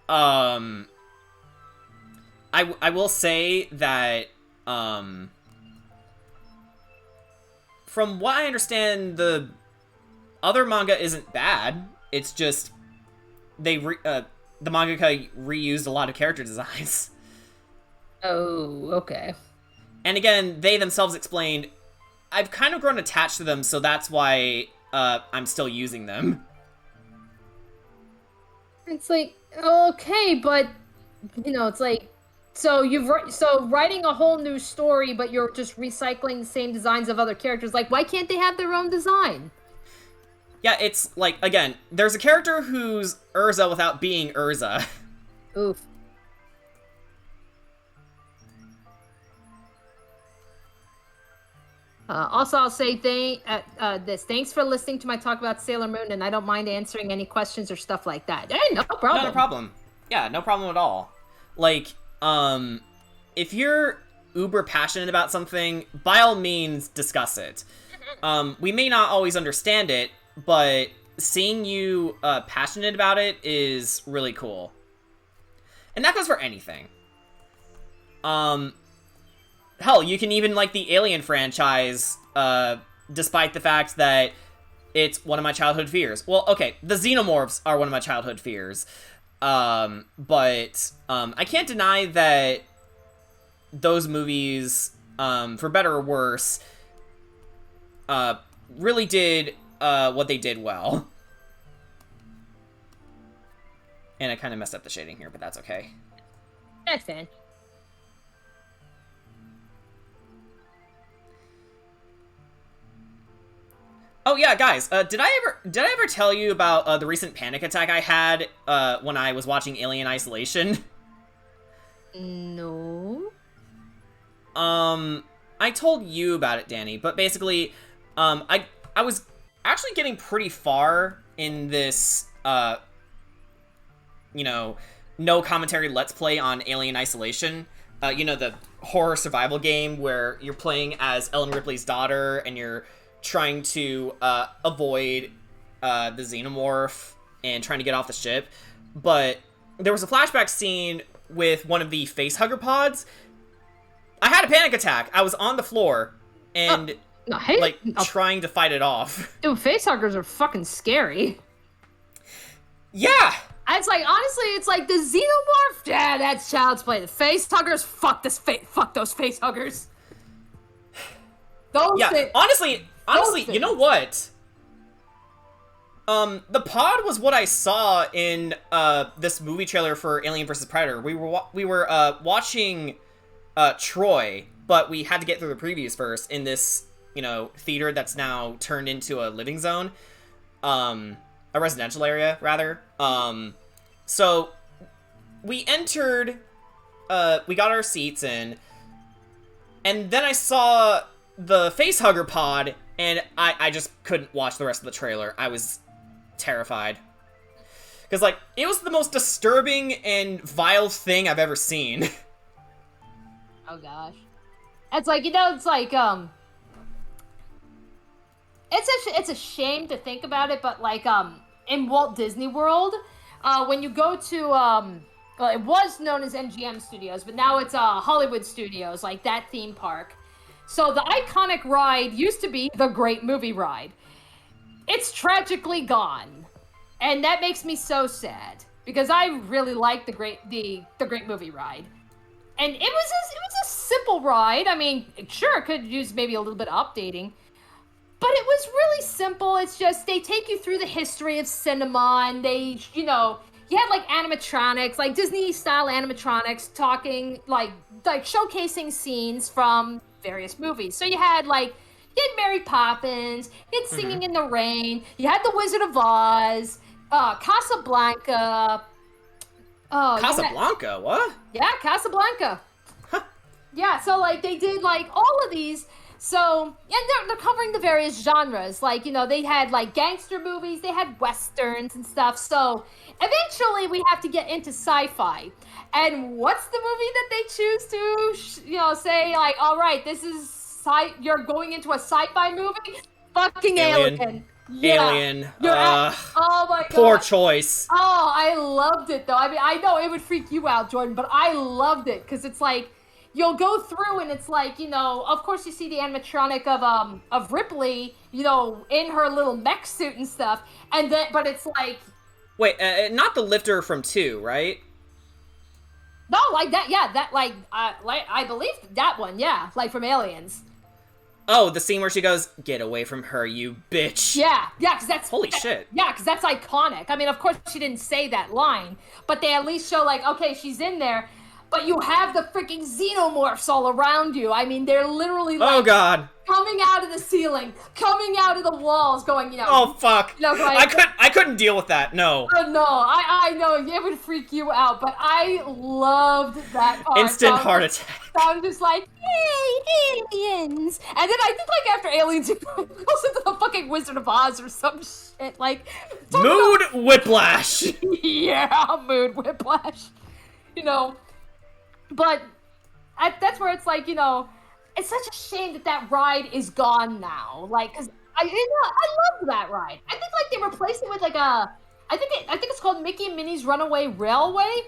I will say that from what I understand, the other manga isn't bad. It's just the mangaka reused a lot of character designs. oh, okay. And again, they themselves explained, I've kind of grown attached to them, so that's why I'm still using them. It's like, okay, but, you know, it's like, so writing a whole new story, but you're just recycling the same designs of other characters. Like, why can't they have their own design? Yeah, it's like, again, there's a character who's Urza without being Urza. Oof. Also, I'll say thanks for listening to my talk about Sailor Moon, and I don't mind answering any questions or stuff like that. Hey, no problem. No problem. Yeah, no problem at all. Like, if you're uber passionate about something, by all means, discuss it. We may not always understand it, but seeing you passionate about it is really cool. And that goes for anything. Hell, you can even like the Alien franchise, despite the fact that it's one of my childhood fears. Well, okay, the Xenomorphs are one of my childhood fears. But I can't deny that those movies, for better or worse, really did what they did well. And I kind of messed up the shading here, but that's okay. That's fine. Oh yeah, guys, did I ever tell you about the recent panic attack I had when I was watching Alien Isolation? No. I told you about it, Danny, but basically, I was actually getting pretty far in this, you know, no commentary let's play on Alien Isolation. You know, the horror survival game where you're playing as Ellen Ripley's daughter and you're trying to avoid the xenomorph and trying to get off the ship. But there was a flashback scene with one of the facehugger pods. I had a panic attack. I was on the floor, and No, hey, like trying to fight it off. dude, facehuggers are fucking scary. Yeah. It's like, honestly, it's like the xenomorph. Yeah, that's child's play. The facehuggers, fuck those facehuggers. Those Yeah. things. Honestly, things. you know what? The pod was what I saw in this movie trailer for Alien vs Predator. We were watching Troy, but we had to get through the previews first in this, you know, theater that's now turned into a living zone, a residential area rather. So we entered, we got our seats in, and then I saw the facehugger pod, and I just couldn't watch the rest of the trailer. I was terrified. Because, like, it was the most disturbing and vile thing I've ever seen. Oh gosh. It's like, you know, it's like, it's a shame to think about it, but like, in Walt Disney World, when you go to, well, it was known as MGM Studios, but now it's, Hollywood Studios, like that theme park. So the iconic ride used to be the Great Movie Ride. It's tragically gone. And that makes me so sad, because I really like the Great Movie Ride. And it was a simple ride. I mean, sure, it could use maybe a little bit of updating, but it was really simple. It's just, they take you through the history of cinema, and they, you know, you had like animatronics, like Disney-style animatronics talking, like showcasing scenes from various movies. So you had Mary Poppins, you had Singing in the Rain, you had The Wizard of Oz, Casablanca. Casablanca? What? Yeah, Casablanca. Huh. Yeah, so like they did like all of these. So, and they're covering the various genres. Like, you know, they had like gangster movies, they had westerns and stuff. So eventually we have to get into sci-fi. And what's the movie that they choose to, you know, say like, all right, this is you're going into a sci-fi movie? Fucking Alien. Yeah. Alien. Oh my god. Poor choice. Oh, I loved it though. I mean, I know it would freak you out, Jordan, but I loved it because it's like you'll go through and it's like, you know, of course you see the animatronic of Ripley, you know, in her little mech suit and stuff, and then but it's like, wait, not the lifter from 2, right? No, like that, yeah, that like I believe that one, yeah, like from Aliens. Oh, the scene where she goes, "Get away from her, you bitch." Yeah, because that's... Holy shit. Yeah, because that's iconic. I mean, of course she didn't say that line, but they at least show, like, okay, she's in there, but you have the freaking xenomorphs all around you. I mean, they're literally, like... Oh, God. Coming out of the ceiling, coming out of the walls, going, you know... Oh, fuck. You know, going, I couldn't deal with that, no. No, I know, it would freak you out, but I loved that part. Instant heart attack. I'm just like, hey, aliens! And then I think, like, after aliens, it goes into the fucking Wizard of Oz or some shit, like... Mood whiplash! Yeah, mood whiplash. You know, but that's where it's like, you know, it's such a shame that that ride is gone now. Like, cause I love that ride. I think like they replaced it with like I think it's called Mickey and Minnie's Runaway Railway.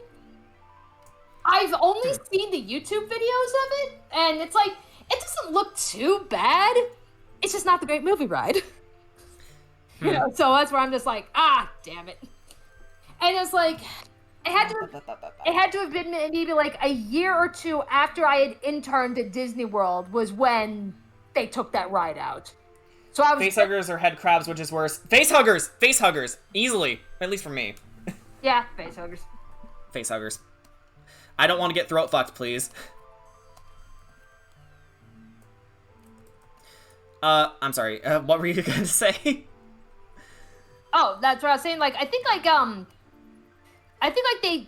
I've only seen the YouTube videos of it, and it's like it doesn't look too bad. It's just not the Great Movie Ride. You know, so that's where I'm just like, damn it. And it's like, it had to have been maybe like a year or two after I had interned at Disney World was when they took that ride out. So I was Facehuggers or head crabs, which is worse? Facehuggers, easily, at least for me. Yeah, facehuggers. Facehuggers. I don't want to get throat fucked, please. I'm sorry. What were you going to say? Oh, that's what I was saying. Like, I think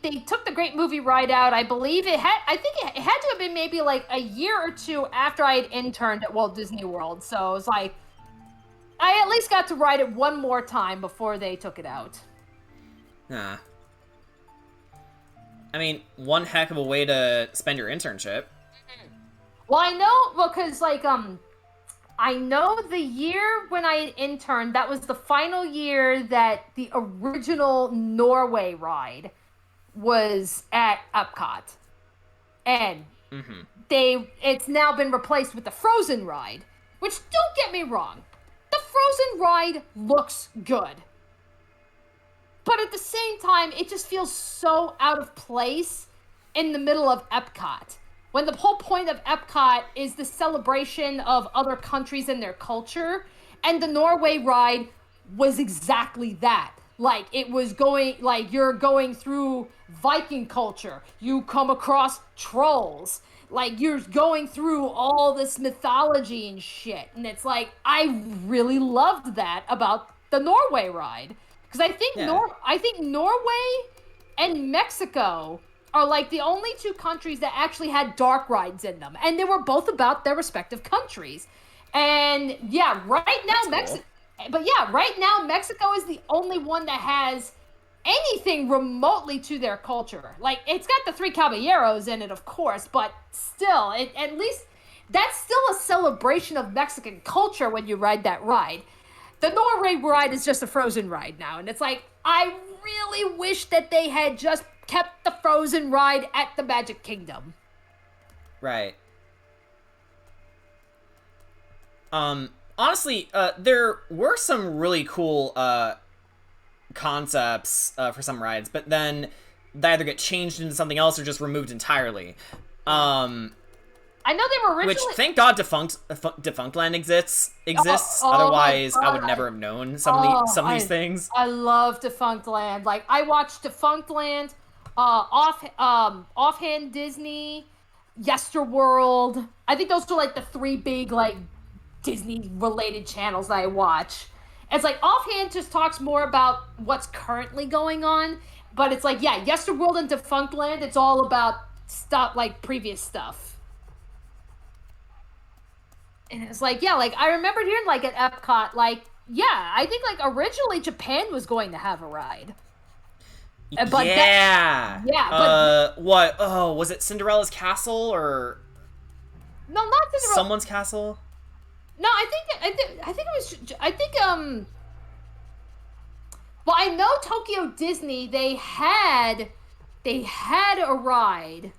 they took the Great Movie Ride out. I believe it had to have been maybe like a year or two after I had interned at Walt Disney World. So it was like, I at least got to ride it one more time before they took it out. Nah. I mean, one heck of a way to spend your internship. Well, I know, because like, I know the year when I interned, that was the final year that the original Norway ride was at Epcot. And it's now been replaced with the Frozen ride. Which, don't get me wrong, the Frozen ride looks good. But at the same time, it just feels so out of place in the middle of Epcot. When the whole point of Epcot is the celebration of other countries and their culture, and the Norway ride was exactly that. Like, it was going, like, you're going through Viking culture. You come across trolls. Like, you're going through all this mythology and shit. And it's like, I really loved that about the Norway ride. Because I think Norway and Mexico are like the only two countries that actually had dark rides in them. And they were both about their respective countries. And yeah, right now, Mexico is the only one that has anything remotely to their culture. Like, it's got the Three Caballeros in it, of course, but still, at least that's still a celebration of Mexican culture when you ride that ride. The Norway ride is just a Frozen ride now, and it's like, I really wish that they had just kept the Frozen ride at the Magic Kingdom. Right. Honestly, there were some really cool, concepts, for some rides, but then they either get changed into something else or just removed entirely. I know they were originally... Which, thank God, Defunct Land exists. Otherwise, I would never have known some of these things. I love Defunct Land. Like, I watched Defunct Land, Offhand Disney, Yesterworld. I think those are, like, the three big, like, Disney-related channels that I watch. It's like, Offhand just talks more about what's currently going on, but it's like, yeah, Yesterworld and Defunct Land, it's all about stuff, like, previous stuff. And it's like, yeah, like, I remember hearing, like, at Epcot, like, yeah, I think, like, originally Japan was going to have a ride. But what? Oh, was it Cinderella's Castle, or... No, not Cinderella. Someone's castle? No, I think, well, I know Tokyo Disney, they had a ride.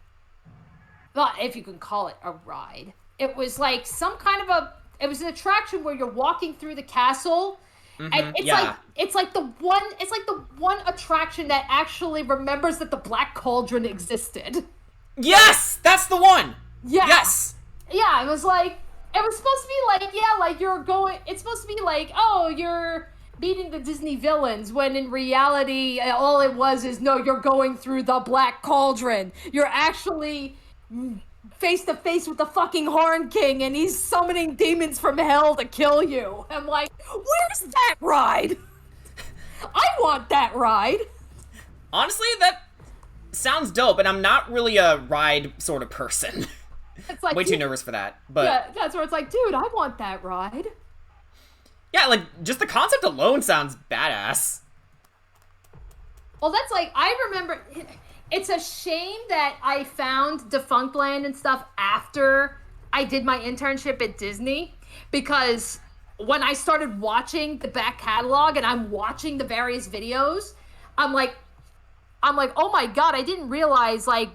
Well, if you can call it a ride. It was like some kind of it was an attraction where you're walking through the castle, and it's like the one attraction that actually remembers that the Black Cauldron existed. Yes, that's the one. Yeah. Yes. Yeah, it was supposed to be like, yeah, like it's supposed to be like, oh, you're beating the Disney villains, when in reality, all it was is, no, you're going through the Black Cauldron. You're actually face to face with the fucking Horn King, and he's summoning demons from hell to kill you. I'm like, where's that ride? I want that ride. Honestly, that sounds dope, and I'm not really a ride sort of person. It's like, way too nervous for that. But yeah, that's where it's like, dude, I want that ride. Yeah, like, just the concept alone sounds badass. Well, that's like, I remember... It's a shame that I found Defunct Land and stuff after I did my internship at Disney, because when I started watching the back catalog and I'm watching the various videos, I'm like, oh my God, I didn't realize, like,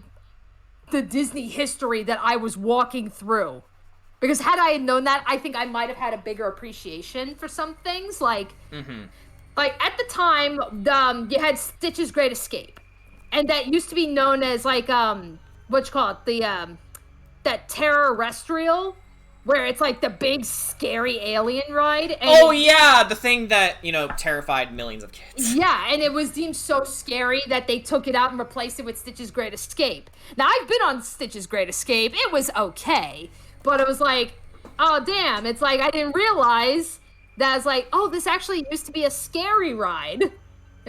the Disney history that I was walking through. Because had I known that, I think I might have had a bigger appreciation for some things. Like, like at the time, you had Stitch's Great Escape. And that used to be known as, like, what you call it, that Terrestrial, where it's, like, the big, scary alien ride. And yeah, the thing that, terrified millions of kids. Yeah, and it was deemed so scary that they took it out and replaced it with Stitch's Great Escape. Now, I've been on Stitch's Great Escape. It was okay. But it was like, oh, damn, it's like, I didn't realize that it's like, oh, this actually used to be a scary ride. And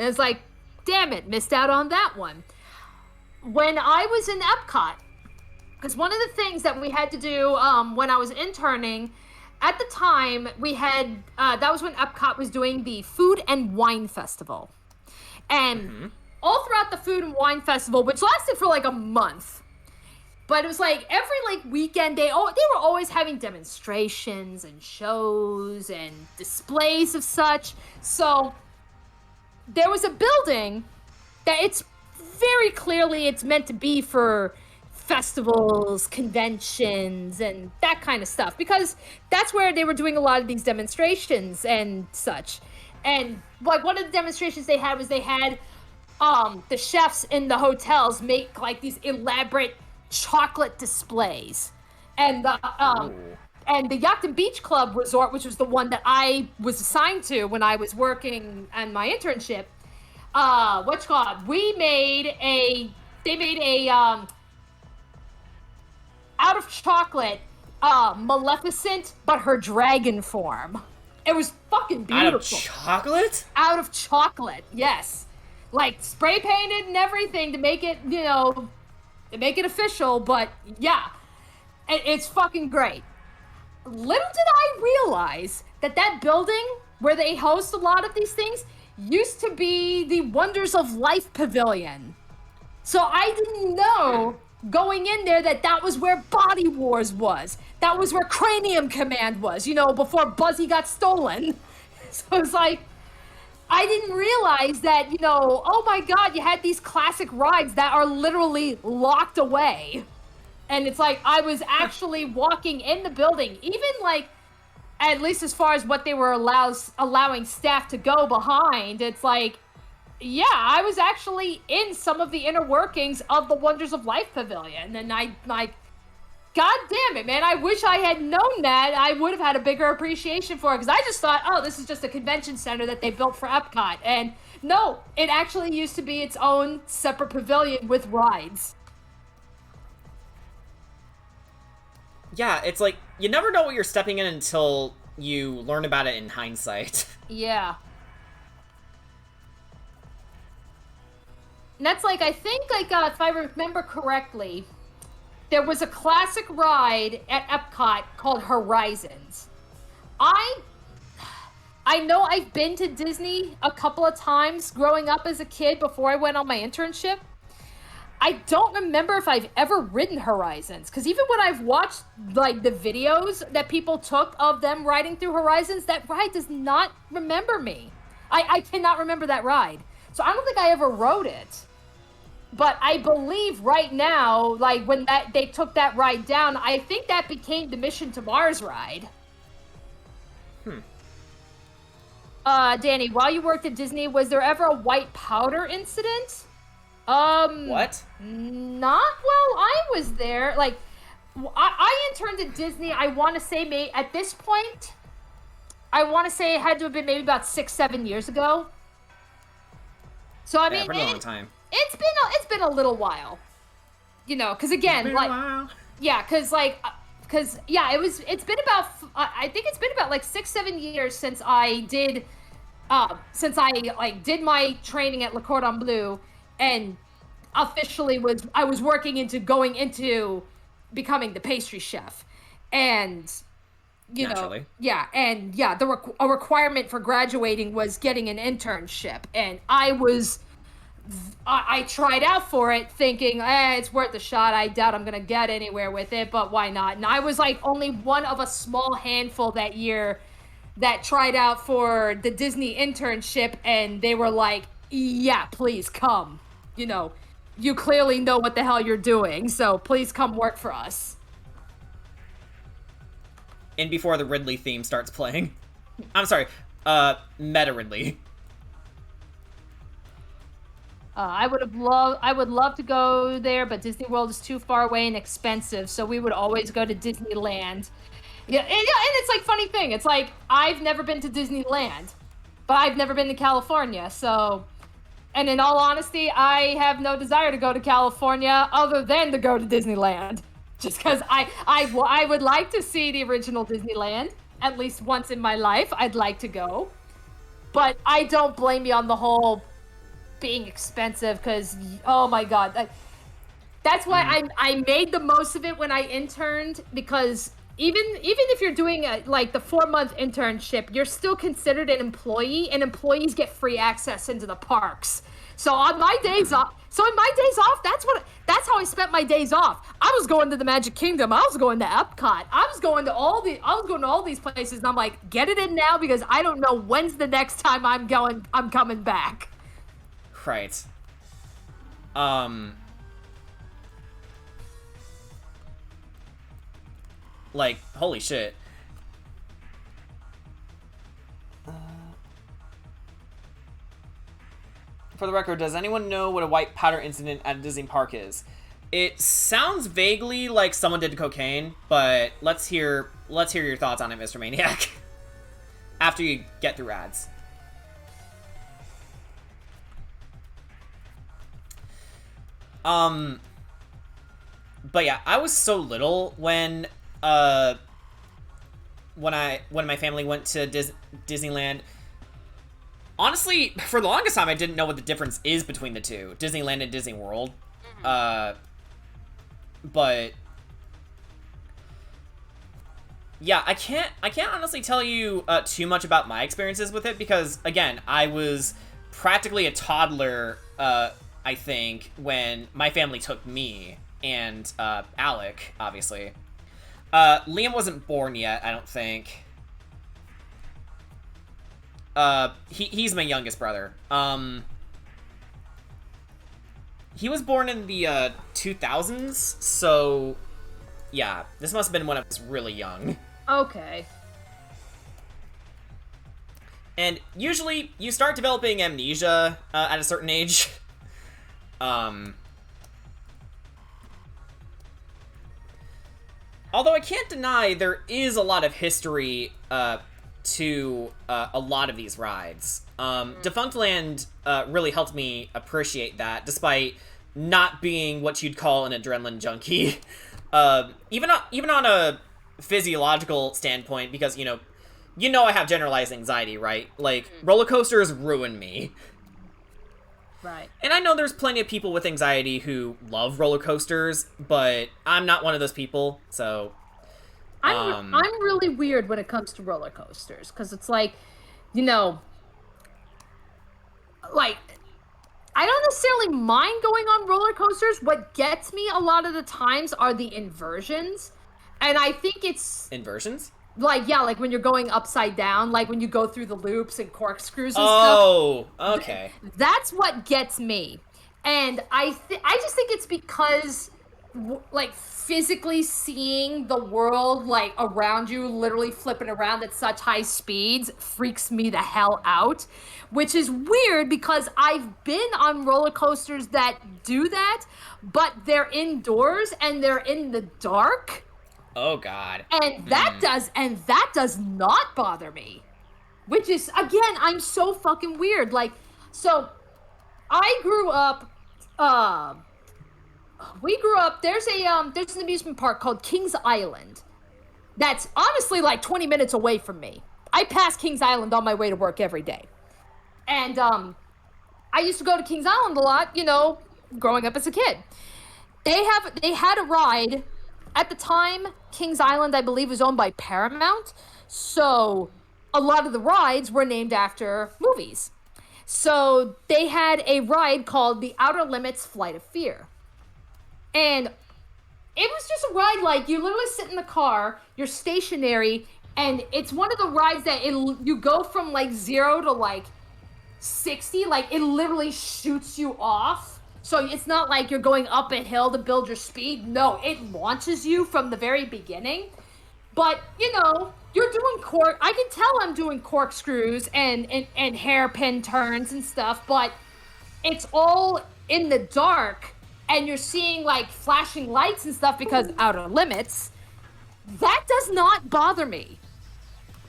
it's like, damn it, missed out on that one. When I was in Epcot, because one of the things that we had to do when I was interning, at the time, we had, that was when Epcot was doing the Food and Wine Festival. And all throughout the Food and Wine Festival, which lasted for like a month, but it was like every like weekend, they were always having demonstrations and shows and displays of such. So there was a building that it's very clearly it's meant to be for festivals, conventions, and that kind of stuff, because that's where they were doing a lot of these demonstrations and such. And like one of the demonstrations they had was they had the chefs in the hotels make like these elaborate chocolate displays, and the Yacht Beach Club Resort, which was the one that I was assigned to when I was working on my internship. What's called? They made a out of chocolate Maleficent, but her dragon form. It was fucking beautiful. Out of chocolate? Out of chocolate, yes. Like spray painted and everything to make it, to make it official, but yeah. It's fucking great. Little did I realize that building where they host a lot of these things used to be the Wonders of Life Pavilion. So I didn't know going in there that was where Body Wars was. That was where Cranium Command was, before Buzzy got stolen. So it's like, I didn't realize that, oh my God, you had these classic rides that are literally locked away. And it's like, I was actually walking in the building, even like, at least as far as what they were allowing staff to go behind, it's like, yeah, I was actually in some of the inner workings of the Wonders of Life Pavilion. And I, like, God damn it, man, I wish I had known that. I would have had a bigger appreciation for it, because I just thought, oh, this is just a convention center that they built for Epcot. And no, it actually used to be its own separate pavilion with rides. Yeah, it's like, you never know what you're stepping in until you learn about it in hindsight. Yeah. And that's like, I think, like, if I remember correctly, there was a classic ride at Epcot called Horizons. I know I've been to Disney a couple of times growing up as a kid before I went on my internship. I don't remember if I've ever ridden Horizons, because even when I've watched like the videos that people took of them riding through Horizons, that ride does not remember me. I cannot remember that ride. So I don't think I ever rode it. But I believe right now, like when they took that ride down, I think that became the Mission to Mars ride. Danny, while you worked at Disney, was there ever a white powder incident? What? Not while I was there. Like, I interned at Disney, I want to say, at this point, I want to say it had to have been maybe about 6-7 years ago. So, I mean, pretty long time. It's been a little while. Because again, like, it's been about, I think it's been about like 6-7 years since I did my training at Le Cordon Bleu, and officially I was going into becoming the pastry chef. And Naturally. A requirement for graduating was getting an internship, and I tried out for it thinking, it's worth a shot. I doubt I'm gonna get anywhere with it, but why not? And I was like only one of a small handful that year that tried out for the Disney internship, and they were like, yeah, please come. You clearly know what the hell you're doing, so please come work for us. And before the Ridley theme starts playing. I'm sorry, Meta Ridley. I would love to go there, but Disney World is too far away and expensive, so we would always go to Disneyland. Yeah, and it's like funny thing. It's like I've never been to Disneyland, but I've never been to California. So, and in all honesty, I have no desire to go to California other than to go to Disneyland, just because I would like to see the original Disneyland at least once in my life. I'd like to go, but I don't blame you on the whole being expensive, because oh my God, that's why I made the most of it when I interned, because even if you're doing like the 4-month internship, you're still considered an employee, and employees get free access into the parks. So on my days off, that's how I spent my days off. I was going to the Magic Kingdom, I was going to Epcot, I was going to all these places, and I'm like, get it in now, because I don't know when's the next time I'm coming back. Right. Like, holy shit. For the record, does anyone know what a white powder incident at a Disney park is? It sounds vaguely like someone did cocaine, but let's hear your thoughts on it, Mr. Maniac. After you get through ads. But yeah, I was so little when my family went to Disneyland. Honestly, for the longest time, I didn't know what the difference is between the two, Disneyland and Disney World. But yeah, I can't honestly tell you too much about my experiences with it because, again, I was practically a toddler, I think, when my family took me and Alec, obviously. Liam wasn't born yet, I don't think. He's my youngest brother. He was born in the 2000s, so yeah, this must have been when I was really young. Okay. And usually, you start developing amnesia at a certain age. Although I can't deny there is a lot of history to a lot of these rides. Defunctland really helped me appreciate that, despite not being what you'd call an adrenaline junkie. Even on a physiological standpoint, because, you know I have generalized anxiety, right? Like, roller coasters ruin me. Right. And I know there's plenty of people with anxiety who love roller coasters, but I'm not one of those people, so... I'm really weird when it comes to roller coasters, because it's like, like, I don't necessarily mind going on roller coasters. What gets me a lot of the times are the inversions, and I think it's... Inversions? Like, yeah, like when you're going upside down, like when you go through the loops and corkscrews and stuff. Oh, okay. That's what gets me. And I just think it's because, like, physically seeing the world, like, around you literally flipping around at such high speeds freaks me the hell out. Which is weird because I've been on roller coasters that do that, but they're indoors and they're in the dark. Oh God. And that does not bother me. Which is, again, I'm so fucking weird. Like, so I grew up there's an amusement park called Kings Island that's honestly like 20 minutes away from me. I pass Kings Island on my way to work every day. And I used to go to Kings Island a lot, growing up as a kid. They had a ride. At the time, Kings Island, I believe, was owned by Paramount. So a lot of the rides were named after movies. So they had a ride called the Outer Limits Flight of Fear. And it was just a ride, like, you literally sit in the car, you're stationary, and it's one of the rides that you go from, like, 0 to, like, 60. Like, it literally shoots you off. So it's not like you're going up a hill to build your speed. No, it launches you from the very beginning. But, you're doing I can tell I'm doing corkscrews and hairpin turns and stuff, but it's all in the dark, and you're seeing, like, flashing lights and stuff because Outer Limits. That does not bother me.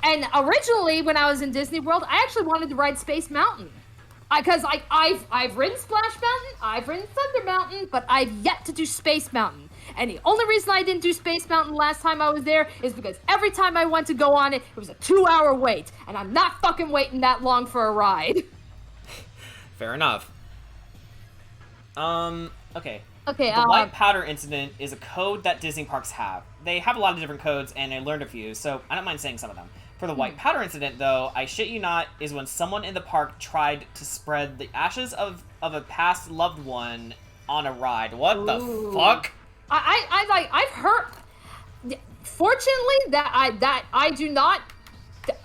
And originally, when I was in Disney World, I actually wanted to ride Space Mountain. Because I've ridden Splash Mountain, I've ridden Thunder Mountain, but I've yet to do Space Mountain. And the only reason I didn't do Space Mountain last time I was there is because every time I went to go on it, it was a 2-hour wait. And I'm not fucking waiting that long for a ride. Fair enough. Okay. Okay, the white powder incident is a code that Disney parks have. They have a lot of different codes, and I learned a few, so I don't mind saying some of them. For the white powder incident, though, I shit you not, is when someone in the park tried to spread the ashes of a past loved one on a ride. What the fuck? I've heard. Fortunately, that I do not.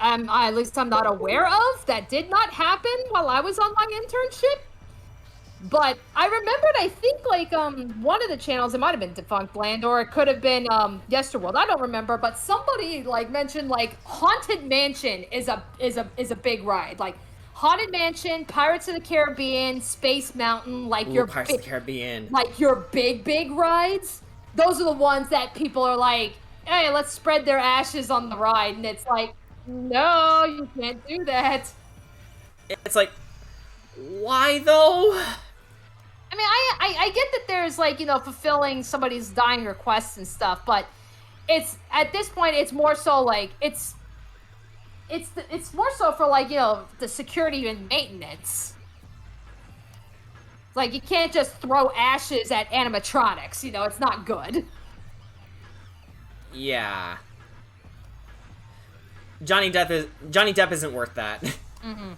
At least I'm not aware of. That did not happen while I was on my internship. But I remembered, I think, like, one of the channels, it might have been Defunct Land, or it could have been, Yesterworld, I don't remember, but somebody, like, mentioned, like, Haunted Mansion is a big ride. Like, Haunted Mansion, Pirates of the Caribbean, Space Mountain, like, Ooh, Pirates of the Caribbean. like, your big rides, those are the ones that people are like, hey, let's spread their ashes on the ride, and it's like, no, you can't do that. It's like, why though? I mean, I get that there's, like, fulfilling somebody's dying requests and stuff, but it's, at this point, it's more so like it's more so for, like, the security and maintenance. Like, you can't just throw ashes at animatronics, it's not good. Yeah. Johnny Depp isn't worth that. Mm-hmm.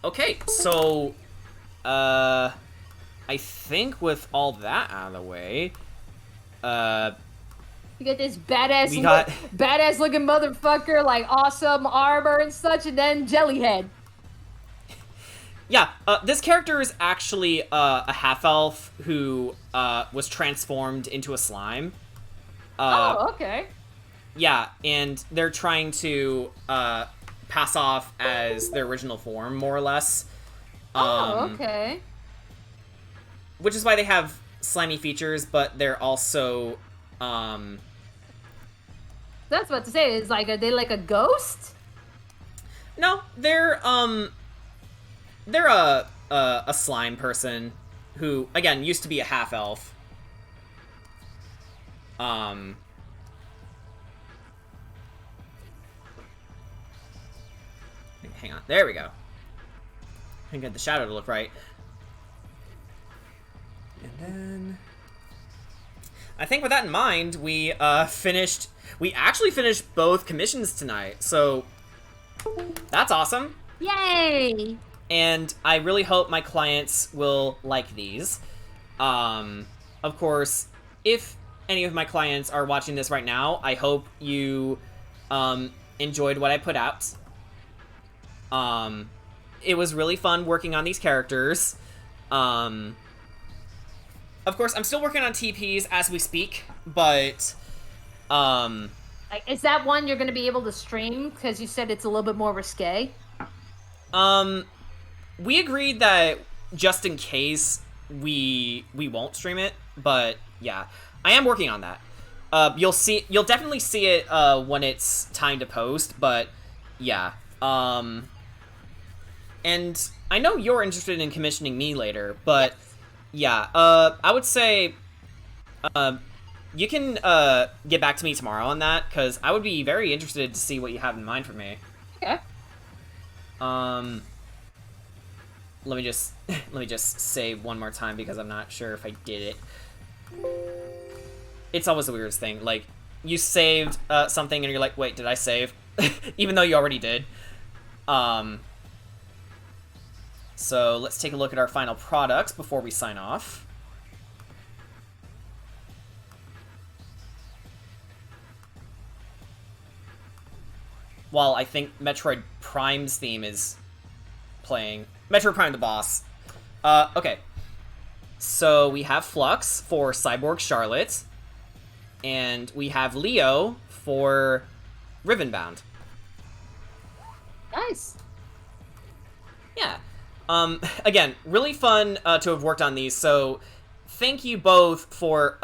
Okay, so I think with all that out of the way, You get this badass looking motherfucker, like, awesome armor and such, and then Jellyhead. yeah, this character is actually a half-elf who was transformed into a slime. Oh, okay. Yeah, and they're trying to pass off as their original form, more or less. Oh, okay. Which is why they have slimy features, but they're also, That's what I was about to say. Is, like, are they like a ghost? No, they're a slime person who, again, used to be a half-elf. Hang on, there we go. I can get the shadow to look right. And then I think with that in mind, we actually finished both commissions tonight, so that's awesome. Yay! And I really hope my clients will like these. Of course, if any of my clients are watching this right now, I hope you enjoyed what I put out. It was really fun working on these characters. Of course, I'm still working on TPs as we speak, but Like, is that one you're going to be able to stream? Because you said it's a little bit more risque. we agreed that just in case we won't stream it, but yeah, I am working on that. You'll definitely see it when it's time to post, but yeah. And I know you're interested in commissioning me later, but yeah, I would say you can get back to me tomorrow on that, because I would be very interested to see what you have in mind for me. Okay. Let me just save one more time, because I'm not sure if I did it. It's always the weirdest thing. Like, you saved something and you're like, wait, did I save? Even though you already did. So let's take a look at our final products before we sign off. While I think Metroid Prime's theme is playing. Metroid Prime the boss. Okay. So we have Flux for Cyborg Charlotte. And we have Leo for Ribbonbound. Nice. Yeah. Again, really fun to have worked on these, so thank you both for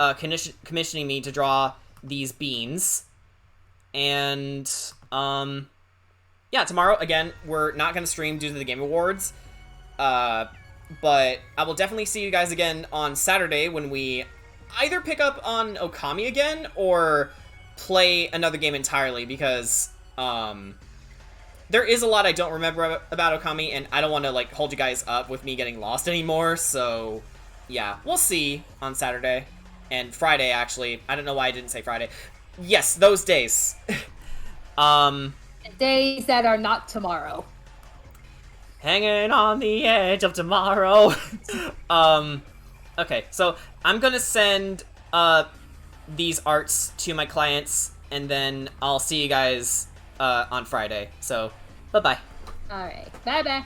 commissioning me to draw these beans. And, yeah, tomorrow, again, we're not going to stream due to the Game Awards, but I will definitely see you guys again on Saturday when we either pick up on Okami again, or play another game entirely, because, there is a lot I don't remember about Okami, and I don't want to, like, hold you guys up with me getting lost anymore, so, yeah, we'll see on Saturday. And Friday, actually. I don't know why I didn't say Friday. Yes, those days. Days that are not tomorrow. Hanging on the edge of tomorrow. Okay, so I'm gonna send, these arts to my clients, and then I'll see you guys, on Friday. So, bye-bye. All right. Bye-bye.